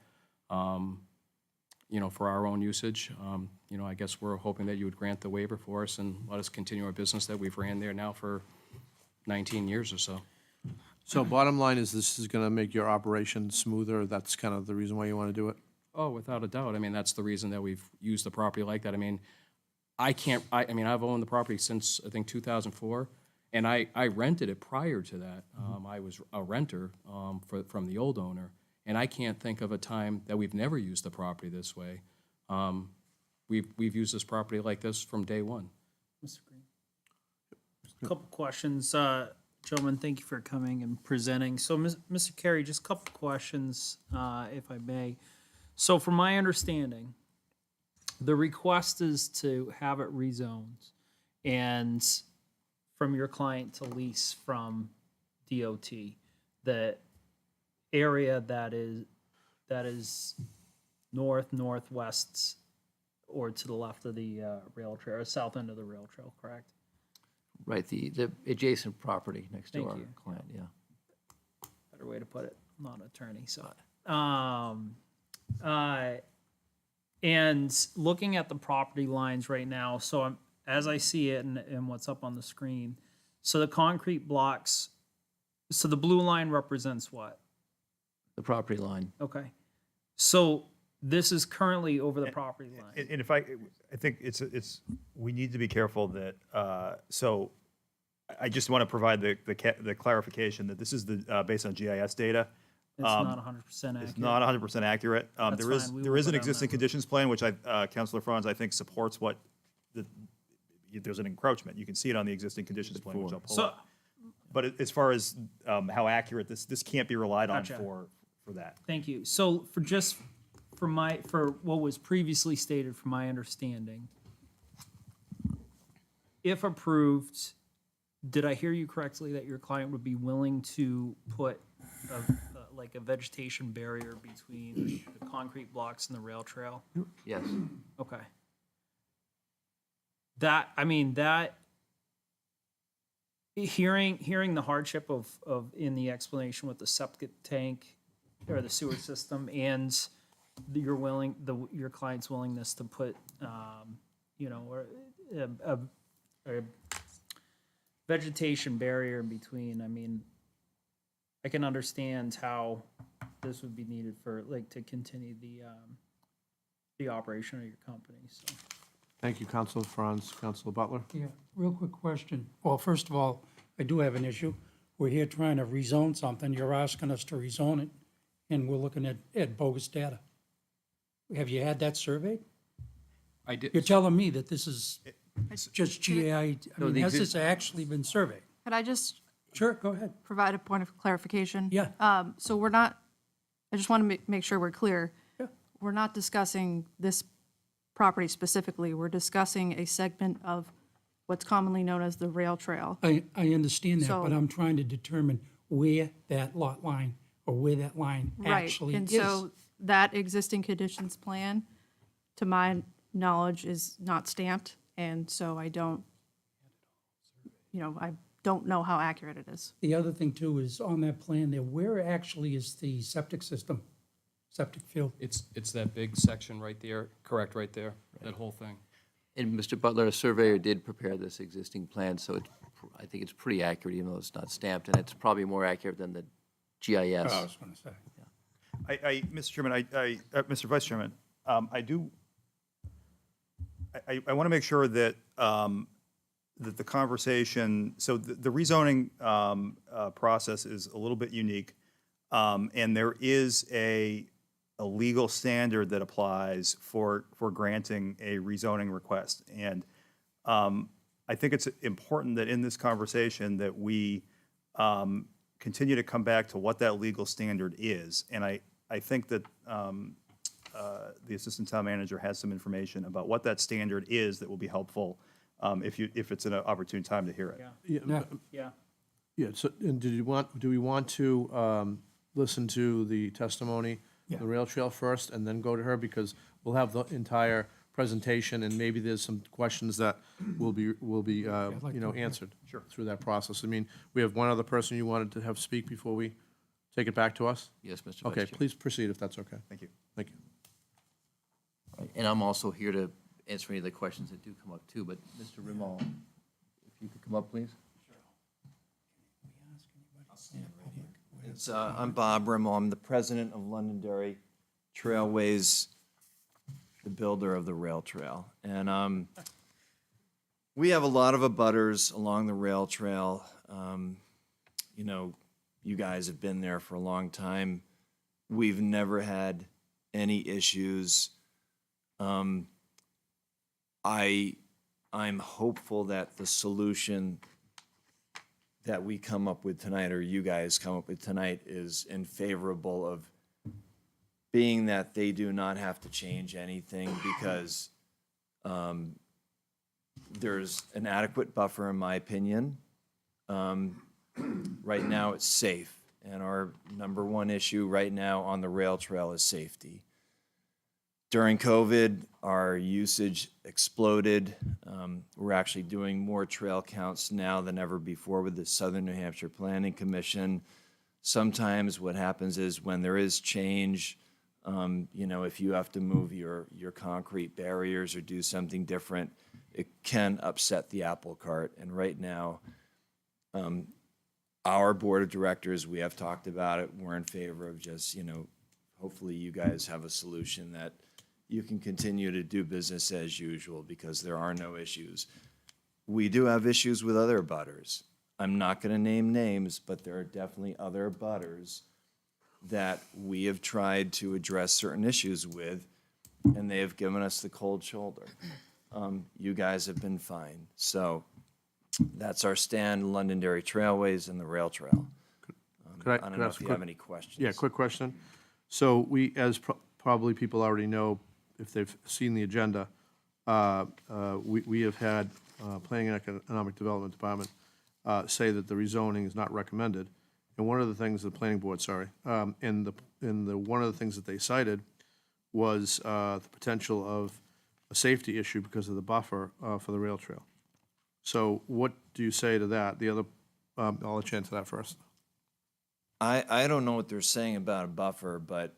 [SPEAKER 18] For our own usage, I guess we're hoping that you would grant the waiver for us and let us continue our business that we've ran there now for 19 years or so.
[SPEAKER 8] So bottom line is this is going to make your operation smoother. That's kind of the reason why you want to do it?
[SPEAKER 18] Oh, without a doubt. I mean, that's the reason that we've used the property like that. I mean, I've owned the property since, I think, 2004, and I rented it prior to that. I was a renter from the old owner, and I can't think of a time that we've never used the property this way. We've used this property like this from day one.
[SPEAKER 11] Mr. Green. A couple questions. Gentlemen, thank you for coming and presenting. So, Mr. Carey, just a couple questions, if I may. So, from my understanding, the request is to have it rezoned, and from your client to lease from DOT, the area that is north, northwest, or to the left of the rail trail, or south end of the rail trail, correct?
[SPEAKER 17] Right, the adjacent property next to
[SPEAKER 11] Thank
[SPEAKER 17] our
[SPEAKER 11] you.
[SPEAKER 17] client, yeah.
[SPEAKER 11] Better way to put it. I'm not an attorney, so. And looking at the property lines right now, so as I see it and what's up on the screen, so the concrete blocks, so the blue line represents what?
[SPEAKER 17] The property line.
[SPEAKER 11] Okay. So this is currently over the property line.
[SPEAKER 4] And if I think it's, we need to be careful that, so I just want to provide the clarification that this is based on GIS data.
[SPEAKER 11] It's not 100% accurate.
[SPEAKER 4] It's not 100% accurate.
[SPEAKER 11] That's
[SPEAKER 4] There is,
[SPEAKER 11] fine. We
[SPEAKER 4] there
[SPEAKER 11] will
[SPEAKER 4] is
[SPEAKER 11] go
[SPEAKER 4] an
[SPEAKER 11] down
[SPEAKER 4] existing
[SPEAKER 11] that road.
[SPEAKER 4] conditions plan, which Councilor Franz, I think, supports what, there's an encroachment. You can see it on the existing conditions plan, which I'll pull
[SPEAKER 11] So-
[SPEAKER 4] up. But as far as how accurate, this can't be relied on
[SPEAKER 11] Gotcha.
[SPEAKER 4] for that.
[SPEAKER 11] Thank you. So for what was previously stated, from my understanding, if approved, did I hear you correctly that your client would be willing to put like a vegetation barrier between the concrete blocks and the rail trail?
[SPEAKER 17] Yes.
[SPEAKER 11] Okay. That, hearing the hardship of in the explanation with the septic tank or the sewer system and your client's willingness to put, or a vegetation barrier in between, I can understand how this would be needed for, to continue the operation of your company, so.
[SPEAKER 8] Thank you, Councilor Franz. Councilor Butler?
[SPEAKER 7] Yeah, real quick question. Well, first of all, I do have an issue. We're here trying to rezone something. You're asking us to rezone it, and we're looking at bogus data. Have you had that surveyed?
[SPEAKER 18] I did.
[SPEAKER 7] You're telling me that this is just GAI, I
[SPEAKER 17] No,
[SPEAKER 7] mean,
[SPEAKER 17] the
[SPEAKER 7] has
[SPEAKER 17] exist-
[SPEAKER 7] this actually been surveyed?
[SPEAKER 19] Could I just
[SPEAKER 7] Sure, go ahead.
[SPEAKER 19] provide a point of clarification?
[SPEAKER 7] Yeah.
[SPEAKER 19] So we're not, I just want to make sure we're clear.
[SPEAKER 7] Yeah.
[SPEAKER 19] We're not discussing this property specifically. We're discussing a segment of what's commonly known as the rail trail.
[SPEAKER 7] I understand that, but
[SPEAKER 19] So-
[SPEAKER 7] I'm trying to determine where that lot line or where that line
[SPEAKER 19] Right,
[SPEAKER 7] actually
[SPEAKER 19] and
[SPEAKER 7] is.
[SPEAKER 19] so that existing conditions plan, to my knowledge, is not stamped, and so I don't know how accurate it is.
[SPEAKER 7] The other thing too is on that plan there, where actually is the septic system, septic field?
[SPEAKER 18] It's that big section right there, correct, right there, that whole thing.
[SPEAKER 17] And Mr. Butler, a surveyor did prepare this existing plan, so I think it's pretty accurate, even though it's not stamped, and it's probably more accurate than the GIS.
[SPEAKER 7] I was gonna say.
[SPEAKER 4] Mr. Chairman, Mr. Vice Chairman, I want to make sure that, that the conversation, so the rezoning process is a little bit unique, and there is a legal standard that applies for granting a rezoning request. And I think it's important that in this conversation that we continue to come back to what that legal standard is. And I think that the Assistant Town Manager has some information about what that standard is that will be helpful if it's an opportune time to hear it.
[SPEAKER 11] Yeah.
[SPEAKER 8] Yeah, so, and do we want to listen to the testimony, the rail trail first, and then go to her? Because we'll have the entire presentation, and maybe there's some questions that will be answered through that process. I mean, we have one other person you wanted to have speak before we take it back to us?
[SPEAKER 17] Yes, Mr. Vice
[SPEAKER 8] Okay,
[SPEAKER 17] Chair.
[SPEAKER 8] please proceed if that's okay.
[SPEAKER 4] Thank you.
[SPEAKER 8] Thank you.
[SPEAKER 17] And I'm also here to answer any of the questions that do come up too, but Mr. Rimmel, if you could come up, please.
[SPEAKER 20] I'm Bob Rimmel. I'm the president of Londonderry Trailways, the builder of the rail trail. And we have a lot of abutters along the rail trail. You guys have been there for a long time. We've never had any issues. I'm hopeful that the solution that we come up with tonight, or you guys come up with tonight, is in favorable of being that they do not have to change anything because there's an adequate buffer, in my opinion, Right now, it's safe, and our number one issue right now on the rail trail is safety. During COVID, our usage exploded. We're actually doing more trail counts now than ever before with the Southern New Hampshire Planning Commission. Sometimes what happens is when there is change, if you have to move your concrete barriers or do something different, it can upset the apple cart. And right now, our board of directors, we have talked about it, we're in favor of just, hopefully you guys have a solution that you can continue to do business as usual because there are no issues. We do have issues with other abutters. I'm not going to name names, but there are definitely other abutters that we have tried to address certain issues with, and they have given us the cold shoulder. You guys have been fine. So that's our stand, Londonderry Trailways and the rail trail.
[SPEAKER 8] Could I
[SPEAKER 20] don't know
[SPEAKER 8] ask
[SPEAKER 20] if
[SPEAKER 8] a
[SPEAKER 20] you
[SPEAKER 8] quick-
[SPEAKER 20] have any questions.
[SPEAKER 8] Yeah, quick question. So we, as probably people already know, if they've seen the agenda, we have had Planning and Economic Development Department say that the rezoning is not recommended. And one of the things, the planning board, sorry, one of the things that they cited was the potential of a safety issue because of the buffer for the rail trail. So what do you say to that? The other, I'll let you answer that first.
[SPEAKER 20] I don't know what they're saying about a buffer, but,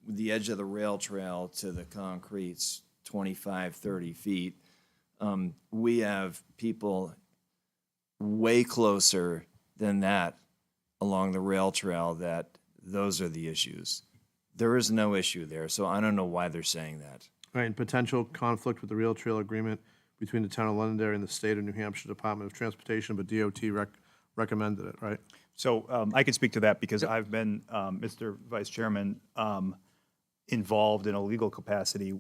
[SPEAKER 20] the edge of the rail trail to the concrete's 25, 30 feet. We have people way closer than that along the rail trail that those are the issues. There is no issue there, so I don't know why they're saying that.
[SPEAKER 8] Right, and potential conflict with the rail trail agreement between the town of Londonderry and the state of New Hampshire Department of Transportation, but DOT recommended it, right?
[SPEAKER 4] So I can speak to that because I've been, Mr. Vice Chairman, involved in a legal capacity,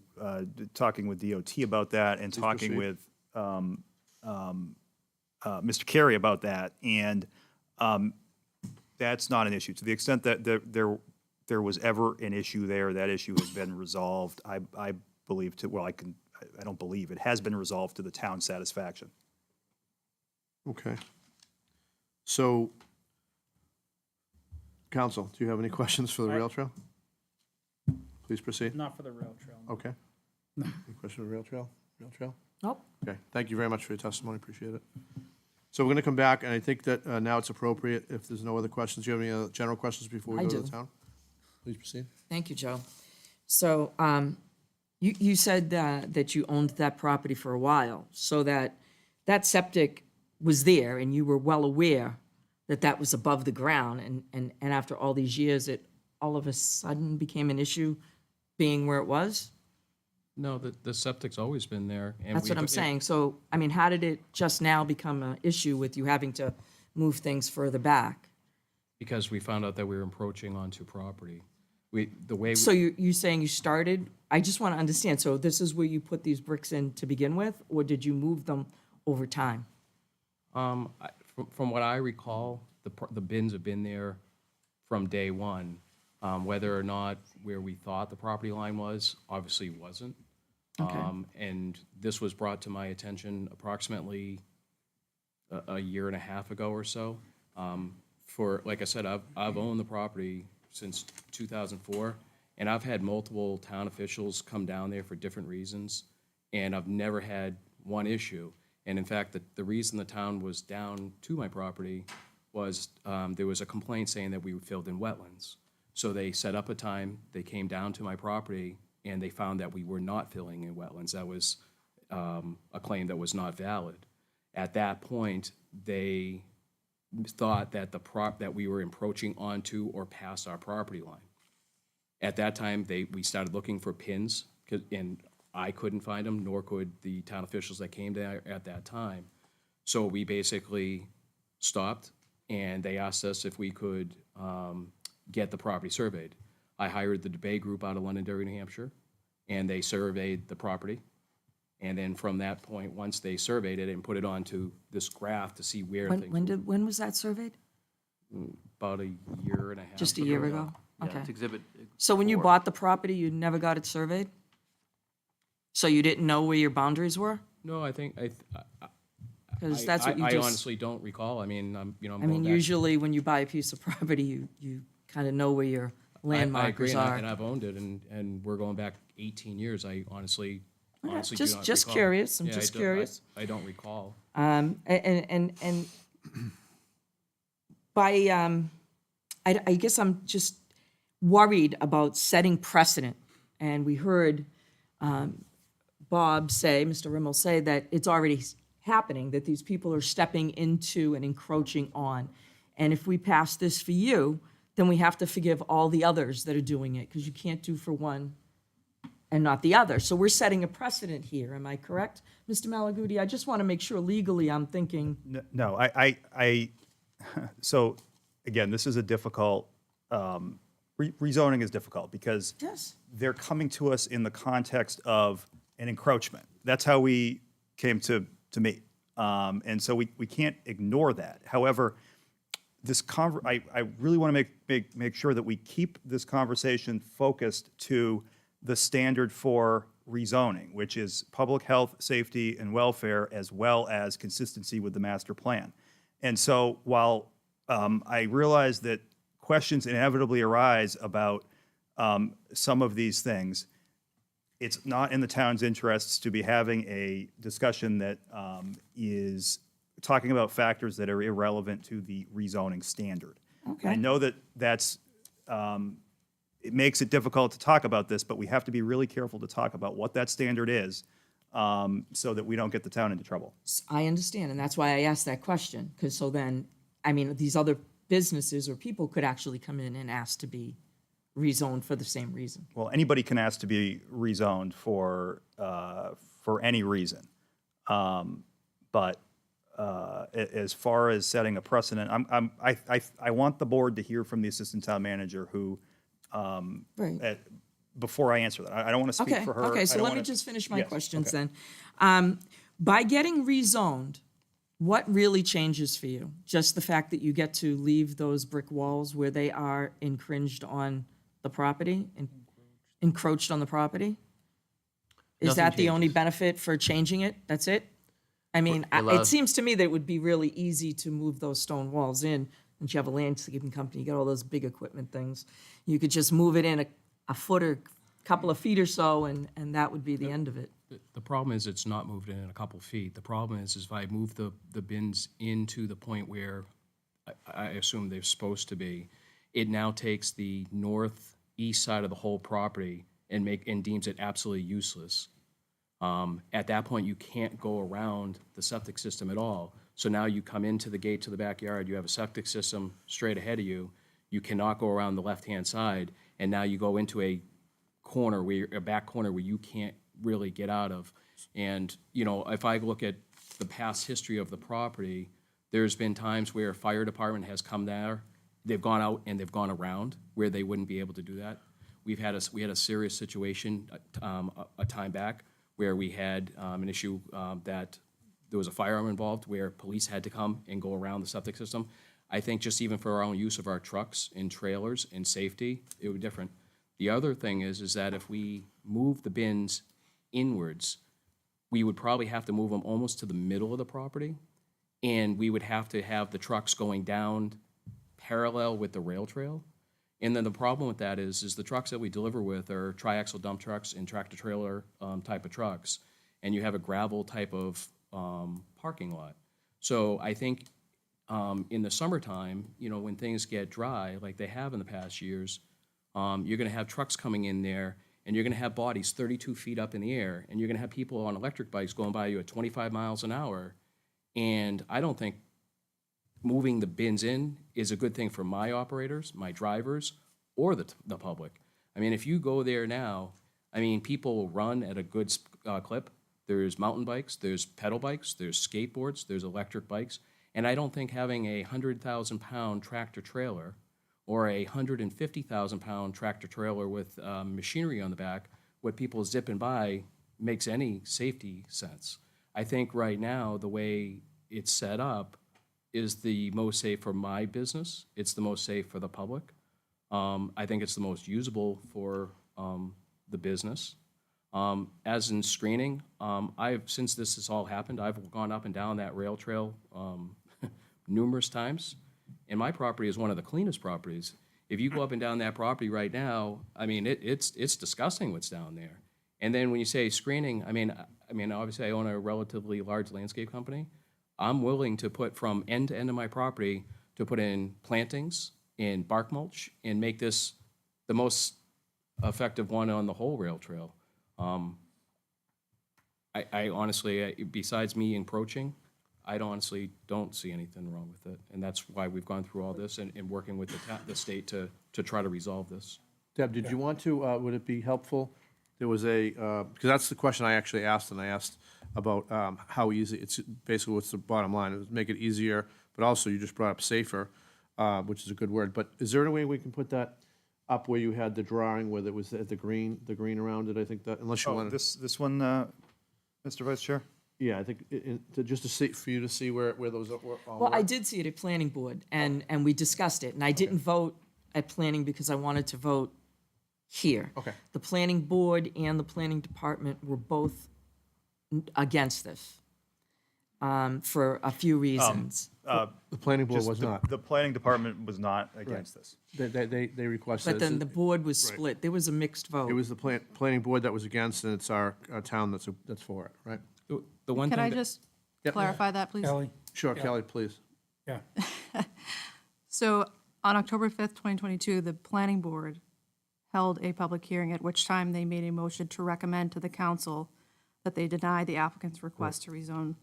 [SPEAKER 4] talking with DOT about that and talking with Mr. Carey about that. And that's not an issue. To the extent that there was ever an issue there, that issue has been resolved. I believe I don't believe, it has been resolved to the town's satisfaction.
[SPEAKER 8] Okay. So, council, do you have any questions for the rail trail? Please proceed.
[SPEAKER 11] Not for the rail trail.
[SPEAKER 8] Okay. Any question for the rail trail? Rail trail?
[SPEAKER 10] Nope.
[SPEAKER 8] Okay, thank you very much for your testimony, appreciate it. So we're going to come back, and I think that now it's appropriate, if there's no other questions, do you have any other general questions before we
[SPEAKER 10] I
[SPEAKER 8] go to
[SPEAKER 10] do.
[SPEAKER 8] the town? Please proceed.
[SPEAKER 10] Thank you, Joe. So, you said that you owned that property for a while, so that septic was there, and you were well aware that that was above the ground, and after all these years, it all of a sudden became an issue being where it was?
[SPEAKER 18] No, the septic's always been there. And
[SPEAKER 10] That's what I'm saying. So, I mean, how did it just now become an issue with you having to move things further back?
[SPEAKER 18] Because we found out that we were encroaching onto property.
[SPEAKER 10] So you saying you started, I just want to understand, so this is where you put these bricks in to begin with, or did you move them over time?
[SPEAKER 18] From what I recall, the bins have been there from day one. Whether or not where we thought the property line was, obviously wasn't.
[SPEAKER 10] Okay.
[SPEAKER 18] And this was brought to my attention approximately a year and a half ago or so. Like I said, I've owned the property since 2004, and I've had multiple town officials come down there for different reasons, and I've never had one issue. And in fact, the reason the town was down to my property was there was a complaint saying that we filled in wetlands. So they set up a time, they came down to my property, and they found that we were not filling in wetlands. That was a claim that was not valid. At that point, they thought that that we were encroaching onto or past our property line. At that time, we started looking for pins, and I couldn't find them, nor could the town officials that came there at that time. So we basically stopped, and they asked us if we could get the property surveyed. I hired the debate group out of Londonderry, New Hampshire, and they surveyed the property. And then from that point, once they surveyed it and put it onto this graph to see where things
[SPEAKER 10] When was that surveyed?
[SPEAKER 18] about a year and a half.
[SPEAKER 10] Just a year ago?
[SPEAKER 17] Yeah,
[SPEAKER 10] Okay.
[SPEAKER 17] it's exhibit.
[SPEAKER 10] So when you
[SPEAKER 17] 4.
[SPEAKER 10] bought the property, you never got it surveyed? So you didn't know where your boundaries were?
[SPEAKER 18] No, I think,
[SPEAKER 10] Because Because that's what you
[SPEAKER 18] I
[SPEAKER 10] just.
[SPEAKER 18] honestly don't recall. I mean, I'm
[SPEAKER 10] I
[SPEAKER 18] going
[SPEAKER 10] mean,
[SPEAKER 18] back.
[SPEAKER 10] usually when you buy a piece of property, you kind of know where your
[SPEAKER 18] I agree,
[SPEAKER 10] landmarkers are.
[SPEAKER 18] and I've owned it, and we're going back 18 years. I honestly do
[SPEAKER 10] just-
[SPEAKER 18] not
[SPEAKER 10] just
[SPEAKER 18] recall.
[SPEAKER 10] curious. I'm
[SPEAKER 18] Yeah,
[SPEAKER 10] just
[SPEAKER 18] I
[SPEAKER 10] curious.
[SPEAKER 18] I don't recall.
[SPEAKER 10] And by, I guess I'm just worried about setting precedent. And we heard Bob say, Mr. Rimmel say that it's already happening, that these people are stepping into and encroaching on. And if we pass this for you, then we have to forgive all the others that are doing it, because you can't do for one and not the other. So we're setting a precedent here, am I correct? Mr. Malaguti, I just want to make sure legally I'm thinking.
[SPEAKER 4] No, so again, this is a difficult, rezoning is difficult because
[SPEAKER 10] Yes.
[SPEAKER 4] they're coming to us in the context of an encroachment. That's how we came to meet. And so we can't ignore that. However, I really want to make sure that we keep this conversation focused to the standard for rezoning, which is public health, safety, and welfare, as well as consistency with the master plan. And so while I realize that questions inevitably arise about some of these things, it's not in the town's interests to be having a discussion that is talking about factors that are irrelevant to the rezoning standard.
[SPEAKER 10] Okay.
[SPEAKER 4] I know that that's, it makes it difficult to talk about this, but we have to be really careful to talk about what that standard is so that we don't get the town into trouble.
[SPEAKER 10] I understand, and that's why I asked that question, because so then, I mean, these other businesses or people could actually come in and ask to be rezoned for the same reason.
[SPEAKER 4] Well, anybody can ask to be rezoned for any reason. But as far as setting a precedent, I want the board to hear from the assistant town manager who,
[SPEAKER 10] Right.
[SPEAKER 4] before I answer that. I don't want to speak
[SPEAKER 10] Okay,
[SPEAKER 4] for her.
[SPEAKER 10] okay,
[SPEAKER 4] I
[SPEAKER 10] so
[SPEAKER 4] don't
[SPEAKER 10] let me
[SPEAKER 4] wanna-
[SPEAKER 10] just finish my
[SPEAKER 4] Yes,
[SPEAKER 10] questions
[SPEAKER 4] okay.
[SPEAKER 10] then. By getting rezoned, what really changes for you? Just the fact that you get to leave those brick walls where they are infringed on the property, encroached on the property? Is
[SPEAKER 17] Nothing
[SPEAKER 10] that the only
[SPEAKER 17] changes.
[SPEAKER 10] benefit for changing it? That's it? I mean,
[SPEAKER 17] It allows-
[SPEAKER 10] it seems to me that it would be really easy to move those stone walls in. Once you have a landscaping company, you got all those big equipment things. You could just move it in a foot or couple of feet or so, and that would be the end of it.
[SPEAKER 18] The problem is it's not moved in a couple feet. The problem is if I move the bins into the point where I assume they're supposed to be, it now takes the northeast side of the whole property and deems it absolutely useless. At that point, you can't go around the septic system at all. So now you come into the gate to the backyard, you have a septic system straight ahead of you. You cannot go around the left-hand side, and now you go into a back corner where you can't really get out of. And, you know, if I look at the past history of the property, there's been times where a fire department has come there, they've gone out and they've gone around where they wouldn't be able to do that. We had a serious situation a time back where we had an issue that there was a firearm involved where police had to come and go around the septic system. I think just even for our own use of our trucks and trailers and safety, it would be different. The other thing is that if we move the bins inwards, we would probably have to move them almost to the middle of the property, and we would have to have the trucks going down parallel with the rail trail. And then the problem with that is the trucks that we deliver with are triaxle dump trucks and tractor trailer type of trucks, and you have a gravel type of parking lot. So I think in the summertime, you know, when things get dry, like they have in the past years, you're gonna have trucks coming in there, and you're gonna have bodies 32 feet up in the air, and you're gonna have people on electric bikes going by you at 25 miles an hour. And I don't think moving the bins in is a good thing for my operators, my drivers, or the public. I mean, if you go there now, I mean, people will run at a good clip. There's mountain bikes, there's pedal bikes, there's skateboards, there's electric bikes. And I don't think having a 100,000-pound tractor trailer or a 150,000-pound tractor trailer with machinery on the back, with people zipping by, makes any safety sense. I think right now, the way it's set up is the most safe for my business. It's the most safe for the public. I think it's the most usable for the business. As in screening, since this has all happened, I've gone up and down that rail trail numerous times, and my property is one of the cleanest properties. If you go up and down that property right now, I mean, it's disgusting what's down there. And then when you say screening, I mean, obviously I own a relatively large landscape company. I'm willing to put from end to end of my property to put in plantings and bark mulch and make this the most effective one on the whole rail trail. I honestly, besides me encroaching, I honestly don't see anything wrong with it. And that's why we've gone through all this and working with the state to try to resolve this.
[SPEAKER 8] Deb, did you want to, would it be helpful? There was because that's the question I actually asked, and I asked about how easy, it's basically what's the bottom line, it was make it easier, but also you just brought up safer, which is a good word. But is there any way we can put that up where you had the drawing, where there was the green around it? I think that, unless you
[SPEAKER 4] Oh,
[SPEAKER 8] want to.
[SPEAKER 4] this one, Mr. Vice Chair?
[SPEAKER 8] Yeah, I think, just to see, for you to see where those were.
[SPEAKER 10] Well, I did see it at planning board, and we discussed it, and I didn't vote at planning because I wanted to vote here.
[SPEAKER 8] Okay.
[SPEAKER 10] The planning board and the planning department were both against this, for a few reasons.
[SPEAKER 8] The planning board
[SPEAKER 4] Just
[SPEAKER 8] was not.
[SPEAKER 4] The planning department was not against this.
[SPEAKER 8] They requested.
[SPEAKER 10] But then the board was split. There was a mixed vote.
[SPEAKER 8] It was the planning board that was against, and it's our town that's for it, right?
[SPEAKER 18] The one
[SPEAKER 19] Can
[SPEAKER 18] thing
[SPEAKER 19] I
[SPEAKER 18] that-
[SPEAKER 19] just
[SPEAKER 8] Yep.
[SPEAKER 19] clarify that, please?
[SPEAKER 7] Kelly?
[SPEAKER 8] Sure,
[SPEAKER 7] Yeah.
[SPEAKER 8] Kelly, please.
[SPEAKER 7] Yeah.
[SPEAKER 19] So on October 5th, 2022, the planning board held a public hearing, at which time they made a motion to recommend to the council that they deny the applicant's request to rezone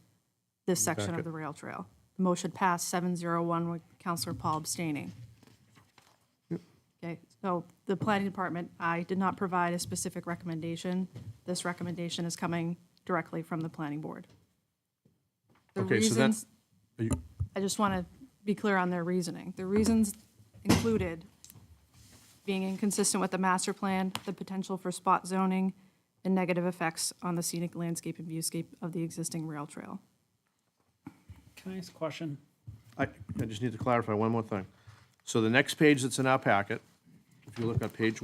[SPEAKER 19] this section of the rail trail. The motion passed 7-0-1 with Councilor Paul abstaining. Okay, so the planning department, I did not provide a specific recommendation. This recommendation is coming directly from the planning board. The
[SPEAKER 8] Okay, so then,
[SPEAKER 19] reasons,
[SPEAKER 8] are you,
[SPEAKER 19] I just want to be clear on their reasoning. The reasons included being inconsistent with the master plan, the potential for spot zoning, and negative effects on the scenic landscape and viewscape of the existing rail trail.
[SPEAKER 11] Can I ask a question?
[SPEAKER 8] I just need to clarify one more thing. So the next page that's in our packet, if you look at page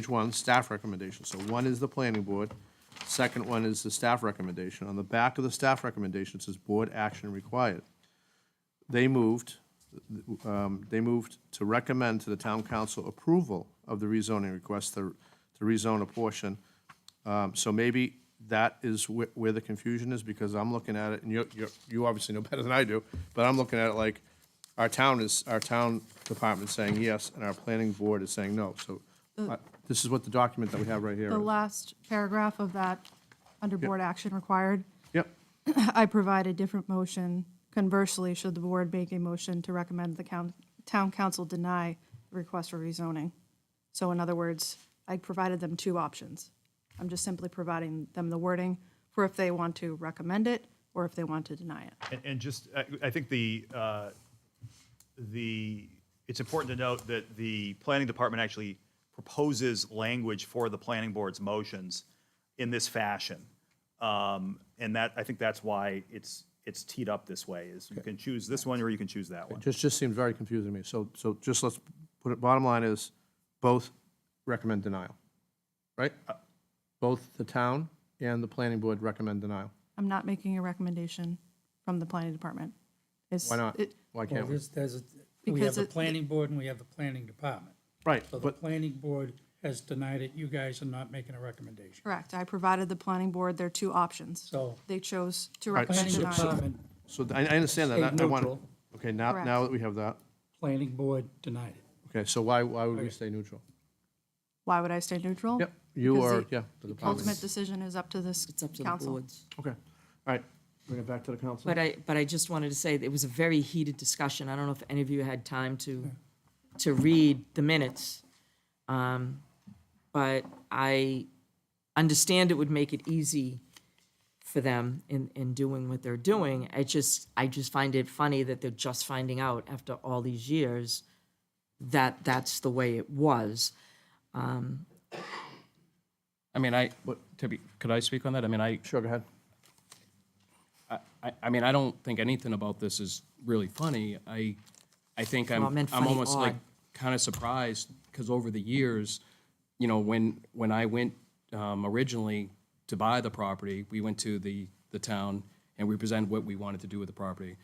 [SPEAKER 8] one, staff recommendation. So one is the planning board, second one is the staff recommendation. On the back of the staff recommendation, it says board action required. They moved to recommend to the town council approval of the rezoning request to rezone a portion. So maybe that is where the confusion is, because I'm looking at it, and you obviously know better than I do, but I'm looking at it like our town department saying yes, and our planning board is saying no. So this is what the document that we have right here
[SPEAKER 19] The
[SPEAKER 8] is.
[SPEAKER 19] last paragraph of that, under board action required,
[SPEAKER 8] Yep,
[SPEAKER 19] I provide a different motion. Conversely, should the board make a motion to recommend the town council deny the request for rezoning? So in other words, I provided them two options. I'm just simply providing them the wording for if they want to recommend it or if they want to deny it.
[SPEAKER 4] And just, I think it's important to note that the planning department actually proposes language for the planning board's motions in this fashion. And that, I think that's why it's teed up this way, is you can choose this one or you can choose that one.
[SPEAKER 8] it just seemed very confusing to me. So just let's put it, bottom line is, both recommend denial, right? Both the town and the planning board recommend denial.
[SPEAKER 19] I'm not making a recommendation from the planning department.
[SPEAKER 8] Why not? Why
[SPEAKER 7] Well,
[SPEAKER 8] can't we?
[SPEAKER 7] we
[SPEAKER 19] Because
[SPEAKER 7] have the planning board and we have the planning department.
[SPEAKER 8] Right,
[SPEAKER 7] So the
[SPEAKER 8] but,
[SPEAKER 7] planning board has denied it, you guys are not making a recommendation.
[SPEAKER 19] Correct. I provided the planning board their two options.
[SPEAKER 7] So
[SPEAKER 19] They chose to
[SPEAKER 8] Right,
[SPEAKER 19] recommend
[SPEAKER 7] planning
[SPEAKER 19] denial.
[SPEAKER 7] department,
[SPEAKER 8] so I understand that.
[SPEAKER 7] Stayed
[SPEAKER 8] I want,
[SPEAKER 7] neutral.
[SPEAKER 8] okay, now
[SPEAKER 19] Correct.
[SPEAKER 8] that we have that,
[SPEAKER 7] planning board denied it.
[SPEAKER 8] okay, so why would we stay neutral?
[SPEAKER 19] Why would I stay neutral?
[SPEAKER 8] Yep, you
[SPEAKER 19] Because
[SPEAKER 8] or,
[SPEAKER 19] the
[SPEAKER 8] yeah, the department.
[SPEAKER 19] Ultimate decision is up to this
[SPEAKER 10] It's up to the
[SPEAKER 19] council.
[SPEAKER 10] boards.
[SPEAKER 8] Okay, all right, bring it back to the council.
[SPEAKER 10] But I just wanted to say that it was a very heated discussion. I don't know if any of you had time to read the minutes. But I understand it would make it easy for them in doing what they're doing. I just find it funny that they're just finding out after all these years that that's the way it was.
[SPEAKER 18] I mean, could I speak on that? I mean,
[SPEAKER 8] Sure, go ahead.
[SPEAKER 18] I mean, I don't think anything about this is really funny. I think
[SPEAKER 10] Well, I meant funny,
[SPEAKER 18] almost like
[SPEAKER 10] odd.
[SPEAKER 18] kind of surprised, because over the years, you know, when I went originally, to buy the property, we went to the town and we presented what we wanted to do with the property.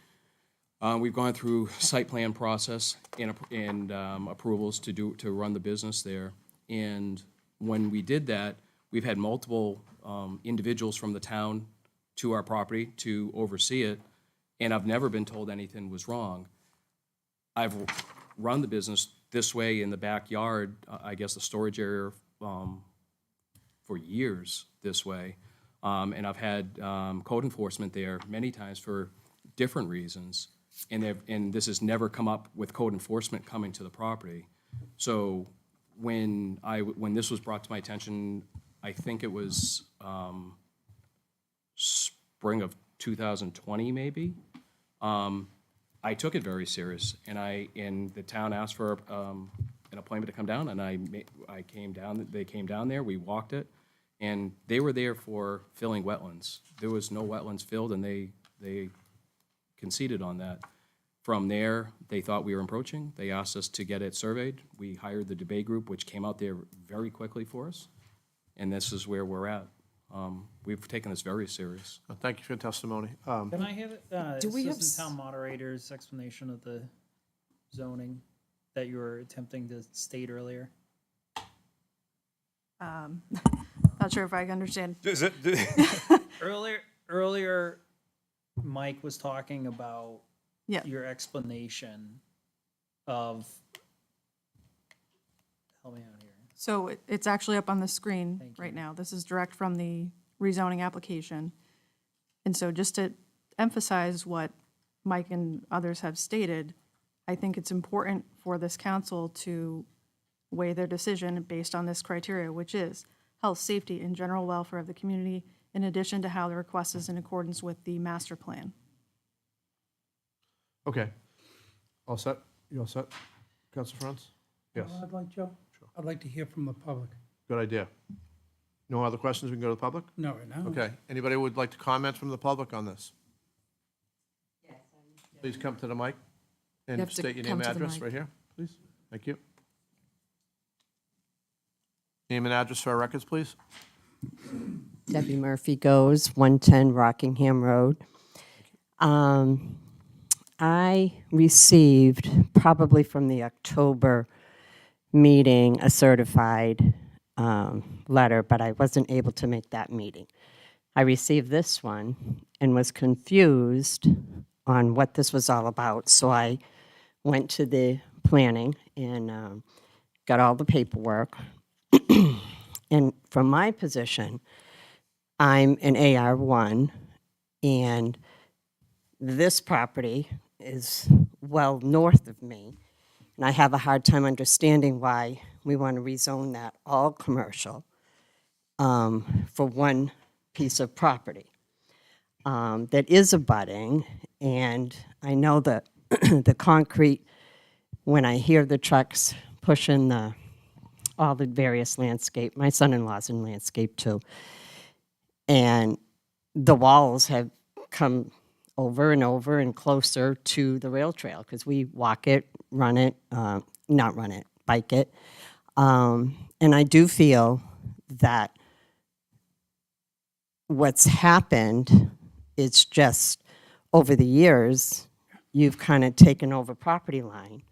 [SPEAKER 18] We've gone through site plan process and approvals to run the business there. And when we did that, we've had multiple individuals from the town to our property to oversee it, and I've never been told anything was wrong. I've run the business this way in the backyard, I guess the storage area, for years this way. And I've had code enforcement there many times for different reasons. And this has never come up with code enforcement coming to the property. So when this was brought to my attention, I think it was spring of 2020 maybe, I took it very serious, and the town asked for an appointment to come down, and I came down. They came down there. We walked it, and they were there for filling wetlands. There was no wetlands filled, and they conceded on that. From there, they thought we were encroaching. They asked us to get it surveyed. We hired the debate group, which came out there very quickly for us, and this is where we're at. We've taken this very serious.
[SPEAKER 8] Thank you for your testimony.
[SPEAKER 11] Can I have
[SPEAKER 10] Do we have
[SPEAKER 11] Assistant Town Moderator's explanation of the zoning that you were attempting to state earlier?
[SPEAKER 19] Not sure if I understand.
[SPEAKER 11] Earlier, Mike was talking about
[SPEAKER 19] Yeah.
[SPEAKER 11] your explanation of, help me out here.
[SPEAKER 19] So it's actually up on the screen right now. This is direct from the rezoning application. And so just to emphasize what Mike and others have stated, I think it's important for this council to weigh their decision based on this criteria, which is health, safety, and general welfare of the community, in addition to how the request is in accordance with the master plan.
[SPEAKER 8] Okay. All set? You all set? Councilor Franz? Yes.
[SPEAKER 7] I'd like, Joe? I'd like to hear from the public.
[SPEAKER 8] Good idea. No other questions? We can go to the public?
[SPEAKER 7] No, right now.
[SPEAKER 8] Okay. Anybody would like to comment from the public on this? Please come to the mic
[SPEAKER 10] You
[SPEAKER 8] and
[SPEAKER 10] have to
[SPEAKER 8] state your
[SPEAKER 10] come
[SPEAKER 8] name and
[SPEAKER 10] to the
[SPEAKER 8] address
[SPEAKER 10] mic.
[SPEAKER 8] right here, please. Thank you. Name and address for our records, please.
[SPEAKER 21] Debbie Murphy Goes, 110 Rockingham Road. I received, probably from the October meeting, a certified letter, but I wasn't able to make that meeting. I received this one and was confused on what this was all about, so I went to the planning and got all the paperwork. And from my position, I'm an AR1, and this property is well north of me, and I have a hard time understanding why we want to rezone that all commercial for one piece of property that is abutting, and I know that the concrete, when I hear the trucks pushing all the various landscape, my son-in-law's in landscape too, and the walls have come over and over and closer to the rail trail because we walk it, run it, not run it, bike it. And I do feel that what's happened is just over the years, you've kind of taken over property line.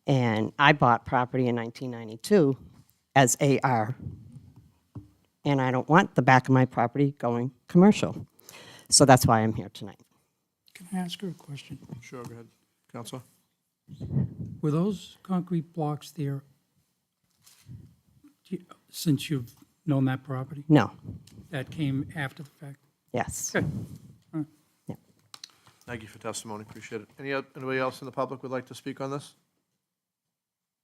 [SPEAKER 21] And I bought property in 1992 as AR. And I don't want the back of my property going commercial. So that's why I'm here tonight.
[SPEAKER 7] Can I ask her a question?
[SPEAKER 8] Sure, go ahead. Counselor?
[SPEAKER 7] Were those concrete blocks there since you've known that property?
[SPEAKER 21] No.
[SPEAKER 7] That came after the fact?
[SPEAKER 21] Yes.
[SPEAKER 7] Good.
[SPEAKER 8] Thank you for testimony. Appreciate it. Anybody else in the public would like to speak on this?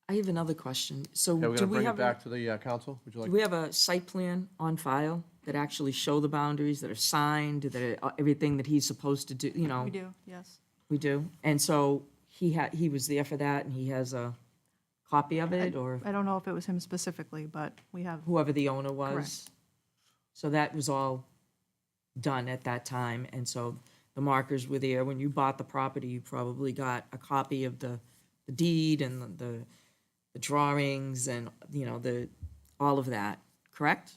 [SPEAKER 10] I have another question. So
[SPEAKER 8] Yeah, we're
[SPEAKER 10] do
[SPEAKER 8] going to
[SPEAKER 10] we
[SPEAKER 8] bring it
[SPEAKER 10] have,
[SPEAKER 8] back to the council. Would you like?
[SPEAKER 10] do we have a site plan on file that actually show the boundaries, that are signed, that are everything that he's supposed to do, you know?
[SPEAKER 19] We do, yes.
[SPEAKER 10] We do? And so he was there for that, and he has a copy of it, or
[SPEAKER 19] I don't know if it was him specifically, but we have.
[SPEAKER 10] whoever the owner was?
[SPEAKER 19] Correct.
[SPEAKER 10] So that was all done at that time, and so the markers were there. When you bought the property, you probably got a copy of the deed and the drawings and, you know, all of that, correct?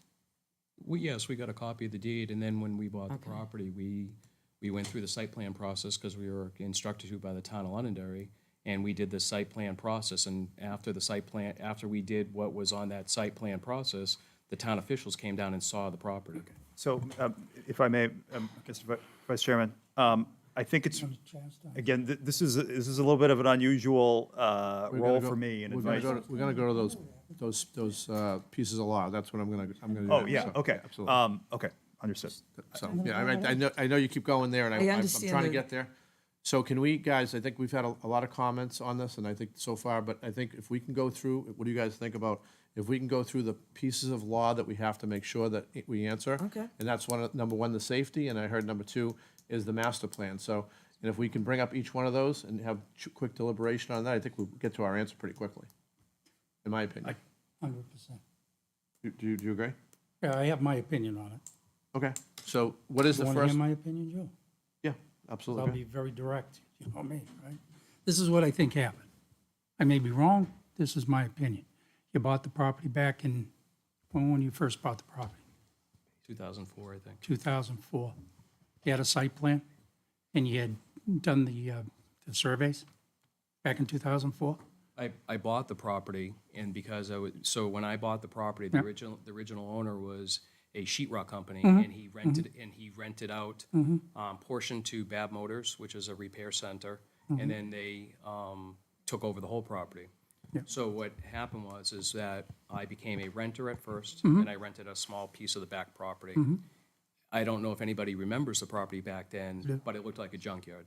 [SPEAKER 18] Yes, we got a copy of the deed, and then when we bought the property, we went through the site plan process because we were instructed to by the town of Londonderry, and we did the site plan process, and after we did what was on that site plan process, the town officials came down and saw the property.
[SPEAKER 4] So, if I may, Mr. Vice Chairman, I think it's, again, this is a little bit of an unusual role for me in advice.
[SPEAKER 8] We're gonna go to those pieces of law. That's what I'm gonna do.
[SPEAKER 4] Oh,
[SPEAKER 8] next,
[SPEAKER 4] yeah,
[SPEAKER 8] so,
[SPEAKER 4] okay.
[SPEAKER 8] Absolutely.
[SPEAKER 4] Okay, understood.
[SPEAKER 8] So, yeah, I know you keep going there, and
[SPEAKER 10] I
[SPEAKER 8] I'm
[SPEAKER 10] understand
[SPEAKER 8] trying to
[SPEAKER 10] the-
[SPEAKER 8] get there. So can we, guys, I think we've had a lot of comments on this, and I think so far, but I think if we can go through, what do you guys think about, if we can go through the pieces of law that we have to make sure that we answer?
[SPEAKER 10] Okay.
[SPEAKER 8] And that's number one, the safety, and I heard number two is the master plan. So, and if we can bring up each one of those and have quick deliberation on that, I think we'll get to our answer pretty quickly, in my opinion.
[SPEAKER 7] 100%.
[SPEAKER 8] Do you agree?
[SPEAKER 7] Yeah, I have my opinion on it.
[SPEAKER 8] Okay, so what is
[SPEAKER 7] You
[SPEAKER 8] the
[SPEAKER 7] want to
[SPEAKER 8] first?
[SPEAKER 7] hear my opinion, Joe?
[SPEAKER 8] Yeah,
[SPEAKER 7] I'll
[SPEAKER 8] absolutely.
[SPEAKER 7] be very direct, you know me, right? This is what I think happened. I may be wrong, this is my opinion. You bought the property back in, when you first bought the property?
[SPEAKER 18] 2004, I think.
[SPEAKER 7] 2004. You had a site plan, and you had done the surveys back in 2004?
[SPEAKER 18] I bought the property, and because so when I bought the property, the original owner was a sheetrock company, and he rented out portion to Bab Motors, which is a repair center, and then they took over the whole property. So what happened is that I became a renter at first, and I rented a small piece of the back property. I don't know if anybody remembers the property back then, but it looked like a junkyard.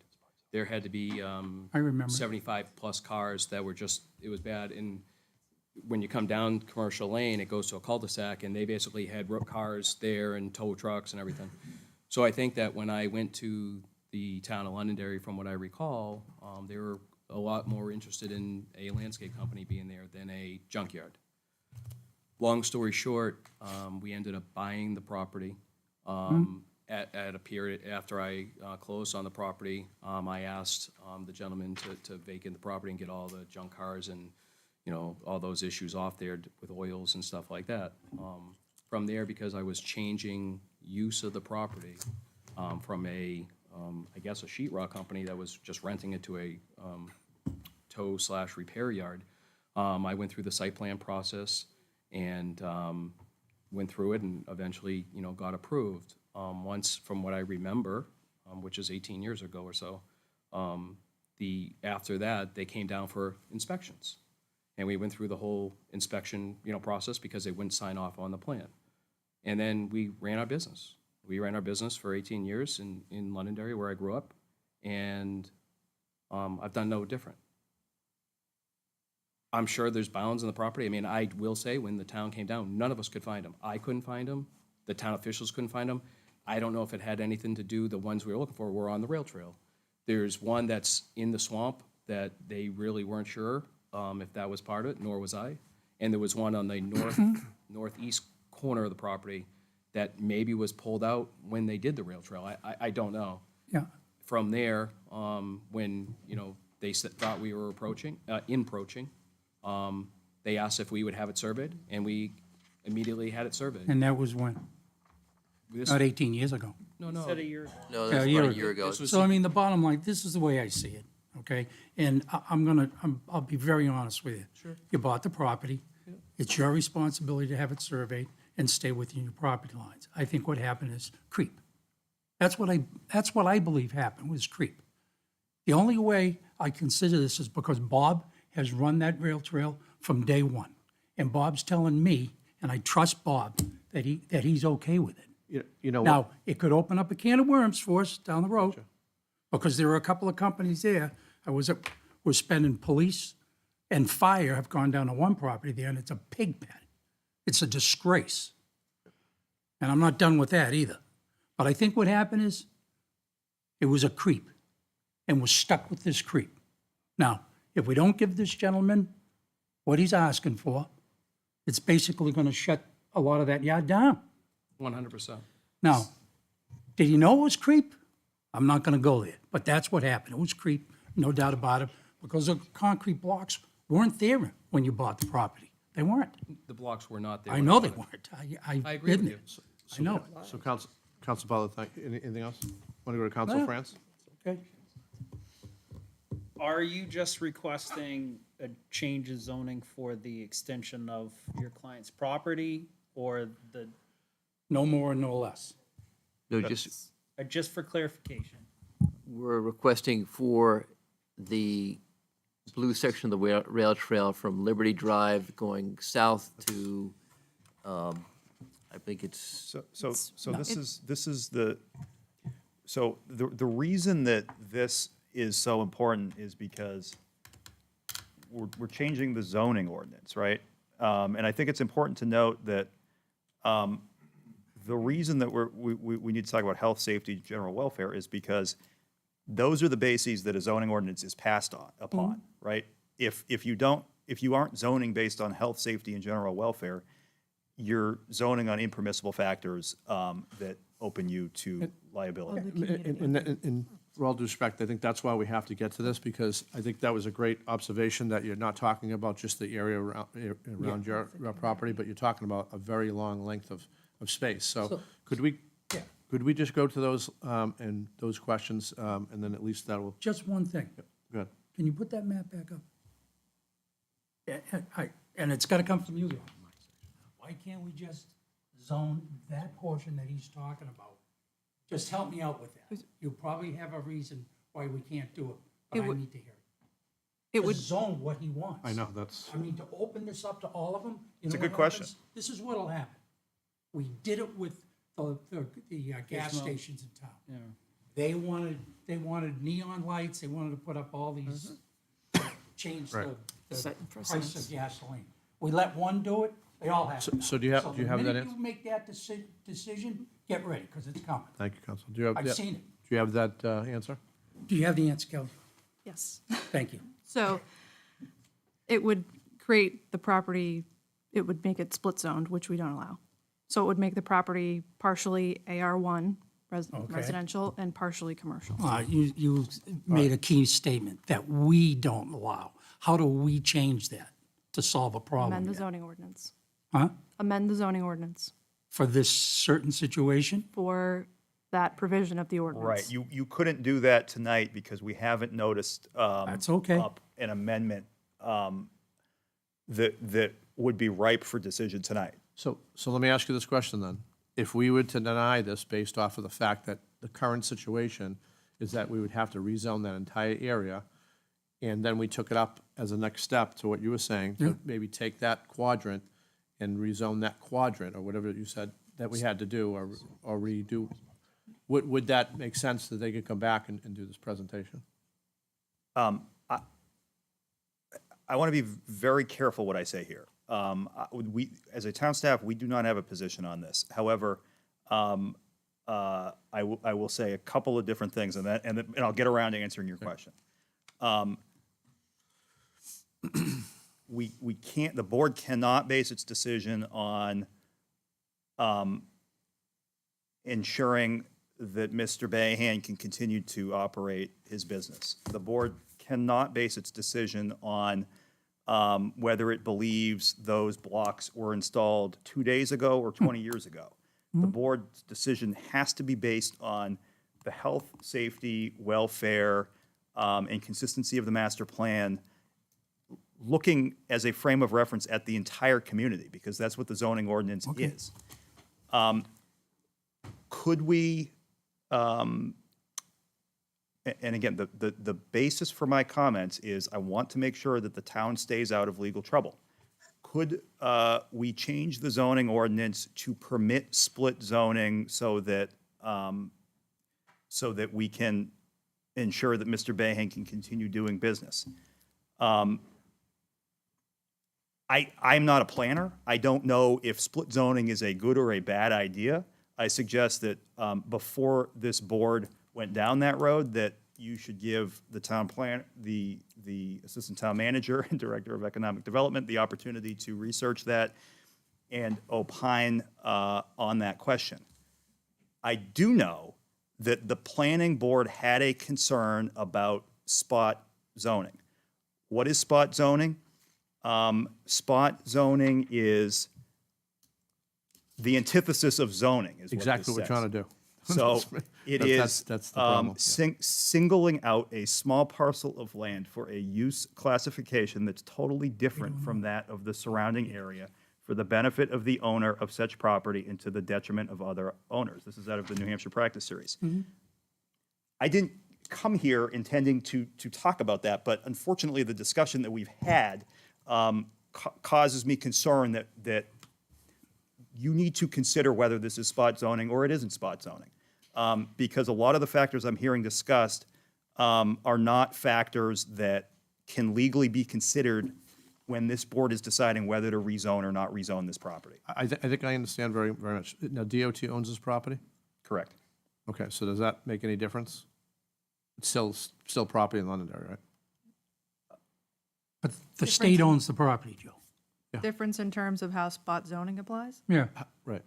[SPEAKER 18] There had to be
[SPEAKER 7] I remember.
[SPEAKER 18] 75-plus cars that were just, it was bad. And when you come down Commercial Lane, it goes to a cul-de-sac, and they basically had cars there and tow trucks and everything. So I think that when I went to the town of Londonderry, from what I recall, they were a lot more interested in a landscape company being there than a junkyard. Long story short, we ended up buying the property. At a period after I closed on the property, I asked the gentleman to vacate the property and get all the junk cars and, you know, all those issues off there with oils and stuff like that. From there, because I was changing use of the property from I guess a sheetrock company that was just renting it to a tow/repair yard, I went through the site plan process and went through it and eventually, you know, got approved. Once, from what I remember, which is 18 years ago or so, after that, they came down for inspections. And we went through the whole inspection, you know, process because they wouldn't sign off on the plan. And then we ran our business. We ran our business for 18 years in Londonderry, where I grew up, and I've done no different. I'm sure there's bounds in the property. I mean, I will say, when the town came down, none of us could find them. I couldn't find them. The town officials couldn't find them. I don't know if it had anything to do, the ones we were looking for were on the rail trail. There's one that's in the swamp that they really weren't sure if that was part of it, nor was I. And there was one on the northeast corner of the property that maybe was pulled out when they did the rail trail. I don't know.
[SPEAKER 7] Yeah.
[SPEAKER 18] From there, when, you know, they thought we were encroaching, they asked if we would have it surveyed, and we immediately had it surveyed.
[SPEAKER 7] And that was when? Not 18 years ago.
[SPEAKER 18] No.
[SPEAKER 11] Said a year.
[SPEAKER 17] No,
[SPEAKER 7] Yeah,
[SPEAKER 17] that's about a year ago.
[SPEAKER 7] So I mean, the bottom line, this is the way I see it, okay? And I'll be very honest with you.
[SPEAKER 18] Sure.
[SPEAKER 7] You bought the property. It's your responsibility to have it surveyed and stay within your property lines. I think what happened is creep. That's what I believe happened, was creep. The only way I consider this is because Bob has run that rail trail from day one. And Bob's telling me, and I trust Bob, that he's okay with it.
[SPEAKER 8] You know,
[SPEAKER 7] Now, it could open up a can of worms for us down the road, because there are a couple of companies there. We're spending police and fire have gone down to one property there, and it's a pig pen. It's a disgrace. And I'm not done with that either. But I think what happened is, it was a creep, and we're stuck with this creep. Now, if we don't give this gentleman what he's asking for, it's basically going to shut a lot of that yard down.
[SPEAKER 18] 100%.
[SPEAKER 7] Now, did he know it was creep? I'm not going to go there, but that's what happened. It was creep, no doubt about it, because the concrete blocks weren't there when you bought the property. They weren't.
[SPEAKER 18] The blocks were not there.
[SPEAKER 7] I know they weren't.
[SPEAKER 18] I
[SPEAKER 7] I've
[SPEAKER 18] agree
[SPEAKER 7] been
[SPEAKER 18] with
[SPEAKER 7] there.
[SPEAKER 18] you.
[SPEAKER 7] I know.
[SPEAKER 8] So Council Butler, anything else? Want to go to Council
[SPEAKER 7] No.
[SPEAKER 8] France?
[SPEAKER 7] Okay.
[SPEAKER 11] Are you just requesting a change of zoning for the extension of your client's property or the,
[SPEAKER 7] No more, no less.
[SPEAKER 17] No, just
[SPEAKER 11] for clarification?
[SPEAKER 17] we're requesting for the blue section of the rail trail from Liberty Drive going south to, I think it's.
[SPEAKER 4] So this is the, so the reason that this is so important is because we're changing the zoning ordinance, right? And I think it's important to note that the reason that we need to talk about health, safety, general welfare is because those are the bases that a zoning ordinance is passed upon, right? If you aren't zoning based on health, safety, and general welfare, you're zoning on impermissible factors that open you to liability.
[SPEAKER 8] In for all due respect, I think that's why we have to get to this, because I think that was a great observation that you're not talking about just the area around your property, but you're talking about a very long length of space. So could we just go to those and those questions, and then at least that will.
[SPEAKER 7] Just one thing.
[SPEAKER 8] Good.
[SPEAKER 7] Can you put that map back up? And it's gotta come from you, Lon. Why can't we just zone that portion that he's talking about? Just help me out with that. You probably have a reason why we can't do it, but I need to hear it.
[SPEAKER 19] It would-
[SPEAKER 7] Just zone what he wants.
[SPEAKER 8] I know, that's.
[SPEAKER 7] I mean, to open this up to all of them, you
[SPEAKER 4] It's
[SPEAKER 7] know
[SPEAKER 4] a good
[SPEAKER 7] what
[SPEAKER 4] question.
[SPEAKER 7] happens? This is what'll happen. We did it with the gas
[SPEAKER 11] Gizmo.
[SPEAKER 7] stations in town.
[SPEAKER 11] Yeah.
[SPEAKER 7] They wanted neon lights, they wanted to put up all these, change
[SPEAKER 8] Right.
[SPEAKER 7] the
[SPEAKER 10] Setting
[SPEAKER 7] price
[SPEAKER 10] precedents.
[SPEAKER 7] of gasoline. We let one do it, they all have to.
[SPEAKER 8] So do you have
[SPEAKER 7] So
[SPEAKER 8] that
[SPEAKER 7] the minute
[SPEAKER 8] answer?
[SPEAKER 7] you make that decision, get ready, because it's coming.
[SPEAKER 8] Thank you, Council. Do you have?
[SPEAKER 7] I've
[SPEAKER 8] yeah,
[SPEAKER 7] seen it.
[SPEAKER 8] Do you have that answer?
[SPEAKER 7] Do you have the answer, Kelly?
[SPEAKER 19] Yes.
[SPEAKER 7] Thank you.
[SPEAKER 19] So it would create the property, it would make it split zoned, which we don't allow. So it would make the property partially AR1
[SPEAKER 7] Okay.
[SPEAKER 19] residential and partially commercial.
[SPEAKER 7] You made a key statement that we don't allow. How do we change that to solve a problem?
[SPEAKER 19] Amend the
[SPEAKER 7] yet?
[SPEAKER 19] zoning ordinance.
[SPEAKER 7] Huh?
[SPEAKER 19] Amend the zoning ordinance
[SPEAKER 7] For this certain situation?
[SPEAKER 19] for that provision of the ordinance.
[SPEAKER 4] Right, you couldn't do that tonight because we haven't noticed.
[SPEAKER 7] That's okay.
[SPEAKER 4] Up an amendment that would be ripe for decision tonight.
[SPEAKER 8] So let me ask you this question then. If we were to deny this based off of the fact that the current situation is that we would have to rezone that entire area, and then we took it up as a next step to what you were saying, to maybe take that quadrant and rezone that quadrant, or whatever you said that we had to do, or redo, would that make sense that they could come back and do this presentation?
[SPEAKER 4] I want to be very careful what I say here. As a town staff, we do not have a position on this. However, I will say a couple of different things, and I'll get around to answering your question. We can't. The board cannot base its decision on ensuring that Mr. Bahan can continue to operate his business. The board cannot base its decision on whether it believes those blocks were installed 2 days ago or 20 years ago. The board's decision has to be based on the health, safety, welfare, and consistency of the master plan, looking as a frame of reference at the entire community, because that's what the zoning ordinance is. Could we, and again, the basis for my comments is I want to make sure that the town stays out of legal trouble. Could we change the zoning ordinance to permit split zoning so that we can ensure that Mr. Bahan can continue doing business? I'm not a planner. I don't know if split zoning is a good or a bad idea. I suggest that before this board went down that road, that you should give the town plan, the assistant town manager and director of economic development the opportunity to research that and opine on that question. I do know that the planning board had a concern about spot zoning. What is spot zoning? Spot zoning is the antithesis of zoning is what
[SPEAKER 8] Exactly
[SPEAKER 4] this
[SPEAKER 8] what we're
[SPEAKER 4] says.
[SPEAKER 8] trying to do.
[SPEAKER 4] So it is
[SPEAKER 8] That's the problem.
[SPEAKER 4] singling out a small parcel of land for a use classification that's totally different from that of the surrounding area for the benefit of the owner of such property and to the detriment of other owners. This is out of the New Hampshire Practice Series. I didn't come here intending to talk about that, but unfortunately, the discussion that we've had causes me concern that you need to consider whether this is spot zoning or it isn't spot zoning. Because a lot of the factors I'm hearing discussed are not factors that can legally be considered when this board is deciding whether to rezone or not rezone this property.
[SPEAKER 8] I think I understand very, very much. Now, DOT owns this property?
[SPEAKER 4] Correct.
[SPEAKER 8] Okay, so does that make any difference? It's still property in Londonderry, right?
[SPEAKER 7] But the state owns the property, Joe.
[SPEAKER 19] Difference in terms of how spot zoning applies?
[SPEAKER 7] Yeah.
[SPEAKER 8] Right.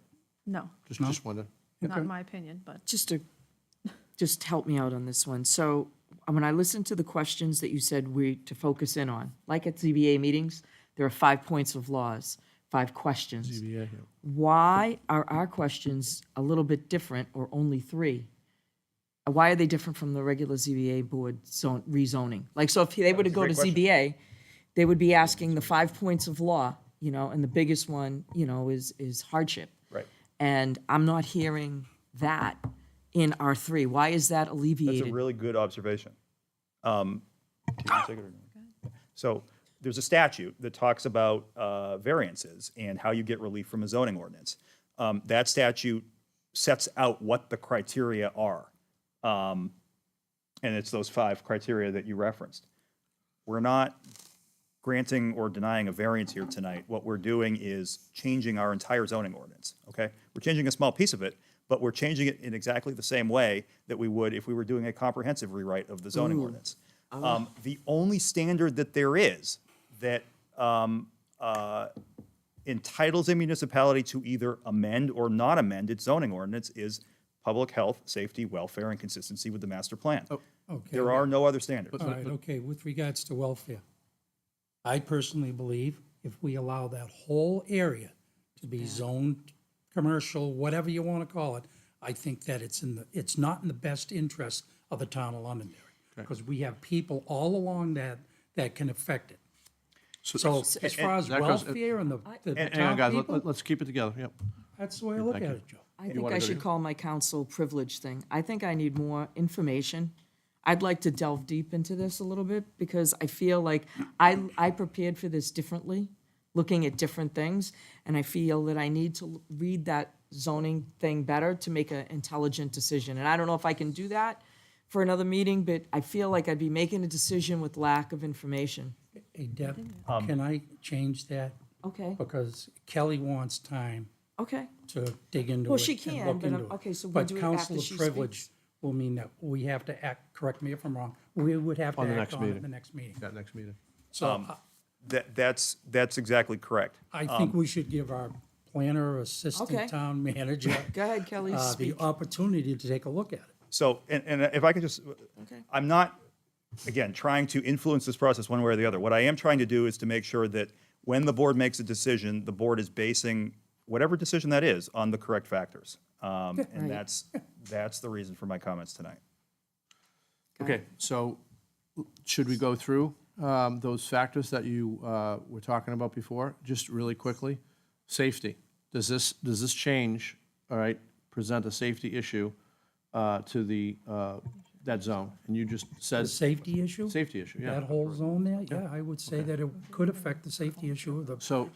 [SPEAKER 19] No,
[SPEAKER 8] Just wondered.
[SPEAKER 19] not in my opinion, but.
[SPEAKER 10] Just help me out on this one. So when I listened to the questions that you said we to focus in on, like at ZBA meetings, there are 5 points of laws, 5 questions.
[SPEAKER 8] ZBA, yeah.
[SPEAKER 10] Why are our questions a little bit different or only 3? Why are they different from the regular ZBA board rezoning? Like, so if they were to go to ZBA, they would be asking the 5 points of law, and the biggest one, is hardship.
[SPEAKER 4] Right.
[SPEAKER 10] And I'm not hearing that in R3. Why is that alleviated?
[SPEAKER 4] That's a really good observation. Can you take it or no? So there's a statute that talks about variances and how you get relief from a zoning ordinance. That statute sets out what the criteria are. And it's those 5 criteria that you referenced. We're not granting or denying a variance here tonight. What we're doing is changing our entire zoning ordinance, okay? We're changing a small piece of it, but we're changing it in exactly the same way that we would if we were doing a comprehensive rewrite of the zoning ordinance. The only standard that there is that entitles a municipality to either amend or not amend its zoning ordinance is public health, safety, welfare, and consistency with the master plan.
[SPEAKER 7] Okay.
[SPEAKER 4] There are no other standards.
[SPEAKER 7] All right, okay, with regards to welfare, I personally believe if we allow that whole area to be zoned commercial, whatever you want to call it, I think that it's not in the best interest of the town of Londonderry. Because we have people all along that can affect it. So as far as
[SPEAKER 8] that goes-
[SPEAKER 7] welfare and the
[SPEAKER 8] Hang on,
[SPEAKER 7] town
[SPEAKER 8] guys,
[SPEAKER 7] people,
[SPEAKER 8] let's keep it together, yep.
[SPEAKER 7] that's the way I look at
[SPEAKER 8] Thank you.
[SPEAKER 7] it, Joe.
[SPEAKER 10] I think
[SPEAKER 8] wanna
[SPEAKER 10] I
[SPEAKER 8] go
[SPEAKER 10] should
[SPEAKER 8] to-
[SPEAKER 10] call my council privilege thing. I think I need more information. I'd like to delve deep into this a little bit because I feel like I prepared for this differently, looking at different things, and I feel that I need to read that zoning thing better to make an intelligent decision. And I don't know if I can do that for another meeting, but I feel like I'd be making a decision with lack of information.
[SPEAKER 7] Hey, Deb, can I change that?
[SPEAKER 10] Okay,
[SPEAKER 7] Because Kelly wants time
[SPEAKER 10] okay.
[SPEAKER 7] to dig into it.
[SPEAKER 10] Well, she
[SPEAKER 7] and
[SPEAKER 10] can,
[SPEAKER 7] look
[SPEAKER 10] but,
[SPEAKER 7] into it.
[SPEAKER 10] okay, so we'll
[SPEAKER 7] But
[SPEAKER 10] do it after
[SPEAKER 7] council of
[SPEAKER 10] she
[SPEAKER 7] privilege
[SPEAKER 10] speaks.
[SPEAKER 7] will mean that we have to act, correct me if I'm wrong, we would have to
[SPEAKER 8] On the
[SPEAKER 7] act
[SPEAKER 8] next
[SPEAKER 7] on it
[SPEAKER 8] meeting.
[SPEAKER 7] at the next meeting.
[SPEAKER 8] That next meeting.
[SPEAKER 7] So
[SPEAKER 4] That's exactly correct.
[SPEAKER 7] I think we should give our planner,
[SPEAKER 10] Okay.
[SPEAKER 7] assistant town manager,
[SPEAKER 10] Go ahead, Kelly,
[SPEAKER 7] the
[SPEAKER 10] speak.
[SPEAKER 7] opportunity to take a look at it.
[SPEAKER 4] So, and if I could just,
[SPEAKER 10] Okay.
[SPEAKER 4] I'm not, again, trying to influence this process one way or the other. What I am trying to do is to make sure that when the board makes a decision, the board is basing whatever decision that is on the correct factors. And
[SPEAKER 10] Right.
[SPEAKER 4] that's the reason for my comments tonight.
[SPEAKER 8] Okay, so should we go through those factors that you were talking about before, just really quickly? Safety, does this change, all right, present a safety issue to the, that zone? And you just said.
[SPEAKER 7] The safety issue?
[SPEAKER 8] Safety issue, yeah.
[SPEAKER 7] That whole zone there, yeah, I would say that it could affect the safety issue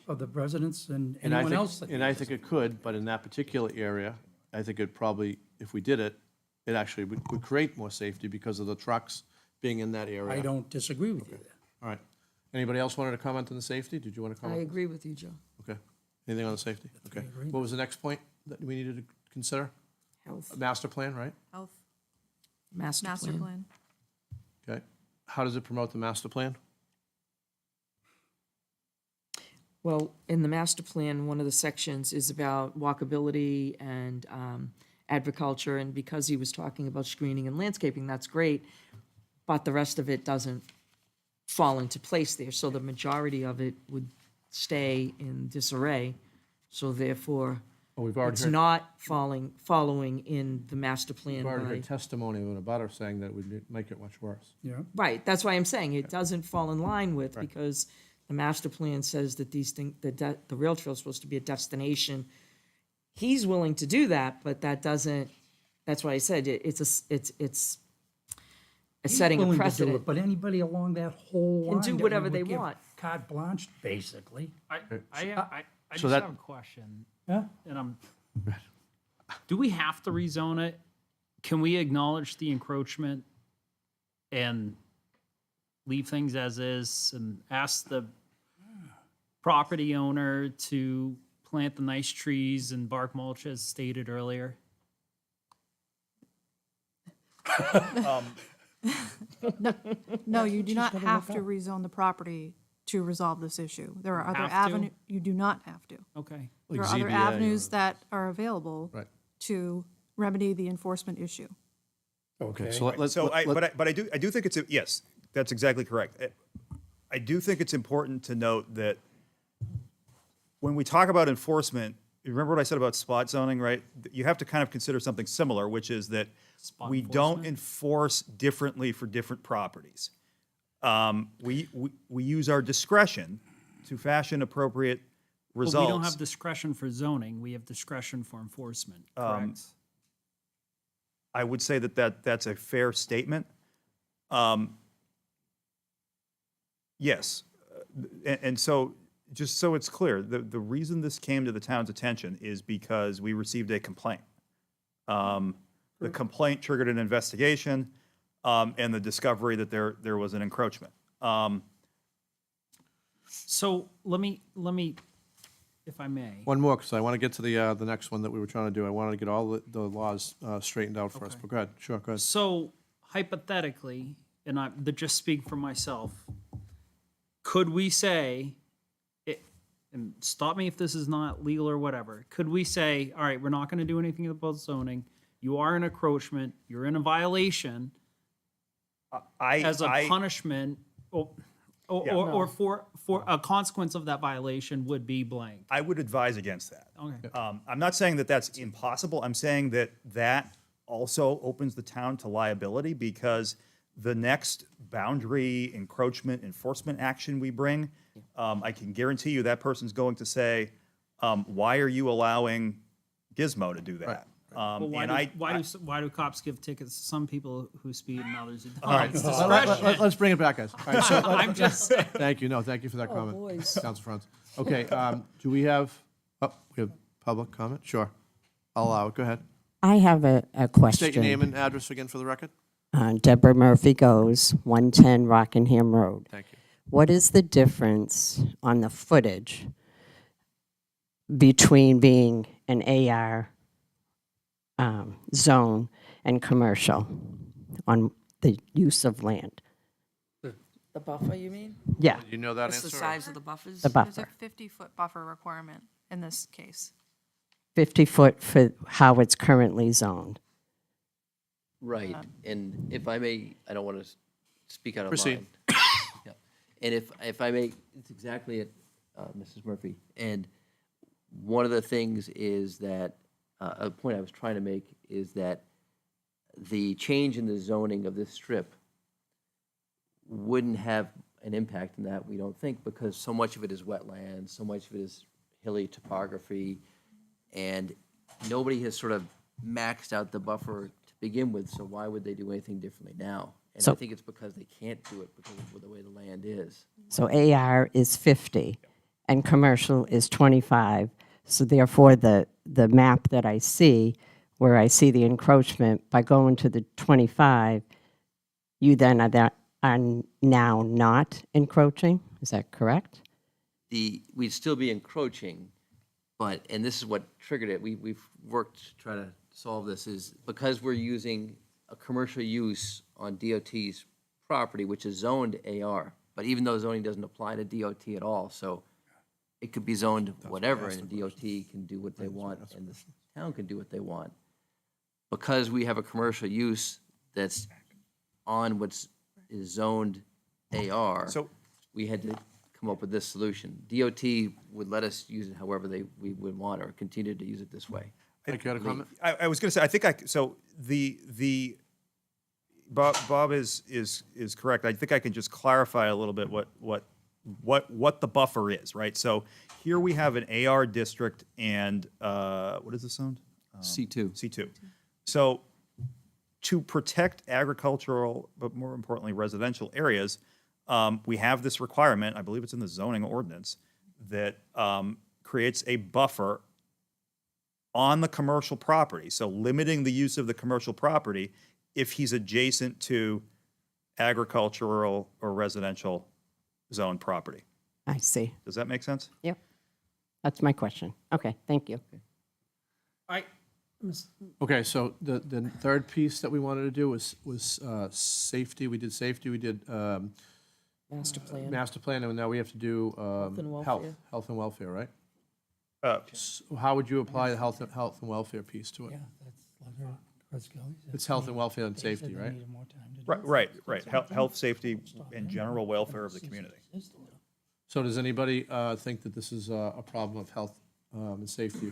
[SPEAKER 7] of the residents and
[SPEAKER 8] And I
[SPEAKER 7] anyone
[SPEAKER 8] think-
[SPEAKER 7] else. that
[SPEAKER 8] And I
[SPEAKER 7] uses
[SPEAKER 8] think
[SPEAKER 7] it.
[SPEAKER 8] it could, but in that particular area, I think it probably, if we did it, it actually would create more safety because of the trucks being in that area.
[SPEAKER 7] I don't disagree with you there.
[SPEAKER 8] All right. Anybody else wanted to comment on the safety? Did you want to
[SPEAKER 10] I
[SPEAKER 8] comment?
[SPEAKER 10] agree with you, Joe.
[SPEAKER 8] Okay. Anything on the safety? Okay. What was the next point that we needed to consider?
[SPEAKER 10] Health,
[SPEAKER 8] Master plan, right?
[SPEAKER 19] Health,
[SPEAKER 10] master
[SPEAKER 19] master
[SPEAKER 10] plan.
[SPEAKER 19] plan.
[SPEAKER 8] Okay. How does it promote the master plan?
[SPEAKER 10] Well, in the master plan, one of the sections is about walkability and agriculture, and because he was talking about screening and landscaping, that's great, but the rest of it doesn't fall into place there, so the majority of it would stay in disarray, so therefore,
[SPEAKER 8] Well, we've already
[SPEAKER 10] it's
[SPEAKER 8] heard-
[SPEAKER 10] not following in the master plan
[SPEAKER 8] We've already
[SPEAKER 10] by.
[SPEAKER 8] heard testimony of a butter saying that it would make it much worse.
[SPEAKER 7] Yeah.
[SPEAKER 10] Right, that's why I'm saying it doesn't fall in line with, because the master plan says that these things, the rail trail is supposed to be a destination. He's willing to do that, but that doesn't, that's why I said it's
[SPEAKER 7] He's
[SPEAKER 10] setting a
[SPEAKER 7] willing to do
[SPEAKER 10] precedent.
[SPEAKER 7] it, But anybody along that whole line.
[SPEAKER 10] And do
[SPEAKER 7] that we
[SPEAKER 10] whatever
[SPEAKER 7] would
[SPEAKER 10] they
[SPEAKER 7] give
[SPEAKER 10] want.
[SPEAKER 7] Carte blanche, basically.
[SPEAKER 11] I
[SPEAKER 8] So
[SPEAKER 11] just
[SPEAKER 8] that-
[SPEAKER 11] have a question.
[SPEAKER 7] Yeah.
[SPEAKER 11] And do we have to rezone it? Can we acknowledge the encroachment and leave things as is and ask the property owner to plant the nice trees and bark mulch as stated earlier?
[SPEAKER 19] No, you do not have to rezone the property to resolve this issue. There are other
[SPEAKER 11] Have to?
[SPEAKER 19] avenues, you do not have to.
[SPEAKER 11] Okay.
[SPEAKER 19] There are
[SPEAKER 8] Like
[SPEAKER 19] other
[SPEAKER 8] ZBA
[SPEAKER 19] avenues
[SPEAKER 8] or-
[SPEAKER 19] that are available
[SPEAKER 8] Right.
[SPEAKER 19] to remedy the enforcement issue.
[SPEAKER 8] Okay, so let's.
[SPEAKER 4] So
[SPEAKER 8] let-
[SPEAKER 4] I do think yes, that's exactly correct. I do think it's important to note that when we talk about enforcement, you remember what I said about spot zoning, right? You have to kind of consider something similar, which is that
[SPEAKER 11] Spot
[SPEAKER 4] we don't
[SPEAKER 11] enforcement?
[SPEAKER 4] enforce differently for different properties. We use our discretion to fashion appropriate
[SPEAKER 11] But
[SPEAKER 4] results.
[SPEAKER 11] we don't have discretion for zoning, we have discretion for enforcement, correct?
[SPEAKER 4] I would say that's a fair statement. Yes, and so, just so it's clear, the reason this came to the town's attention is because we received a complaint. The complaint triggered an investigation, and the discovery that there was an encroachment.
[SPEAKER 11] So let me, if I may.
[SPEAKER 8] One more, because I want to get to the next one that we were trying to do. I wanted to get all the laws straightened out for us, but go ahead, sure, go ahead.
[SPEAKER 11] So hypothetically, and I'm just speaking for myself, could we say, and stop me if this is not legal or whatever, could we say, all right, we're not going to do anything about zoning, you are an encroachment, you're in a violation, as a punishment, or for a consequence of that violation would be blank?
[SPEAKER 4] I would advise against that.
[SPEAKER 11] Okay.
[SPEAKER 4] I'm not saying that that's impossible. I'm saying that that also opens the town to liability, because the next boundary encroachment enforcement action we bring, I can guarantee you that person's going to say, why are you allowing Gizmo to do that?
[SPEAKER 11] Well,
[SPEAKER 4] And
[SPEAKER 11] why do cops give tickets to some people who speed and others who don't?
[SPEAKER 8] All right,
[SPEAKER 11] It's
[SPEAKER 8] let's bring it back, guys. All right, so
[SPEAKER 11] I'm just saying.
[SPEAKER 8] Thank you, thank you for that comment,
[SPEAKER 10] boys.
[SPEAKER 8] Council Franz. Okay, do we have public comment? Sure, I'll allow it, go ahead.
[SPEAKER 21] I have a question.
[SPEAKER 8] State your name and address again for the record.
[SPEAKER 21] Deborah Murphy Goes, 110 Rockingham Road.
[SPEAKER 8] Thank you.
[SPEAKER 21] What is the difference on the footage between being an AR zone and commercial on the use of land?
[SPEAKER 10] The buffer, you mean?
[SPEAKER 21] Yeah,
[SPEAKER 8] You know that
[SPEAKER 10] What's the
[SPEAKER 8] answer?
[SPEAKER 10] size of the buffers?
[SPEAKER 21] the
[SPEAKER 19] There's a
[SPEAKER 21] buffer.
[SPEAKER 19] 50-foot buffer requirement in this case.
[SPEAKER 21] 50 foot for how it's currently zoned.
[SPEAKER 17] Right, and if I may, I don't want to speak out of
[SPEAKER 8] Proceed.
[SPEAKER 17] line. Yeah. And if I may, it's exactly it, Mrs. Murphy. And one of the things is that, a point I was trying to make is that the change in the zoning of this strip wouldn't have an impact in that, we don't think, because so much of it is wetland, so much of it is hilly topography, and nobody has sort of maxed out the buffer to begin with, so why would they do anything differently now? And I
[SPEAKER 21] So-
[SPEAKER 17] think it's because they can't do it because of the way the land is.
[SPEAKER 21] So AR is 50 and commercial is 25. So therefore, the map that I see, where I see the encroachment, by going to the 25, you then are now not encroaching? Is that correct?
[SPEAKER 17] We'd still be encroaching, but, and this is what triggered it, we've worked to try to solve this, is because we're using a commercial use on DOT's property, which is zoned AR, but even though zoning doesn't apply to DOT at all, so it could be zoned whatever, and DOT can do what they want, and the town can do what they want. Because we have a commercial use that's on what's is zoned AR,
[SPEAKER 4] So-
[SPEAKER 17] we had to come up with this solution. DOT would let us use it however we would want, or continue to use it this way.
[SPEAKER 8] Mike, you got a comment?
[SPEAKER 4] I was going to say, so the Bob is correct. I think I can just clarify a little bit what the buffer is, right? So here we have an AR district and, what is the zone?
[SPEAKER 17] C2.
[SPEAKER 4] C2. So to protect agricultural, but more importantly, residential areas, we have this requirement, I believe it's in the zoning ordinance, that creates a buffer on the commercial property, so limiting the use of the commercial property if he's adjacent to agricultural or residential zone property.
[SPEAKER 21] I see.
[SPEAKER 4] Does that make sense?
[SPEAKER 21] Yep. That's my question. Okay, thank you.
[SPEAKER 8] Okay, so the third piece that we wanted to do was safety. We did safety, we did
[SPEAKER 10] Master plan.
[SPEAKER 8] master plan, and now we have to do
[SPEAKER 10] and welfare.
[SPEAKER 8] health and welfare, right? So how would you apply the health and welfare piece to it? It's health and welfare and safety, right?
[SPEAKER 4] Right. Health, safety, and general welfare of the community.
[SPEAKER 8] So does anybody think that this is a problem of health and safety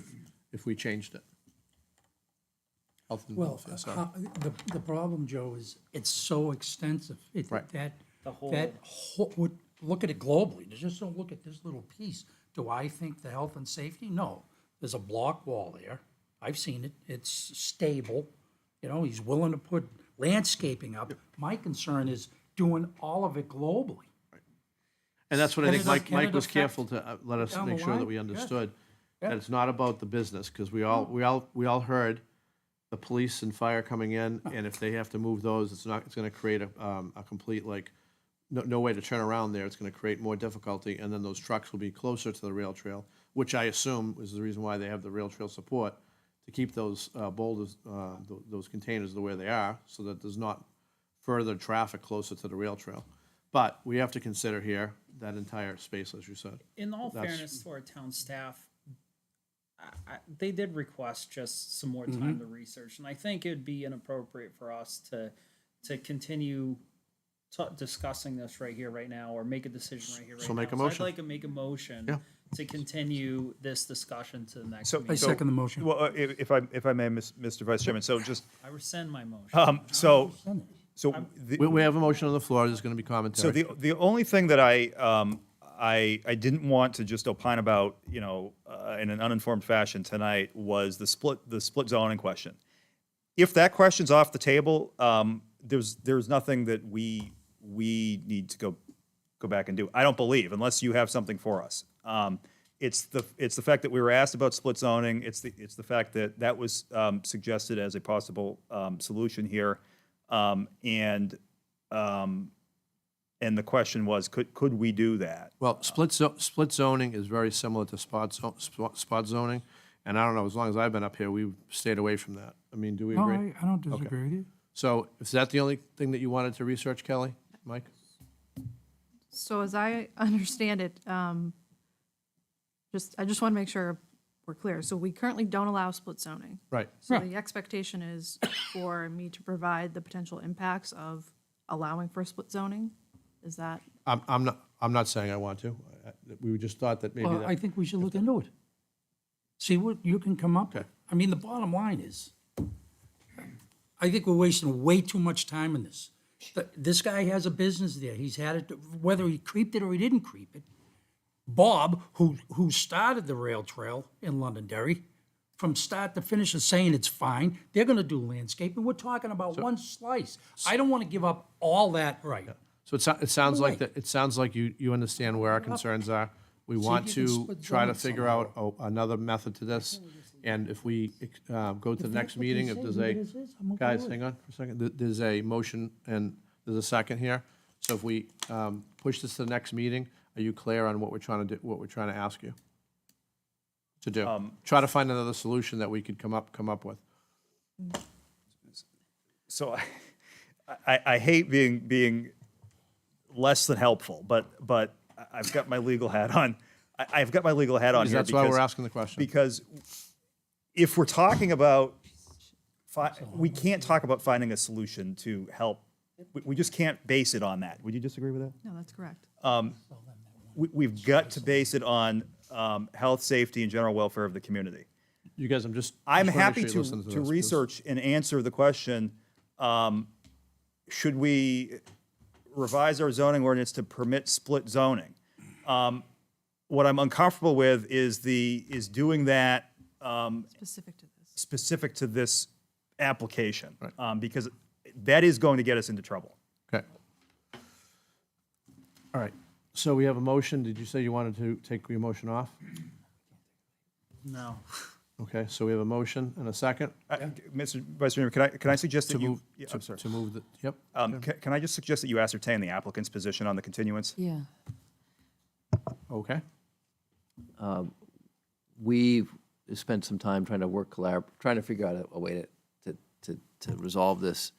[SPEAKER 8] if we changed it? Health and
[SPEAKER 7] Well,
[SPEAKER 8] welfare, sorry.
[SPEAKER 7] the problem, Joe, is it's so extensive.
[SPEAKER 8] Right.
[SPEAKER 7] Look at it globally. Just don't look at this little piece. Do I think the health and safety? No. There's a block wall there. I've seen it. It's stable. You know, he's willing to put landscaping up. My concern is doing all of it globally.
[SPEAKER 8] And that's what I
[SPEAKER 7] Can
[SPEAKER 8] think
[SPEAKER 7] it-
[SPEAKER 8] Mike
[SPEAKER 7] can it
[SPEAKER 8] Mike was
[SPEAKER 7] affect
[SPEAKER 8] careful to let us
[SPEAKER 7] down
[SPEAKER 8] make
[SPEAKER 7] the
[SPEAKER 8] sure that
[SPEAKER 7] line?
[SPEAKER 8] we
[SPEAKER 7] Yes.
[SPEAKER 8] understood
[SPEAKER 7] Yeah.
[SPEAKER 8] that it's not about the business, because we all heard the police and fire coming in, and if they have to move those, it's gonna create a complete, like, no way to turn around there. It's gonna create more difficulty, and then those trucks will be closer to the rail trail, which I assume is the reason why they have the rail trail support, to keep those boulders, those containers the way they are, so that there's not further traffic closer to the rail trail. But we have to consider here that entire space, as you said.
[SPEAKER 11] In all
[SPEAKER 8] That's-
[SPEAKER 11] fairness to our town staff, they did request just some more time to research, and I think it'd be inappropriate for us to continue discussing this right here, right now, or make a decision right here, right now.
[SPEAKER 8] So make a
[SPEAKER 11] I'd
[SPEAKER 8] motion.
[SPEAKER 11] like to make a motion
[SPEAKER 8] Yeah.
[SPEAKER 11] to continue this discussion to the next
[SPEAKER 4] So,
[SPEAKER 11] meeting.
[SPEAKER 7] I second the motion.
[SPEAKER 4] Well, if I may, Mr. Vice Chairman, so just,
[SPEAKER 11] I rescind my motion.
[SPEAKER 4] so
[SPEAKER 8] We have a motion on the floor. There's gonna be
[SPEAKER 4] So
[SPEAKER 8] commentary.
[SPEAKER 4] the only thing that I didn't want to just opine about, in an uninformed fashion tonight was the split zoning question. If that question's off the table, there's nothing that we need to go back and do. I don't believe, unless you have something for us. It's the fact that we were asked about split zoning. It's the fact that was suggested as a possible solution here. And the question was, could we do that?
[SPEAKER 8] Well, split zoning is very similar to spot zoning, and I don't know, as long as I've been up here, we've stayed away from that. I mean, do we
[SPEAKER 7] No,
[SPEAKER 8] agree?
[SPEAKER 7] I don't disagree with you.
[SPEAKER 8] So is that the only thing that you wanted to research, Kelly? Mike?
[SPEAKER 19] So as I understand it, I just want to make sure we're clear. So we currently don't allow split zoning.
[SPEAKER 8] Right.
[SPEAKER 19] So the expectation is for me to provide the potential impacts of allowing for split zoning? Is that?
[SPEAKER 8] I'm not saying I want to. We just thought that maybe
[SPEAKER 7] Well, I
[SPEAKER 8] that,
[SPEAKER 7] think we should look into it. See what you can come up with. I mean, the bottom line is, I think we're wasting way too much time in this. This guy has a business there. He's had it, whether he creeped it or he didn't creep it. Bob, who started the rail trail in Londonderry, from start to finish is saying it's fine. They're gonna do landscaping. We're talking about one slice. I don't wanna give up all that right.
[SPEAKER 8] so it sounds like
[SPEAKER 7] Right.
[SPEAKER 8] that, it sounds like you understand where our concerns are. We want
[SPEAKER 7] if you can
[SPEAKER 8] to
[SPEAKER 7] split
[SPEAKER 8] try to
[SPEAKER 7] zone
[SPEAKER 8] figure out another method to this, and if we go to the next meeting, if there's guys, hang on for a second, there's a motion and there's a second here. So if we push this to the next meeting, are you clear on what we're trying to do, what we're trying to ask you to do? Try to find another solution that we could come up with.
[SPEAKER 4] So I hate being less than helpful, but I've got my legal hat on. I've got my legal hat on
[SPEAKER 8] Because
[SPEAKER 4] here.
[SPEAKER 8] that's why we're asking the question.
[SPEAKER 4] Because if we're talking about, we can't talk about finding a solution to help. We just can't base it on that. Would you disagree with that?
[SPEAKER 19] No, that's correct.
[SPEAKER 4] we've got to base it on health, safety, and general welfare of the community.
[SPEAKER 8] You guys, I'm
[SPEAKER 4] I'm
[SPEAKER 8] wanna make
[SPEAKER 4] happy
[SPEAKER 8] sure you listen
[SPEAKER 4] to
[SPEAKER 8] this, please.
[SPEAKER 4] research and answer the question, should we revise our zoning ordinance to permit split zoning? What I'm uncomfortable with is doing that
[SPEAKER 19] Specific to this.
[SPEAKER 4] specific to this application, because that is going to get us into trouble.
[SPEAKER 8] Okay. All right, so we have a motion. Did you say you wanted to take your motion off?
[SPEAKER 11] No.
[SPEAKER 8] Okay, so we have a motion and a second.
[SPEAKER 4] Mr. Vice Mayor, can I suggest that
[SPEAKER 8] To
[SPEAKER 4] you?
[SPEAKER 8] move,
[SPEAKER 4] Yeah, I'm sorry.
[SPEAKER 8] to move the, yep.
[SPEAKER 4] Can I just suggest that you ascertain the applicant's position on the continuance?
[SPEAKER 10] Yeah.
[SPEAKER 8] Okay.
[SPEAKER 17] We've spent some time trying to figure out a way to resolve this.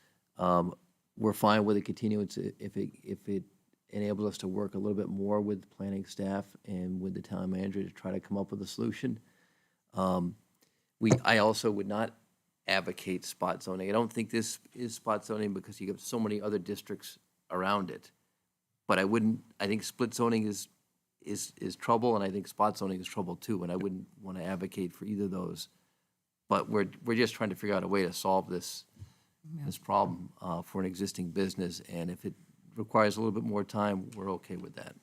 [SPEAKER 17] We're fine with a continuance if it enables us to work a little bit more with planning staff and with the town manager to try to come up with a solution. I also would not advocate spot zoning. I don't think this is spot zoning because you have so many other districts around it. But I think split zoning is trouble, and I think spot zoning is trouble too, and I wouldn't want to advocate for either of those. But we're just trying to figure out a way to solve this problem for an existing business, and if it requires a little bit more time, we're okay with that.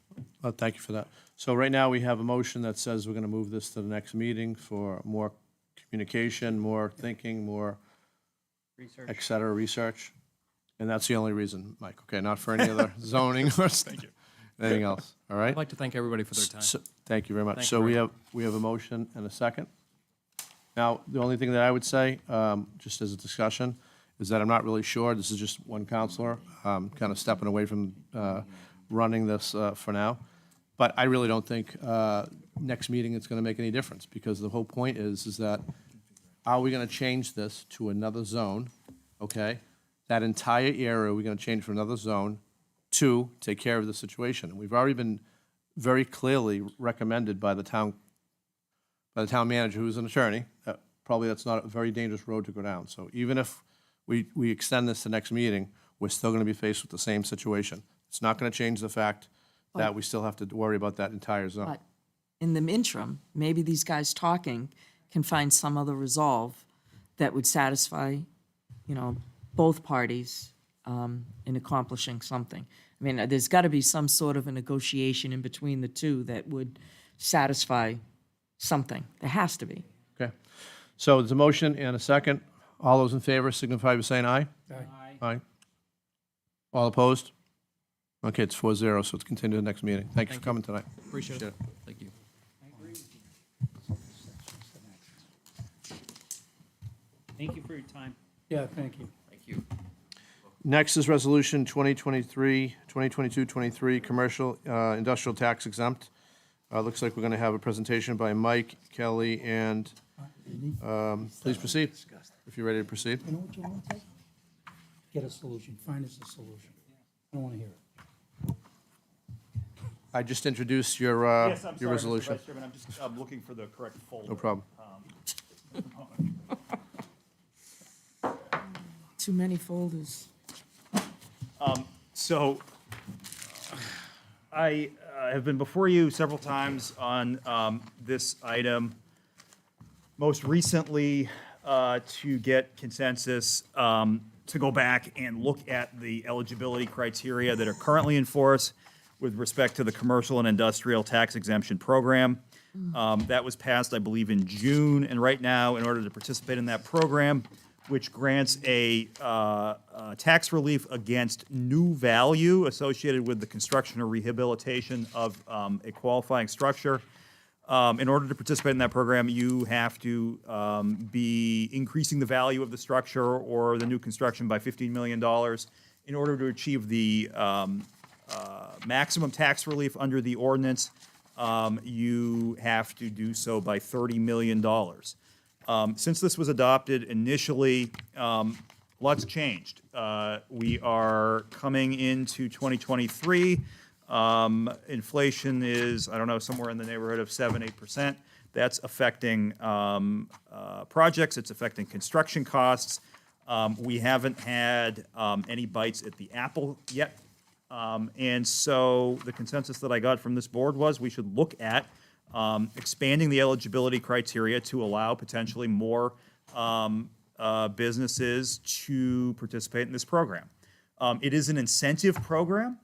[SPEAKER 8] Well, thank you for that. So right now, we have a motion that says we're going to move this to the next meeting for more communication, more thinking, more
[SPEAKER 11] Research.
[SPEAKER 8] et cetera, research. And that's the only reason, Mike, okay? Not for any other zoning or anything else, all right?
[SPEAKER 18] I'd like to thank everybody for their time.
[SPEAKER 8] Thank you very much.
[SPEAKER 18] Thank
[SPEAKER 8] So
[SPEAKER 18] you
[SPEAKER 8] we
[SPEAKER 18] very
[SPEAKER 8] have a motion and a second. Now, the only thing that I would say, just as a discussion, is that I'm not really sure. This is just one counselor, kind of stepping away from running this for now. But I really don't think next meeting it's going to make any difference, because the whole point is that are we going to change this to another zone, okay? That entire area, we're going to change for another zone to take care of the situation. And we've already been very clearly recommended by the town manager, who's an attorney, that probably that's not a very dangerous road to go down. So even if we extend this to next meeting, we're still going to be faced with the same situation. It's not going to change the fact that we still have to worry about that entire zone.
[SPEAKER 10] But in the interim, maybe these guys talking can find some other resolve that would satisfy, both parties in accomplishing something. I mean, there's got to be some sort of a negotiation in between the two that would satisfy something. There has to be.
[SPEAKER 8] Okay. So there's a motion and a second. All those in favor signify by saying aye.
[SPEAKER 7] Aye.
[SPEAKER 8] Aye. All opposed? Okay, it's 4-0, so it's continued to the next meeting. Thank you for coming tonight.
[SPEAKER 18] Appreciate it.
[SPEAKER 17] Thank you.
[SPEAKER 11] Thank you for your time.
[SPEAKER 7] Yeah, thank you.
[SPEAKER 17] Thank you.
[SPEAKER 8] Next is Resolution 2022-23, Commercial Industrial Tax Exempt. Looks like we're going to have a presentation by Mike, Kelly, and please proceed, if you're ready to proceed.
[SPEAKER 7] You know what you want to take? Get a solution, find us a solution. I don't want to hear it.
[SPEAKER 8] I just introduced your resolution.
[SPEAKER 4] Vice Chairman, I'm looking for the correct folder.
[SPEAKER 8] No problem.
[SPEAKER 10] Too many folders.
[SPEAKER 4] So I have been before you several times on this item, most recently to get consensus to go back and look at the eligibility criteria that are currently in force with respect to the commercial and industrial tax exemption program. That was passed, I believe, in June, and right now, in order to participate in that program, which grants a tax relief against new value associated with the construction or rehabilitation of a qualifying structure. In order to participate in that program, you have to be increasing the value of the structure or the new construction by $15 million. In order to achieve the maximum tax relief under the ordinance, you have to do so by $30 million. Since this was adopted initially, lots changed. We are coming into 2023. Inflation is, I don't know, somewhere in the neighborhood of 7-8%. That's affecting projects. It's affecting construction costs. We haven't had any bites at the apple yet And so the consensus that I got from this board was we should look at expanding the eligibility criteria to allow potentially more businesses to participate in this program. It is an incentive program,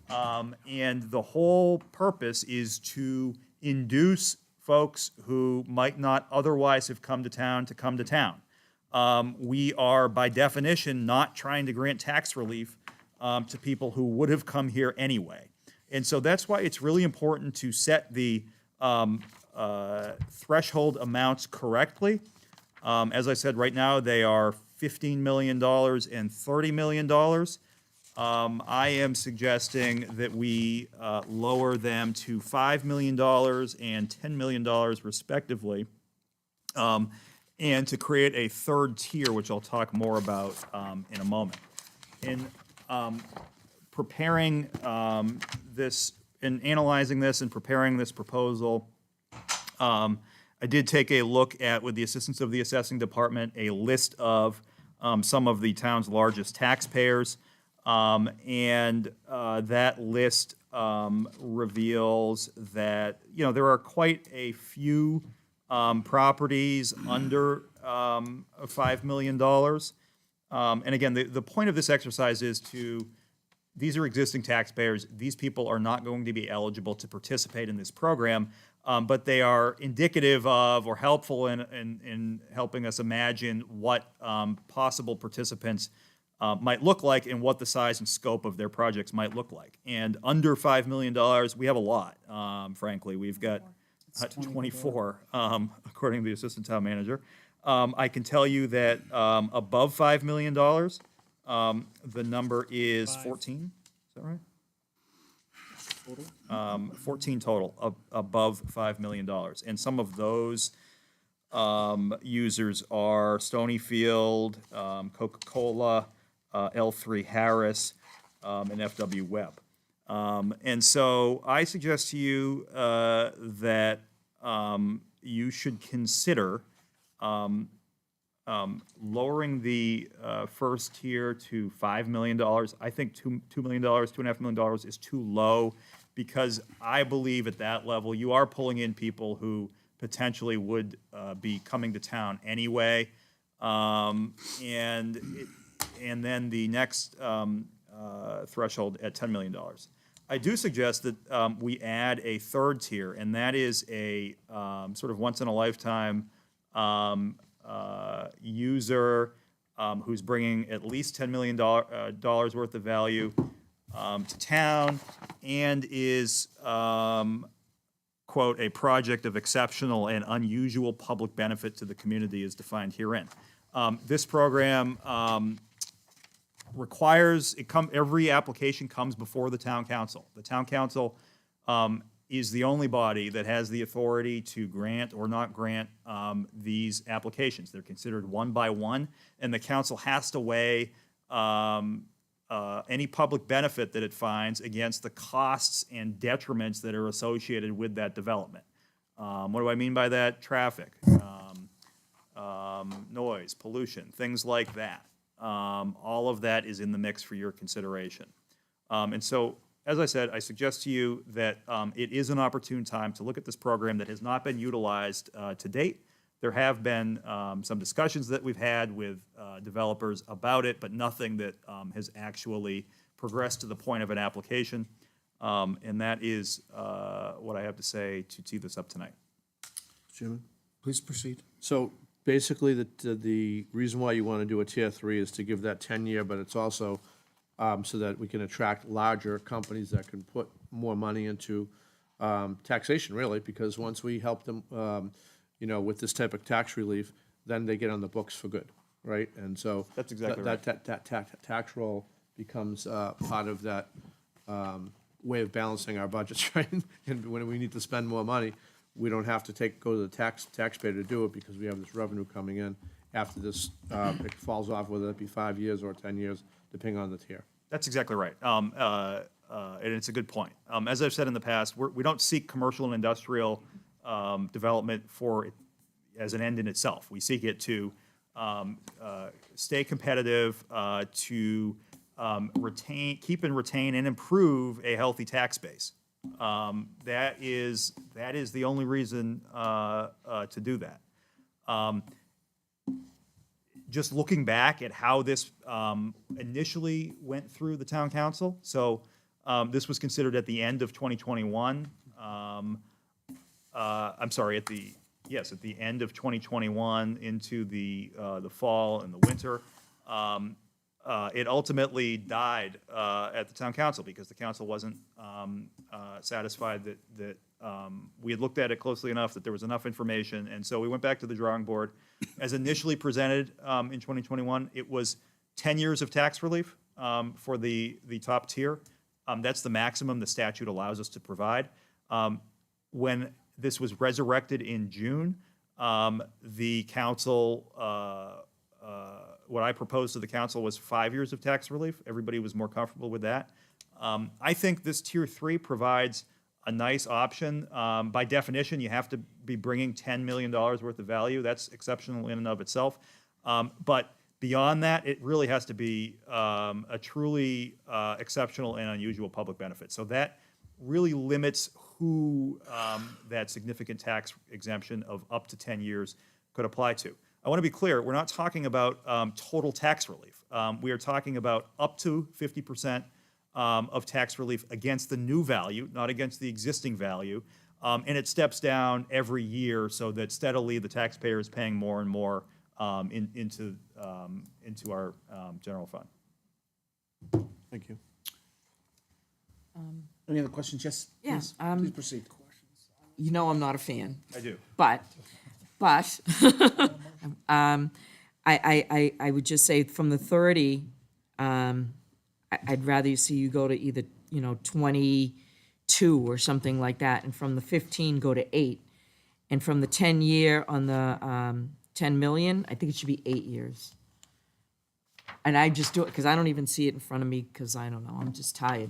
[SPEAKER 4] and the whole purpose is to induce folks who might not otherwise have come to town to come to town. We are, by definition, not trying to grant tax relief to people who would have come here anyway. And so that's why it's really important to set the threshold amounts correctly. As I said, right now, they are $15 million and $30 million. I am suggesting that we lower them to $5 million and $10 million respectively, and to create a third tier, which I'll talk more about in a moment. In preparing this, in analyzing this and preparing this proposal, I did take a look at, with the assistance of the assessing department, a list of some of the town's largest taxpayers. And that list reveals that, there are quite a few properties under $5 million. And again, the point of this exercise is these are existing taxpayers. These people are not going to be eligible to participate in this program, but they are indicative of or helpful in helping us imagine what possible participants might look like and what the size and scope of their projects might look like. And under $5 million, we have a lot, frankly. We've got 24, according to the assistant town manager. I can tell you that above $5 million, the number is 14. Is that right? 14 total above $5 million. And some of those users are Stonyfield, Coca-Cola, L3 Harris, and FW Webb. And so I suggest to you that you should consider lowering the first tier to $5 million. I think $2 million, $2.5 million is too low, because I believe at that level you are pulling in people who potentially would be coming to town anyway. And then the next threshold at $10 million. I do suggest that we add a third tier, and that is a sort of once-in-a-lifetime user who's bringing at least $10 million worth of value to town and is, quote, a project of exceptional and unusual public benefit to the community as defined herein. This program requires, every application comes before the town council. The town council is the only body that has the authority to grant or not grant these applications. They're considered one by one, and the council has to weigh any public benefit that it finds against the costs and detriments that are associated with that development. What do I mean by that? Traffic, noise, pollution, things like that. All of that is in the mix for your consideration. And so, as I said, I suggest to you that it is an opportune time to look at this program that has not been utilized to date. There have been some discussions that we've had with developers about it, but nothing that has actually progressed to the point of an application. And that is what I have to say to tee this up tonight.
[SPEAKER 8] Chairman?
[SPEAKER 14] Please proceed.
[SPEAKER 8] So basically, the reason why you want to do a tier 3 is to give that 10-year, but it's also so that we can attract larger companies that can put more money into taxation, really, because once we help them, with this type of tax relief, then they get on the books for good, right? And so
[SPEAKER 4] That's exactly right.
[SPEAKER 8] that tax roll becomes part of that way of balancing our budgets, right? And when we need to spend more money, we don't have to go to the taxpayer to do it, because we have this revenue coming in after this, it falls off, whether it be 5 years or 10 years, depending on the tier.
[SPEAKER 4] That's exactly right. And it's a good point. As I've said in the past, we don't seek commercial and industrial development as an end in itself. We seek it to stay competitive, to keep and retain and improve a healthy tax base. That is the only reason to do that. Just looking back at how this initially went through the town council, so this was considered at the end of 2021. I'm sorry, at the end of 2021 into the fall and the winter. It ultimately died at the town council because the council wasn't satisfied that we had looked at it closely enough, that there was enough information, and so we went back to the drawing board. As initially presented in 2021, it was 10 years of tax relief for the top tier. That's the maximum the statute allows us to provide. When this was resurrected in June, the council, what I proposed to the council was 5 years of tax relief. Everybody was more comfortable with that. I think this Tier 3 provides a nice option. By definition, you have to be bringing $10 million worth of value. That's exceptional in and of itself. But beyond that, it really has to be a truly exceptional and unusual public benefit. So that really limits who that significant tax exemption of up to 10 years could apply to. I want to be clear, we're not talking about total tax relief. We are talking about up to 50% of tax relief against the new value, not against the existing value. And it steps down every year so that steadily the taxpayer is paying more and more into our general fund.
[SPEAKER 8] Thank you.
[SPEAKER 14] Any other questions? Yes,
[SPEAKER 10] Yeah,
[SPEAKER 14] please, please proceed.
[SPEAKER 10] You know I'm not a fan.
[SPEAKER 4] I do.
[SPEAKER 10] But I would just say from the 30, I'd rather see you go to either, 22 or something like that, and from the 15 go to 8. And from the 10-year on the 10 million, I think it should be 8 years. And I just do it because I don't even see it in front of me because I don't know, I'm just tired.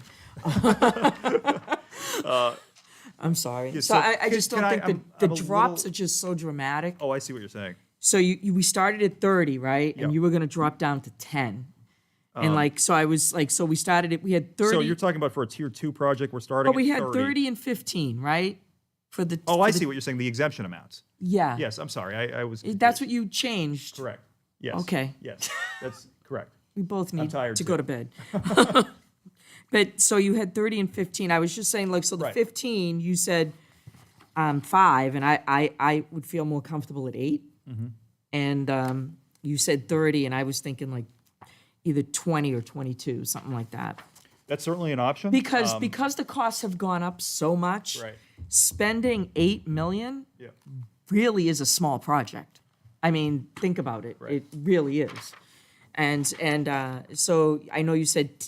[SPEAKER 10] I'm sorry.
[SPEAKER 4] Yeah,
[SPEAKER 10] So I just don't think the
[SPEAKER 4] I'm a
[SPEAKER 10] drops
[SPEAKER 4] little-
[SPEAKER 10] are just so dramatic.
[SPEAKER 4] Oh, I see what you're saying.
[SPEAKER 10] So we started at 30, right? And
[SPEAKER 4] Yeah.
[SPEAKER 10] you were gonna drop down to 10. And so I was like, so we started it, we had 30.
[SPEAKER 4] So you're talking about for a Tier 2 project, we're starting
[SPEAKER 10] But we
[SPEAKER 4] at
[SPEAKER 10] had 30 and 15, right? For the.
[SPEAKER 4] Oh,
[SPEAKER 10] for
[SPEAKER 4] I
[SPEAKER 10] the-
[SPEAKER 4] see what you're saying, the exemption amounts.
[SPEAKER 10] Yeah.
[SPEAKER 4] Yes, I'm sorry, I was.
[SPEAKER 10] That's what you changed.
[SPEAKER 4] Correct. Yes.
[SPEAKER 10] Okay.
[SPEAKER 4] Yes, that's correct.
[SPEAKER 10] We both
[SPEAKER 4] I'm
[SPEAKER 10] need
[SPEAKER 4] tired
[SPEAKER 10] to
[SPEAKER 4] too.
[SPEAKER 10] go to bed. But so you had 30 and 15. I was just saying, like, so the
[SPEAKER 4] Right.
[SPEAKER 10] 15, you said 5, and I would feel more comfortable at 8.
[SPEAKER 4] Mhm.
[SPEAKER 10] And you said 30, and I was thinking like either 20 or 22, something like that.
[SPEAKER 4] That's certainly an option.
[SPEAKER 10] Because the costs have gone up so much,
[SPEAKER 4] Right.
[SPEAKER 10] spending $8 million
[SPEAKER 4] Yeah.
[SPEAKER 10] really is a small project. I mean, think about it.
[SPEAKER 4] Right.
[SPEAKER 10] It really is. And so I know you said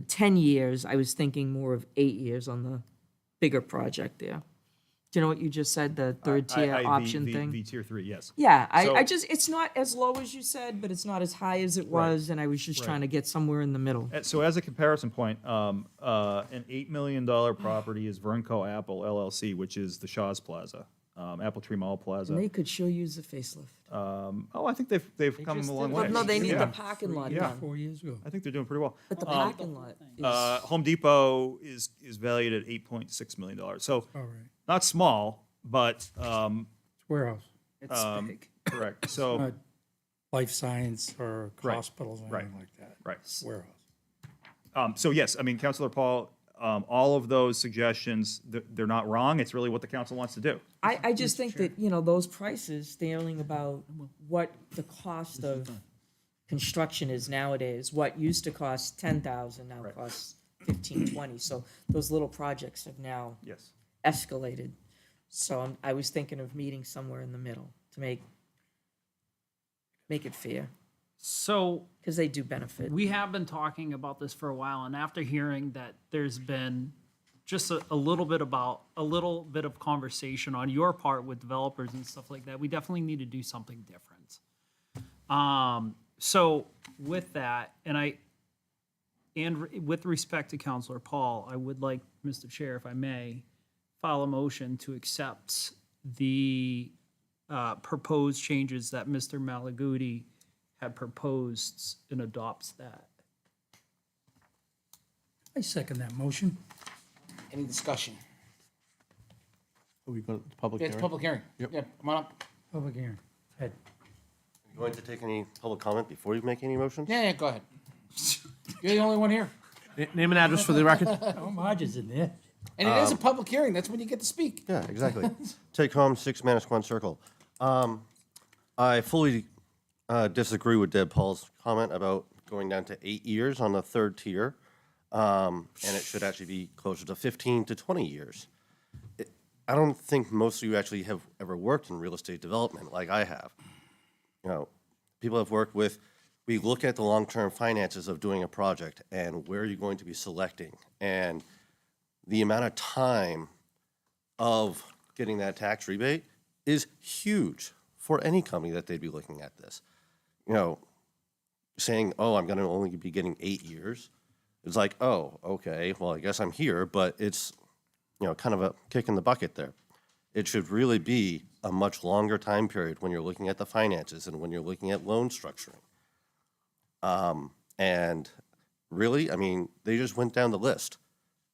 [SPEAKER 10] 10 years. I was thinking more of 8 years on the bigger project there. Do you know what you just said, the third tier option thing?
[SPEAKER 4] The Tier 3, yes.
[SPEAKER 10] Yeah,
[SPEAKER 4] So-
[SPEAKER 10] I just, it's not as low as you said, but it's not as high as it was, and I was just
[SPEAKER 4] Right.
[SPEAKER 10] trying to get somewhere in the middle.
[SPEAKER 4] So as a comparison point, an $8 million property is Vernco Apple LLC, which is the Shaw's Plaza, Apple Tree Mall Plaza.
[SPEAKER 10] And they could sure use a facelift.
[SPEAKER 4] I think they've come a long way.
[SPEAKER 10] Well, no, they need
[SPEAKER 4] Yeah.
[SPEAKER 10] the parking lot
[SPEAKER 4] Yeah.
[SPEAKER 10] done.
[SPEAKER 7] 4 years ago.
[SPEAKER 4] I think they're doing pretty well.
[SPEAKER 10] But the parking lot is.
[SPEAKER 4] Home Depot is valued at $8.6 million. So
[SPEAKER 7] All right.
[SPEAKER 4] not small, but
[SPEAKER 7] It's warehouse.
[SPEAKER 10] It's big.
[SPEAKER 4] correct. So
[SPEAKER 7] Not life science or
[SPEAKER 4] Right.
[SPEAKER 7] hospitals or
[SPEAKER 4] Right.
[SPEAKER 7] anything like that.
[SPEAKER 4] right.
[SPEAKER 7] It's warehouse.
[SPEAKER 4] So yes, I mean, Councilor Paul, all of those suggestions, they're not wrong. It's really what the council wants to do.
[SPEAKER 10] I just think that, those prices, they're only about what the cost of construction is nowadays. What used to cost 10,000 now costs 15, 20. So those little projects have now
[SPEAKER 4] Yes.
[SPEAKER 10] escalated. So I was thinking of meeting somewhere in the middle to make it fair,
[SPEAKER 11] So
[SPEAKER 10] because they do benefit.
[SPEAKER 11] we have been talking about this for a while, and after hearing that there's been just a little bit of conversation on your part with developers and stuff like that, we definitely need to do something different. So with that, and with respect to Councilor Paul, I would like, Mr. Chair, if I may, file a motion to accept the proposed changes that Mr. Malaguti had proposed and adopts that.
[SPEAKER 7] I second that motion.
[SPEAKER 14] Any discussion?
[SPEAKER 8] Are we going to the public
[SPEAKER 14] Yeah, it's a
[SPEAKER 8] hearing?
[SPEAKER 14] public hearing.
[SPEAKER 8] Yep.
[SPEAKER 14] Yeah, come on up.
[SPEAKER 7] Public hearing. Ed.
[SPEAKER 3] You going to take any public comment before you make any motions?
[SPEAKER 14] Yeah, go ahead. You're the only one here.
[SPEAKER 8] Name and address for the record.
[SPEAKER 7] Oh, Marge is in there.
[SPEAKER 14] And it is a public hearing. That's when you get to speak.
[SPEAKER 3] Yeah, exactly. Take home 6 Manasquan Circle. I fully disagree with Deb Paul's comment about going down to 8 years on the third tier. And it should actually be closer to 15 to 20 years. I don't think most of you actually have ever worked in real estate development like I have. You know, people have worked with, we look at the long-term finances of doing a project and where you're going to be selecting. And the amount of time of getting that tax rebate is huge for any company that they'd be looking at this. You know, saying, oh, I'm going to only be getting 8 years. It's like, oh, okay, well, I guess I'm here, but it's, you know, kind of a kick in the bucket there. It should really be a much longer time period when you're looking at the finances and when you're looking at loan structuring. And really, I mean, they just went down the list.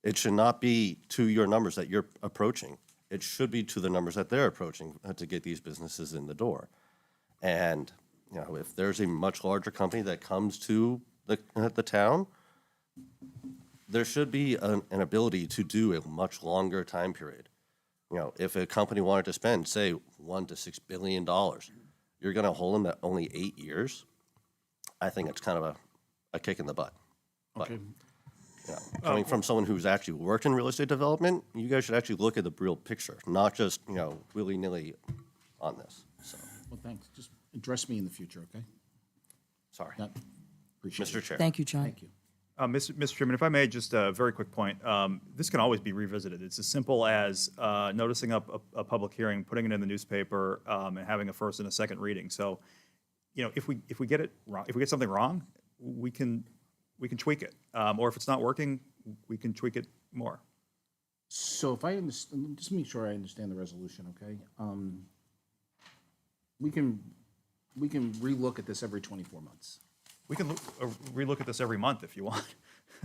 [SPEAKER 3] It should not be to your numbers that you're approaching. It should be to the numbers that they're approaching to get these businesses in the door. And, you know, if there's a much larger company that comes to the town, there should be an ability to do a much longer time period. You know, if a company wanted to spend, say, $1 to $6 billion, you're going to hold them at only 8 years. I think it's kind of a kick in the butt. But,
[SPEAKER 8] Okay.
[SPEAKER 3] you know, coming from someone who's actually worked in real estate development, you guys should actually look at the real picture, not just, you know, willy-nilly on this. So,
[SPEAKER 14] Well, thanks. Just address me in the future, okay?
[SPEAKER 3] sorry.
[SPEAKER 14] Yep. Appreciate
[SPEAKER 3] Mr.
[SPEAKER 14] it.
[SPEAKER 3] Chair.
[SPEAKER 10] Thank you, John.
[SPEAKER 14] Thank you.
[SPEAKER 4] Mr. Chairman, if I may, just a very quick point. This can always be revisited. It's as simple as noticing up a public hearing, putting it in the newspaper, and having a first and a second reading. So, you know, if we get it wrong, if we get something wrong, we can tweak it. Or if it's not working, we can tweak it more.
[SPEAKER 14] So if I understand, just make sure I understand the resolution, okay? We can relook at this every 24 months.
[SPEAKER 4] We can relook at this every month if you want.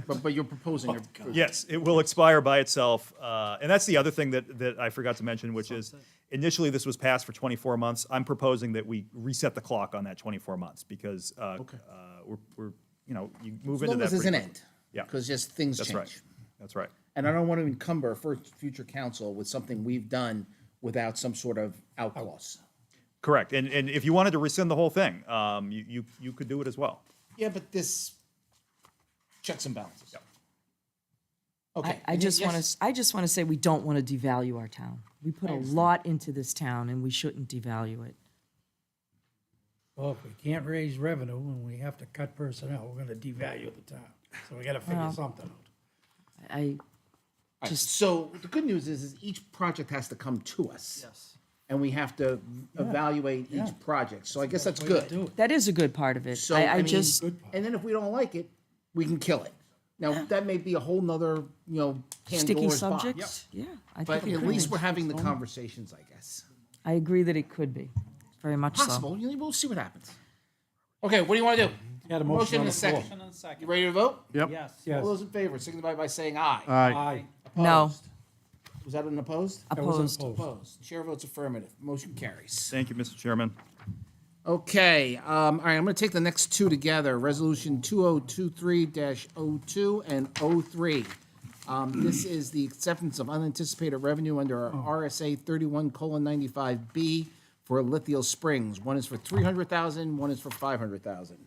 [SPEAKER 14] But you're proposing.
[SPEAKER 4] Yes, it will expire by itself. And that's the other thing that I forgot to mention, which is initially this was passed for 24 months. I'm proposing that we reset the clock on that 24 months because we're you know, you move into that.
[SPEAKER 14] As long as there's an
[SPEAKER 4] pretty
[SPEAKER 14] end.
[SPEAKER 4] Yeah.
[SPEAKER 14] Because just things
[SPEAKER 4] That's
[SPEAKER 14] change.
[SPEAKER 4] right. That's right.
[SPEAKER 14] And I don't want to encumber future council with something we've done without some sort of out clause.
[SPEAKER 4] Correct. And if you wanted to rescind the whole thing, you could do it as well.
[SPEAKER 14] Yeah, but this checks and balances.
[SPEAKER 4] Yep.
[SPEAKER 14] Okay.
[SPEAKER 10] I just want to say we don't want to devalue our town. We put a lot into this town and we shouldn't devalue it.
[SPEAKER 7] Well, if we can't raise revenue and we have to cut personnel, we're gonna devalue the town. So we gotta figure
[SPEAKER 10] Well,
[SPEAKER 7] something out.
[SPEAKER 10] I
[SPEAKER 14] So the good news is each project has to come to us.
[SPEAKER 11] Yes.
[SPEAKER 14] And we have to evaluate
[SPEAKER 7] Yeah.
[SPEAKER 14] each project. So I guess that's
[SPEAKER 7] Way to
[SPEAKER 14] good.
[SPEAKER 7] do it.
[SPEAKER 10] that is a good part of it.
[SPEAKER 14] So,
[SPEAKER 10] I
[SPEAKER 14] mean,
[SPEAKER 10] just,
[SPEAKER 14] and then if we don't like it, we can kill it. Now, that may be a whole nother,
[SPEAKER 10] sticky
[SPEAKER 14] Pandora's box.
[SPEAKER 10] subject? Yeah. I
[SPEAKER 14] But
[SPEAKER 10] think it
[SPEAKER 14] at
[SPEAKER 10] could
[SPEAKER 14] least
[SPEAKER 10] be.
[SPEAKER 14] we're having the conversations, I guess.
[SPEAKER 10] I agree that it could be, very much so.
[SPEAKER 14] Possible, we'll see what happens. Okay, what do you want to do?
[SPEAKER 7] Got a motion on
[SPEAKER 14] and
[SPEAKER 7] the
[SPEAKER 14] a second.
[SPEAKER 7] floor.
[SPEAKER 14] You ready to vote?
[SPEAKER 8] Yep.
[SPEAKER 11] Yes.
[SPEAKER 7] Yes.
[SPEAKER 14] All those in favor, signify by saying aye.
[SPEAKER 8] Aye.
[SPEAKER 10] No.
[SPEAKER 14] Opposed? Was that an opposed?
[SPEAKER 7] That was
[SPEAKER 10] Opposed.
[SPEAKER 7] opposed.
[SPEAKER 14] Opposed. Chair votes affirmative. Motion carries.
[SPEAKER 4] Thank you, Mr. Chairman.
[SPEAKER 14] Okay, all right, I'm going to take the next two together, Resolution 2023-02 and 03. This is the acceptance of unanticipated revenue under RSA 31:95B for Lithia Springs. One is for $300,000, one is for $500,000.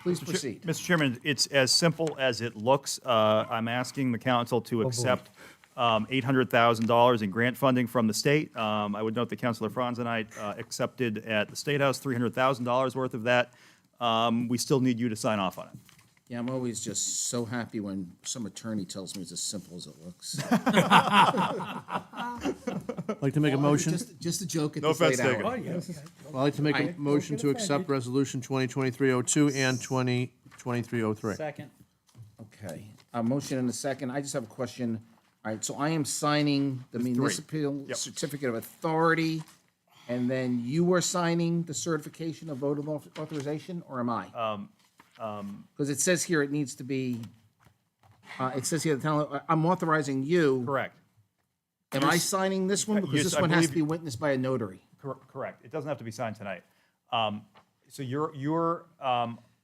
[SPEAKER 14] Please proceed.
[SPEAKER 4] Mr. Chairman, it's as simple as it looks. I'm asking the council to accept $800,000 in grant funding from the state. I would note that Councilor Franz and I accepted at the State House $300,000 worth of that. We still need you to sign off on it.
[SPEAKER 14] Yeah, I'm always just so happy when some attorney tells me it's as simple as it looks.
[SPEAKER 8] Like to make a motion?
[SPEAKER 14] Just a joke at
[SPEAKER 4] No
[SPEAKER 14] this late
[SPEAKER 4] offense
[SPEAKER 14] hour.
[SPEAKER 4] taken.
[SPEAKER 8] I'd like to make a motion to accept Resolution 2023-02 and 2023-03.
[SPEAKER 11] Second.
[SPEAKER 14] Okay, a motion and a second. I just have a question. All right, so I am signing the municipal
[SPEAKER 4] Yep.
[SPEAKER 14] certificate of authority, and then you are signing the certification of voter authorization, or am I? Because it says here it needs to be it says here, the town, I'm authorizing you.
[SPEAKER 4] Correct.
[SPEAKER 14] Am I signing this one? Because
[SPEAKER 4] Yes,
[SPEAKER 14] this
[SPEAKER 4] I
[SPEAKER 14] one has to
[SPEAKER 4] believe-
[SPEAKER 14] be witnessed by a notary.
[SPEAKER 4] Correct. It doesn't have to be signed tonight. So you're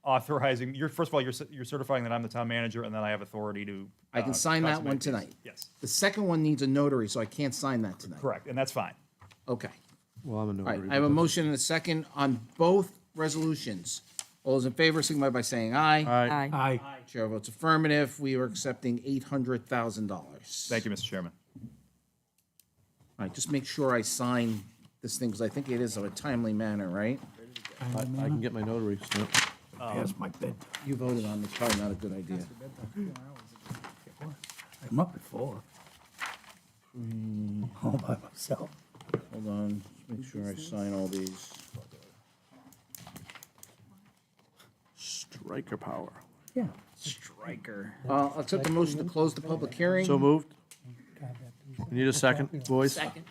[SPEAKER 4] authorizing, first of all, you're certifying that I'm the town manager, and then I have authority to.
[SPEAKER 14] I can sign that one
[SPEAKER 4] consummate these.
[SPEAKER 14] tonight.
[SPEAKER 4] Yes,
[SPEAKER 14] The second one needs a notary, so I can't sign that tonight.
[SPEAKER 4] correct, and that's fine.
[SPEAKER 14] Okay.
[SPEAKER 8] Well, I'm a
[SPEAKER 14] All right,
[SPEAKER 8] notary.
[SPEAKER 14] I have a motion and a second on both resolutions. All those in favor, signify by saying aye.
[SPEAKER 8] Aye.
[SPEAKER 7] Aye.
[SPEAKER 14] Chair votes affirmative. We are accepting $800,000.
[SPEAKER 4] Thank you, Mr. Chairman.
[SPEAKER 14] All right, just make sure I sign this thing, because I think it is of a timely manner, right?
[SPEAKER 8] I can get my notary stamp.
[SPEAKER 7] Past my bed.
[SPEAKER 14] You voted on this, probably not a good idea.
[SPEAKER 7] I'm up at 4. All by myself.
[SPEAKER 14] Hold on, make sure I sign all these.
[SPEAKER 8] Striker power.
[SPEAKER 7] Yeah.
[SPEAKER 11] Striker.
[SPEAKER 14] I'll accept the motion to close the public hearing.
[SPEAKER 8] So moved. Need a second, boys?
[SPEAKER 14] Second.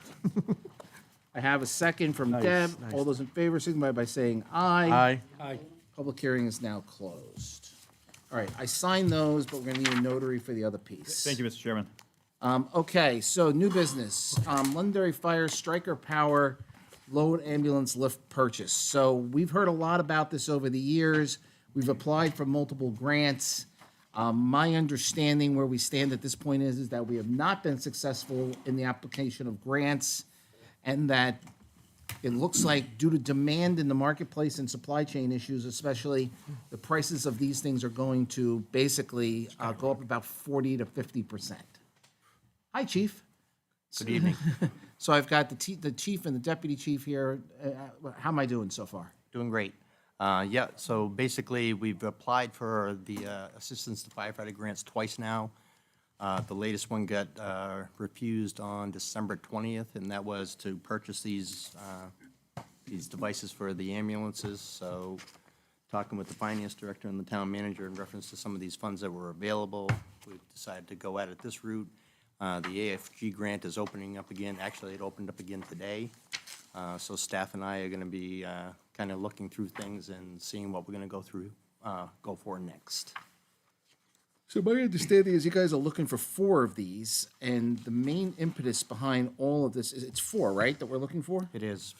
[SPEAKER 14] I have a second from
[SPEAKER 8] Nice,
[SPEAKER 14] Deb.
[SPEAKER 8] nice.
[SPEAKER 14] All those in favor, signify by saying aye.
[SPEAKER 8] Aye.
[SPEAKER 7] Aye.
[SPEAKER 14] Public hearing is now closed. All right, I signed those, but we're gonna need a notary for the other piece.
[SPEAKER 4] Thank you, Mr. Chairman.
[SPEAKER 14] Okay, so new business, Londonderry Fire Striker Power Load Ambulance Lift Purchase. So we've heard a lot about this over the years. We've applied for multiple grants. My understanding where we stand at this point is that we have not been successful in the application of grants, and that it looks like due to demand in the marketplace and supply chain issues especially, the prices of these things are going to basically go up about 40 to 50%. Hi, Chief.
[SPEAKER 5] Good evening.
[SPEAKER 14] So I've got the chief and the deputy chief here. How am I doing so far?
[SPEAKER 5] Doing great. Yeah, so basically, we've applied for the Assistance to Firefighter grants twice now. The latest one got refused on December 20th, and that was to purchase these devices for the ambulances. So talking with the finance director and the town manager in reference to some of these funds that were available, we've decided to go at it this route. The AFG grant is opening up again. Actually, it opened up again today. So staff and I are going to be kind of looking through things and seeing what we're going to go for next.
[SPEAKER 14] So my understanding is you guys are looking for 4 of these, and the main impetus behind all of this is, it's 4, right, that we're looking for?
[SPEAKER 5] It is.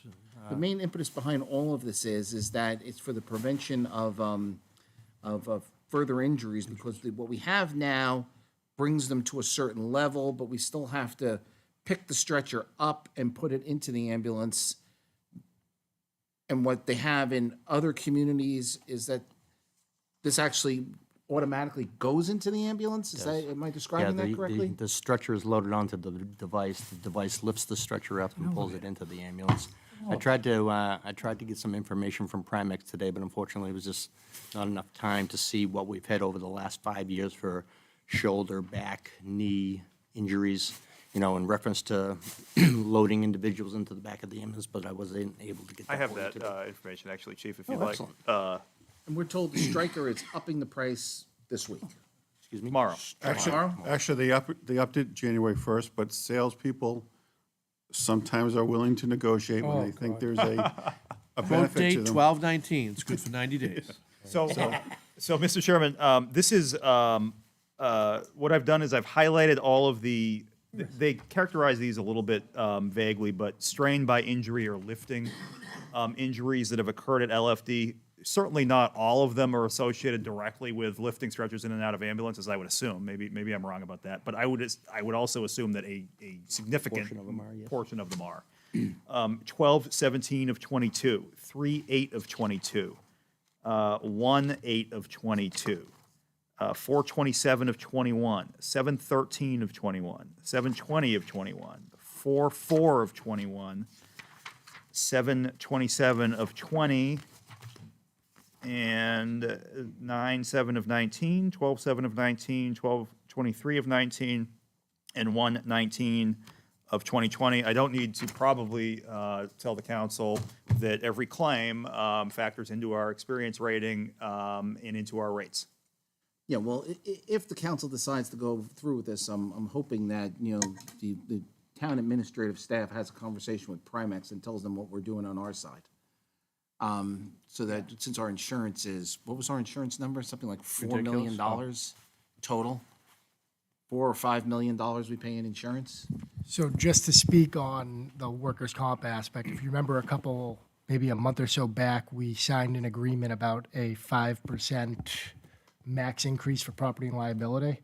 [SPEAKER 14] The main impetus behind all of this is that it's for the prevention of further injuries, because what we have now brings them to a certain level, but we still have to pick the stretcher up and put it into the ambulance. And what they have in other communities is that this actually automatically goes into the ambulance? Is that, am I describing that correctly?
[SPEAKER 5] The stretcher is loaded onto the device. The device lifts the stretcher up and pulls it into the ambulance. I tried to get some information from Primex today, but unfortunately, it was just not enough time to see what we've had over the last 5 years for shoulder, back, knee injuries, you know, in reference to loading individuals into the back of the ambulance, but I wasn't able to get that.
[SPEAKER 4] I have
[SPEAKER 5] for you
[SPEAKER 4] that
[SPEAKER 5] today.
[SPEAKER 4] information, actually, Chief, if
[SPEAKER 5] Oh,
[SPEAKER 4] you'd like.
[SPEAKER 5] excellent.
[SPEAKER 14] And we're told the striker is upping the price this week.
[SPEAKER 5] Excuse me?
[SPEAKER 4] Tomorrow.
[SPEAKER 22] Actually, they upped it January 1st, but salespeople sometimes are willing to negotiate when they think there's a
[SPEAKER 8] Quote
[SPEAKER 22] benefit to
[SPEAKER 8] date
[SPEAKER 22] them.
[SPEAKER 8] 12/19. It's good for 90 days.
[SPEAKER 4] So, Mr. Chairman, this is, what I've done is I've highlighted all of they characterize these a little bit vaguely, but strain by injury or lifting injuries that have occurred at LFD. Certainly not all of them are associated directly with lifting stretchers in and out of ambulances, I would assume. Maybe I'm wrong about that. But I would also assume that a significant portion of them are. 12/17 of 22, 3/8 of 22, 1/8 of 22, 4/27 of 21, 7/13 of 21, 7/20 of 21, 4/4 of 21, 7/27 of 20, and 9/7 of 19, 12/7 of 19, 12/23 of 19, and 1/19 of 2020. I don't need to probably tell the council that every claim factors into our experience rating and into our rates.
[SPEAKER 14] Yeah, well, if the council decides to go through with this, I'm hoping that, you know, the town administrative staff has a conversation with Primex and tells them what we're doing on our side. So that since our insurance is, what was our insurance number? Something like $4 million total. or $5 million we pay in insurance?
[SPEAKER 9] So just to speak on the workers' comp aspect, if you remember maybe a month or so back, we signed an agreement about a 5% max increase for property and liability.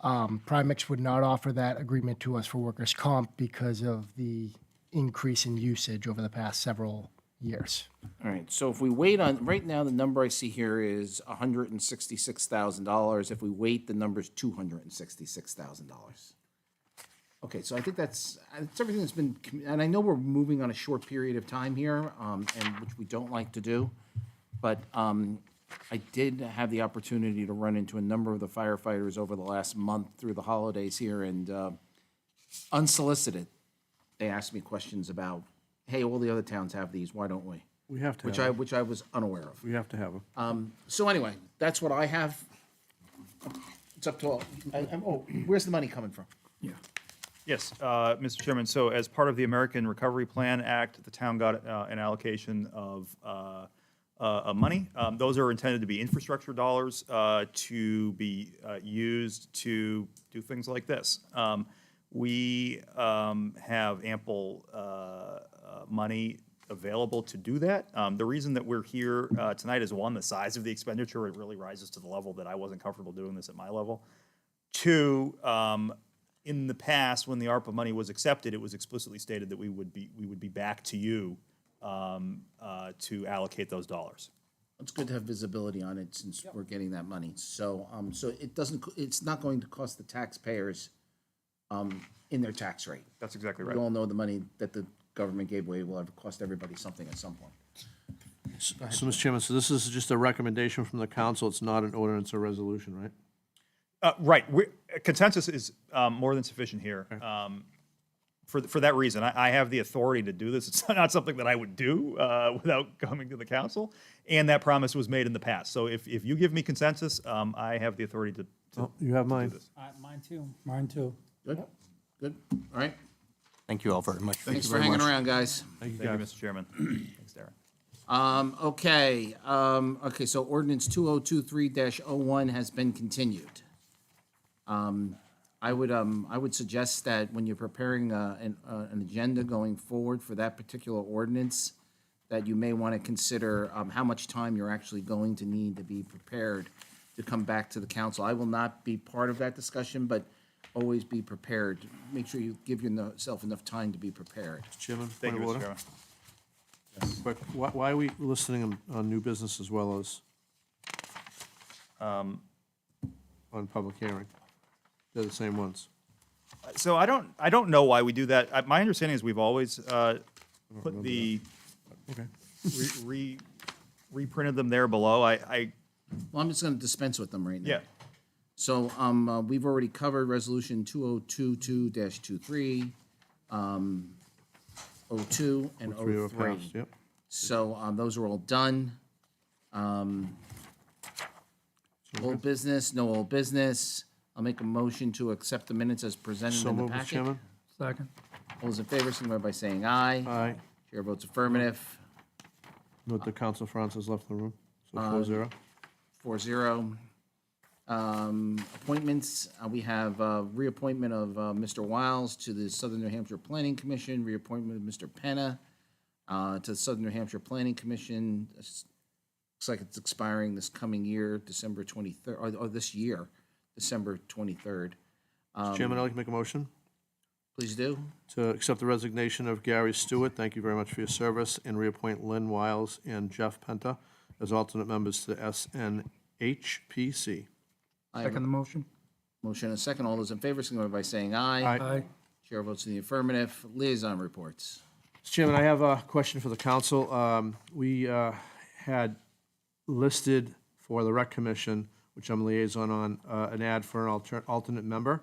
[SPEAKER 9] Primex would not offer that agreement to us for workers' comp because of the increase in usage over the past several years.
[SPEAKER 14] All right, so if we wait on, right now, the number I see here is $166,000. If we wait, the number's $266,000. Okay, so I think it's everything that's been, and I know we're moving on a short period of time here, and which we don't like to do, but I did have the opportunity to run into a number of the firefighters over the last month through the holidays here, and unsolicited, they asked me questions about, hey, all the other towns have these, why don't we?
[SPEAKER 8] We have to
[SPEAKER 14] Which
[SPEAKER 8] have
[SPEAKER 14] I,
[SPEAKER 8] them.
[SPEAKER 14] which I was unaware of.
[SPEAKER 8] We have to have them.
[SPEAKER 14] So anyway, that's what I have. It's up to all. Where's the money coming from?
[SPEAKER 4] Yes, Mr. Chairman, so as part of the American Recovery Plan Act, the town got an allocation of money. Those are intended to be infrastructure dollars to be used to do things like this. We have ample money available to do that. The reason that we're here tonight is, one, the size of the expenditure. It really rises to the level that I wasn't comfortable doing this at my level. Two, in the past, when the ARPA money was accepted, it was explicitly stated that we would be back to you to allocate those dollars.
[SPEAKER 14] It's good to have visibility on it since we're getting that money. So, so it's not going to cost the taxpayers in their tax rate.
[SPEAKER 4] That's exactly
[SPEAKER 14] We
[SPEAKER 4] right.
[SPEAKER 14] all know the money that the government gave away will have cost everybody something at some point.
[SPEAKER 8] So, Mr. Chairman, so this is just a recommendation from the council. It's not an ordinance or resolution, right?
[SPEAKER 4] Right. Consensus is more than sufficient here. For that reason, I have the authority to do this. It's not something that I would do without coming to the council, and that promise was made in the past. So if you give me consensus, I have the authority to
[SPEAKER 8] Oh, you have mine.
[SPEAKER 4] do this.
[SPEAKER 11] Mine too.
[SPEAKER 7] Mine too.
[SPEAKER 14] Good? Good? All right.
[SPEAKER 5] Thank you all very much.
[SPEAKER 14] Thanks for hanging around, guys.
[SPEAKER 8] Thank you,
[SPEAKER 4] Thank you,
[SPEAKER 8] guys.
[SPEAKER 4] Mr. Chairman. Thanks, Darren.
[SPEAKER 14] Okay, so ordinance 2023-01 has been continued. I would suggest that when you're preparing an agenda going forward for that particular ordinance, that you may want to consider how much time you're actually going to need to be prepared to come back to the council. I will not be part of that discussion, but always be prepared. Make sure you give yourself enough time to be prepared.
[SPEAKER 8] Chairman,
[SPEAKER 4] Thank
[SPEAKER 8] point
[SPEAKER 4] you,
[SPEAKER 8] of
[SPEAKER 4] Mr.
[SPEAKER 8] order.
[SPEAKER 4] Chairman.
[SPEAKER 8] Quick, why are we listening on new business as well as on public hearing? They're the same ones.
[SPEAKER 4] So I don't know why we do that. My understanding is we've always put the
[SPEAKER 8] Okay.
[SPEAKER 4] reprinted them there below.
[SPEAKER 14] Well, I'm just going to dispense with them right now.
[SPEAKER 4] Yeah.
[SPEAKER 14] So we've already covered Resolution 2022-23, 02, and
[SPEAKER 8] 03 were
[SPEAKER 14] 03.
[SPEAKER 8] passed, yep.
[SPEAKER 14] So those are all done. Old business, no old business. I'll make a motion to accept the minutes as presented
[SPEAKER 8] So
[SPEAKER 14] in the
[SPEAKER 8] moved, Mr.
[SPEAKER 14] packet.
[SPEAKER 8] Chairman.
[SPEAKER 7] Second.
[SPEAKER 14] All those in favor, signify by saying aye.
[SPEAKER 8] Aye.
[SPEAKER 14] Chair votes affirmative.
[SPEAKER 8] Note that Council Francis left the room, so
[SPEAKER 14] Uh,
[SPEAKER 8] 4-0.
[SPEAKER 14] 4-0. Appointments, we have reappointment of Mr. Wiles to the Southern New Hampshire Planning Commission, reappointment of Mr. Penna to the Southern New Hampshire Planning Commission. Looks like it's expiring this coming year, December 23rd, or this year, December 23rd.
[SPEAKER 8] Mr. Chairman, I'd like to make a motion
[SPEAKER 14] Please do.
[SPEAKER 8] to accept the resignation of Gary Stewart. Thank you very much for your service, and reappoint Lynn Wiles and Jeff Penta as alternate members to the SNHPC.
[SPEAKER 7] Second the motion.
[SPEAKER 14] Motion and a second. All those in favor, signify by saying aye.
[SPEAKER 7] Aye.
[SPEAKER 14] Chair votes in the affirmative. Liaison reports.
[SPEAKER 8] Mr. Chairman, I have a question for the council. We had listed for the Rec Commission, which I'm liaison on, an ad for an alternate member.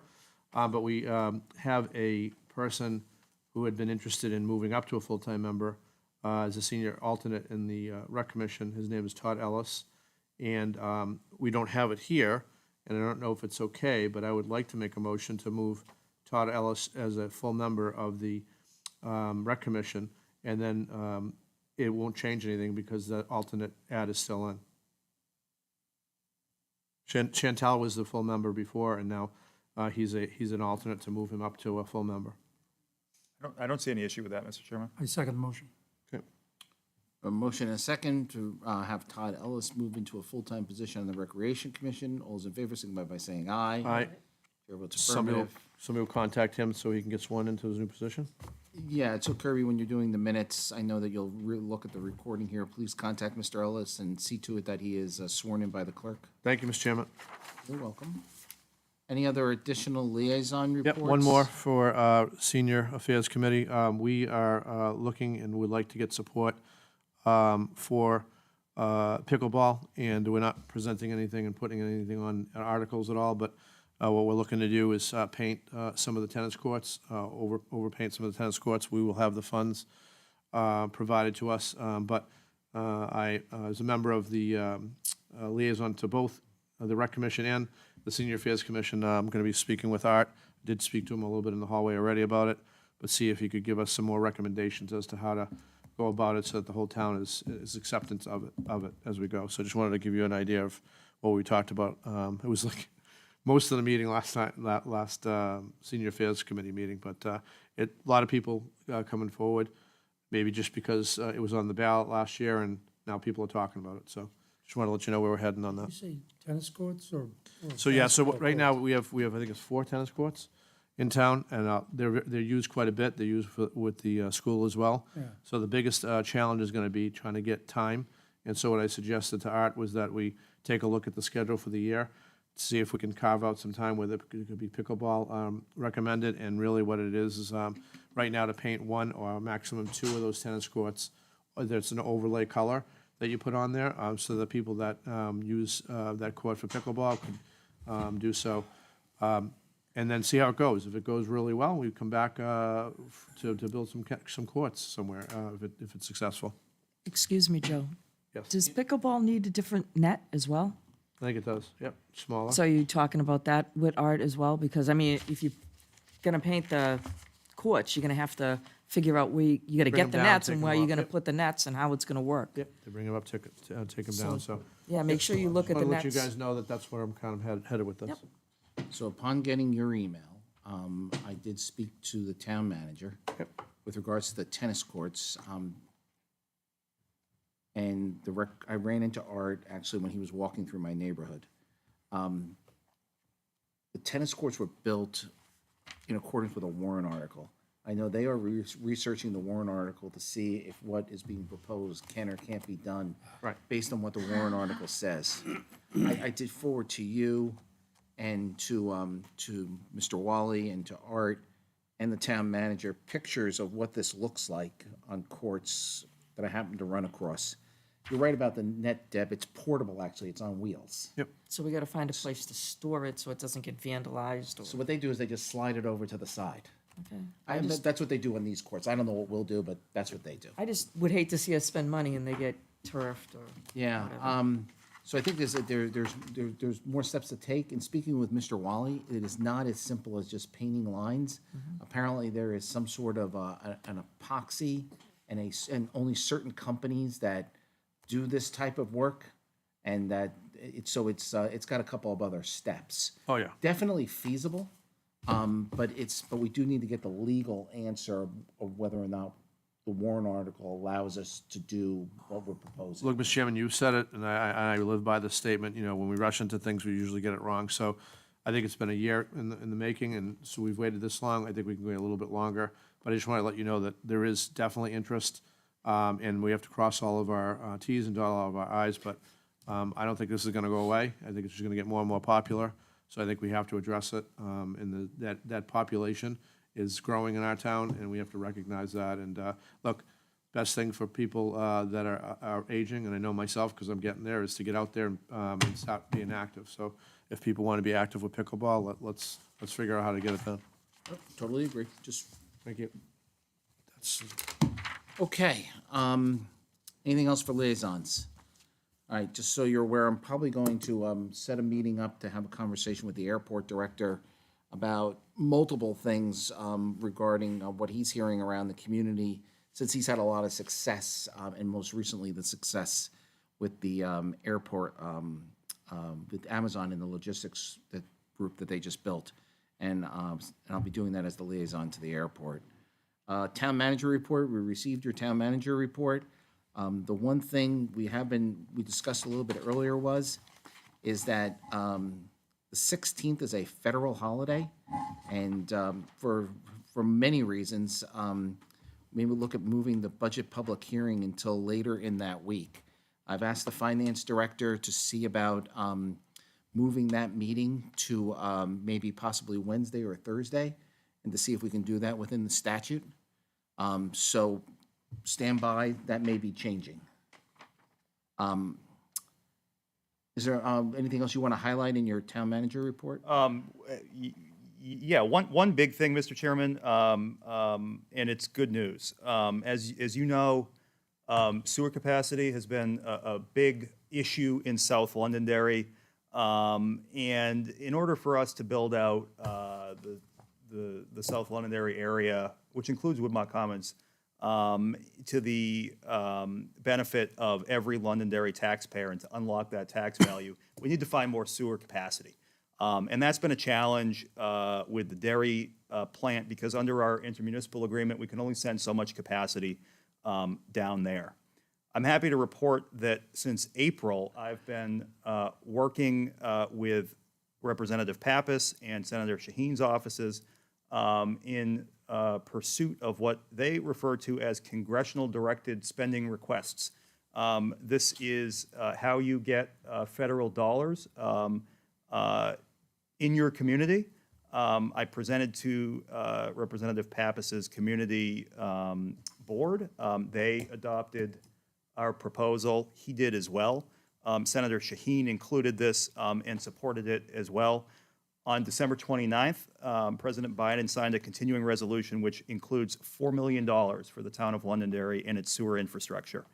[SPEAKER 8] But we have a person who had been interested in moving up to a full-time member as a senior alternate in the Rec Commission. His name is Todd Ellis. And we don't have it here, and I don't know if it's okay, but I would like to make a motion to move Todd Ellis as a full member of the Rec Commission, and then it won't change anything because the alternate ad is still in. Chantal was the full member before, and now he's an alternate to move him up to a full member.
[SPEAKER 4] I don't see any issue with that, Mr. Chairman.
[SPEAKER 7] I second the motion.
[SPEAKER 8] Okay.
[SPEAKER 14] A motion and a second to have Todd Ellis move into a full-time position on the Recreation Commission. All those in favor, signify by saying aye.
[SPEAKER 8] Aye.
[SPEAKER 14] Chair votes
[SPEAKER 8] Somebody will
[SPEAKER 14] affirmative.
[SPEAKER 8] contact him so he can get sworn into his new position?
[SPEAKER 14] Yeah, so Kirby, when you're doing the minutes, I know that you'll look at the recording here. Please contact Mr. Ellis and see to it that he is sworn in by the clerk.
[SPEAKER 8] Thank you, Mr. Chairman.
[SPEAKER 14] You're welcome. Any other additional liaison reports?
[SPEAKER 8] Yep, one more for Senior Affairs Committee. We are looking and would like to get support for pickleball, and we're not presenting anything and putting anything on articles at all, but what we're looking to do is paint some of the tennis courts, overpaint some of the tennis courts. We will have the funds provided to us, but I, as a member of the liaison to both the Rec Commission and the Senior Affairs Commission, I'm going to be speaking with Art. Did speak to him a little bit in the hallway already about it, but see if he could give us some more recommendations as to how to go about it so that the whole town is acceptance of it as we go. So just wanted to give you an idea of what we talked about. It was like most of the meeting last Senior Affairs Committee meeting, but a lot of people coming forward, maybe just because it was on the ballot last year and now people are talking about it. So just want to let you know where we're heading on that.
[SPEAKER 7] You say tennis courts or?
[SPEAKER 8] So yeah, so right now we have I think it's 4 tennis courts in town, and they're used quite a bit. They're used with the school as well.
[SPEAKER 7] Yeah.
[SPEAKER 8] So the biggest challenge is going to be trying to get time. And so what I suggested to Art was that we take a look at the schedule for the year, see if we can carve out some time where it could be pickleball recommended. And really what it is right now to paint 1 or maximum 2 of those tennis courts. There's an overlay color that you put on there, so that people that use that court for pickleball can do so. And then see how it goes. If it goes really well, we come back to build some courts somewhere if it's successful.
[SPEAKER 10] Excuse me, Joe.
[SPEAKER 8] Yes.
[SPEAKER 10] Does pickleball need a different net as well?
[SPEAKER 8] I think it does. Yep, smaller.
[SPEAKER 10] So are you talking about that with Art as well? Because, I mean, if you're going to paint the courts, you're going to have to figure out where you got to
[SPEAKER 8] Bring
[SPEAKER 10] get
[SPEAKER 8] them
[SPEAKER 10] the
[SPEAKER 8] down,
[SPEAKER 10] nets
[SPEAKER 8] take
[SPEAKER 10] and
[SPEAKER 8] them
[SPEAKER 10] where you're
[SPEAKER 8] off.
[SPEAKER 10] going to
[SPEAKER 8] Yep.
[SPEAKER 10] put the nets and how it's going to work.
[SPEAKER 8] Yep, they bring them up, take them down, so.
[SPEAKER 10] Yeah, make sure you look at the
[SPEAKER 8] Want to let
[SPEAKER 10] nets.
[SPEAKER 8] you guys know that that's where I'm kind of headed with this.
[SPEAKER 10] Yep.
[SPEAKER 14] So upon getting your email, I did speak to the town manager with regards to the tennis courts. And I ran into Art actually when he was walking through my neighborhood. The tennis courts were built in accordance with a Warren article. I know they are researching the Warren article to see if what is being proposed can or can't be done based on what the Warren article says. I did forward to you and to Mr. Wally and to Art and the town manager pictures of what this looks like on courts that I happened to run across. You're right about the net, Deb. It's portable, actually. It's on wheels.
[SPEAKER 8] Yep.
[SPEAKER 10] So we got to find a place to store it so it doesn't get vandalized or.
[SPEAKER 14] So what they do is they just slide it over to the side.
[SPEAKER 10] Okay.
[SPEAKER 14] That's what they do on these courts. I don't know what we'll do, but that's what they do.
[SPEAKER 10] I just would hate to see us spend money and they get turfed or.
[SPEAKER 14] Yeah,
[SPEAKER 10] whatever.
[SPEAKER 14] so I think there's more steps to take. And speaking with Mr. Wally, it is not as simple as just painting lines. Apparently, there is some sort of an epoxy and only certain companies that do this type of work, and that it's got a couple of other steps.
[SPEAKER 8] Oh, yeah.
[SPEAKER 14] Definitely feasible, but we do need to get the legal answer of whether or not the Warren article allows us to do what we're proposing.
[SPEAKER 8] Look, Mr. Chairman, you said it, and I live by the statement, you know, when we rush into things, we usually get it wrong. So I think it's been a year in the making, and so we've waited this long. I think we can wait a little bit longer. But I just want to let you know that there is definitely interest, and we have to cross all of our Ts and dot all of our Is. But I don't think this is going to go away. I think it's just going to get more and more popular. So I think we have to address it. And that population is growing in our town, and we have to recognize that. And look, best thing for people that are aging, and I know myself because I'm getting there, is to get out there and start being active. So if people want to be active with pickleball, let's figure out how to get it done.
[SPEAKER 14] Totally agree. Just
[SPEAKER 8] Thank you.
[SPEAKER 14] That's okay. Anything else for liaisons? All right, just so you're aware, I'm probably going to set a meeting up to have a conversation with the airport director about multiple things regarding what he's hearing around the community, since he's had a lot of success, and most recently the success with the airport, with Amazon and the logistics group that they just built. and I'll be doing that as the liaison to the airport. Town manager report, we received your town manager report. The one thing we discussed a little bit earlier is that the 16th is a federal holiday, and for many reasons, maybe look at moving the budget public hearing until later in that week. I've asked the finance director to see about moving that meeting to maybe possibly Wednesday or Thursday, and to see if we can do that within the statute. So stand by, that may be changing. Is there anything else you want to highlight in your town manager report?
[SPEAKER 4] Yeah, one big thing, Mr. Chairman, and it's good news. As you know, sewer capacity has been a big issue in South Londonderry. And in order for us to build out the South Londonderry area, which includes Woodmont Commons, to the benefit of every Londonderry taxpayer and to unlock that tax value, we need to find more sewer capacity. And that's been a challenge with the dairy plant, because under our intermunicipal agreement, we can only send so much capacity down there. I'm happy to report that since April, I've been working with Representative Pappas and Senator Shaheen's offices in pursuit of what they refer to as congressional directed spending requests. This is how you get federal dollars in your community. I presented to Representative Pappas's community board. They adopted our proposal. He did as well. Senator Shaheen included this and supported it as well. On December 29th, President Biden signed a continuing resolution which includes $4 million for the town of Londonderry and its sewer infrastructure.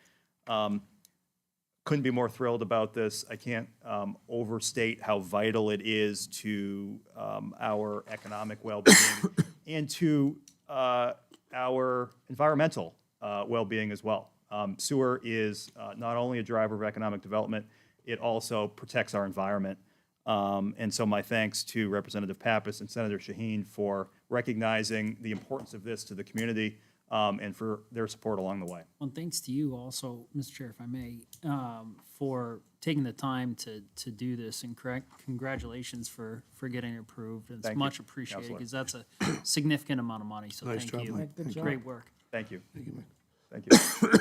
[SPEAKER 4] Couldn't be more thrilled about this. I can't overstate how vital it is to our economic well-being and to our environmental well-being as well. Sewer is not only a driver of economic development, it also protects our environment. And so my thanks to Representative Pappas and Senator Shaheen for recognizing the importance of this to the community and for their support along the way.
[SPEAKER 11] Well, thanks to you also, Mr. Chair, if I may, for taking the time to do this, and congratulations for getting it approved. It's
[SPEAKER 4] Thank you,
[SPEAKER 11] much appreciated,
[SPEAKER 4] Counselor.
[SPEAKER 11] because that's a significant amount of money, so
[SPEAKER 8] Nice
[SPEAKER 11] thank
[SPEAKER 8] job,
[SPEAKER 11] you.
[SPEAKER 8] Mike. Good job.
[SPEAKER 11] Great work.
[SPEAKER 4] Thank you.
[SPEAKER 8] Thank you, Mike.
[SPEAKER 4] Thank you.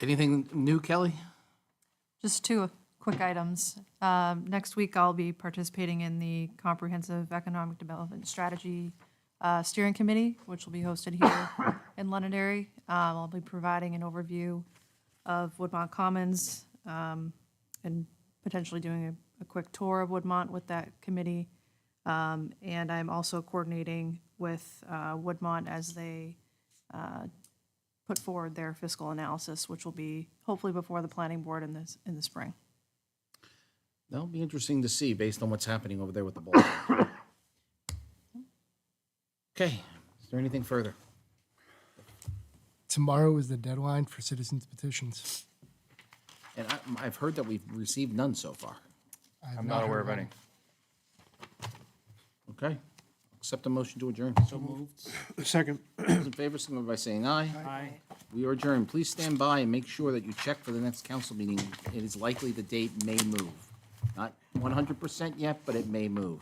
[SPEAKER 14] Anything new, Kelly?
[SPEAKER 19] Just two quick items. Next week, I'll be participating in the Comprehensive Economic Development Strategy Steering Committee, which will be hosted here in Londonderry. I'll be providing an overview of Woodmont Commons and potentially doing a quick tour of Woodmont with that committee. And I'm also coordinating with Woodmont as they put forward their fiscal analysis, which will be hopefully before the planning board in the spring.
[SPEAKER 14] That'll be interesting to see based on what's happening over there with the ball. Okay, is there anything further?
[SPEAKER 9] Tomorrow is the deadline for citizens petitions.
[SPEAKER 14] And I've heard that we've received none so far.
[SPEAKER 9] I have
[SPEAKER 4] I'm not aware
[SPEAKER 9] heard
[SPEAKER 4] of any.
[SPEAKER 14] Okay, accept a motion to adjourn.
[SPEAKER 11] So moved.
[SPEAKER 8] Second.
[SPEAKER 14] Those in favor, signify by saying aye.
[SPEAKER 11] Aye.
[SPEAKER 14] We are adjourned. Please stand by and make sure that you check for the next council meeting. It is likely the date may move. Not 100% yet, but it may move.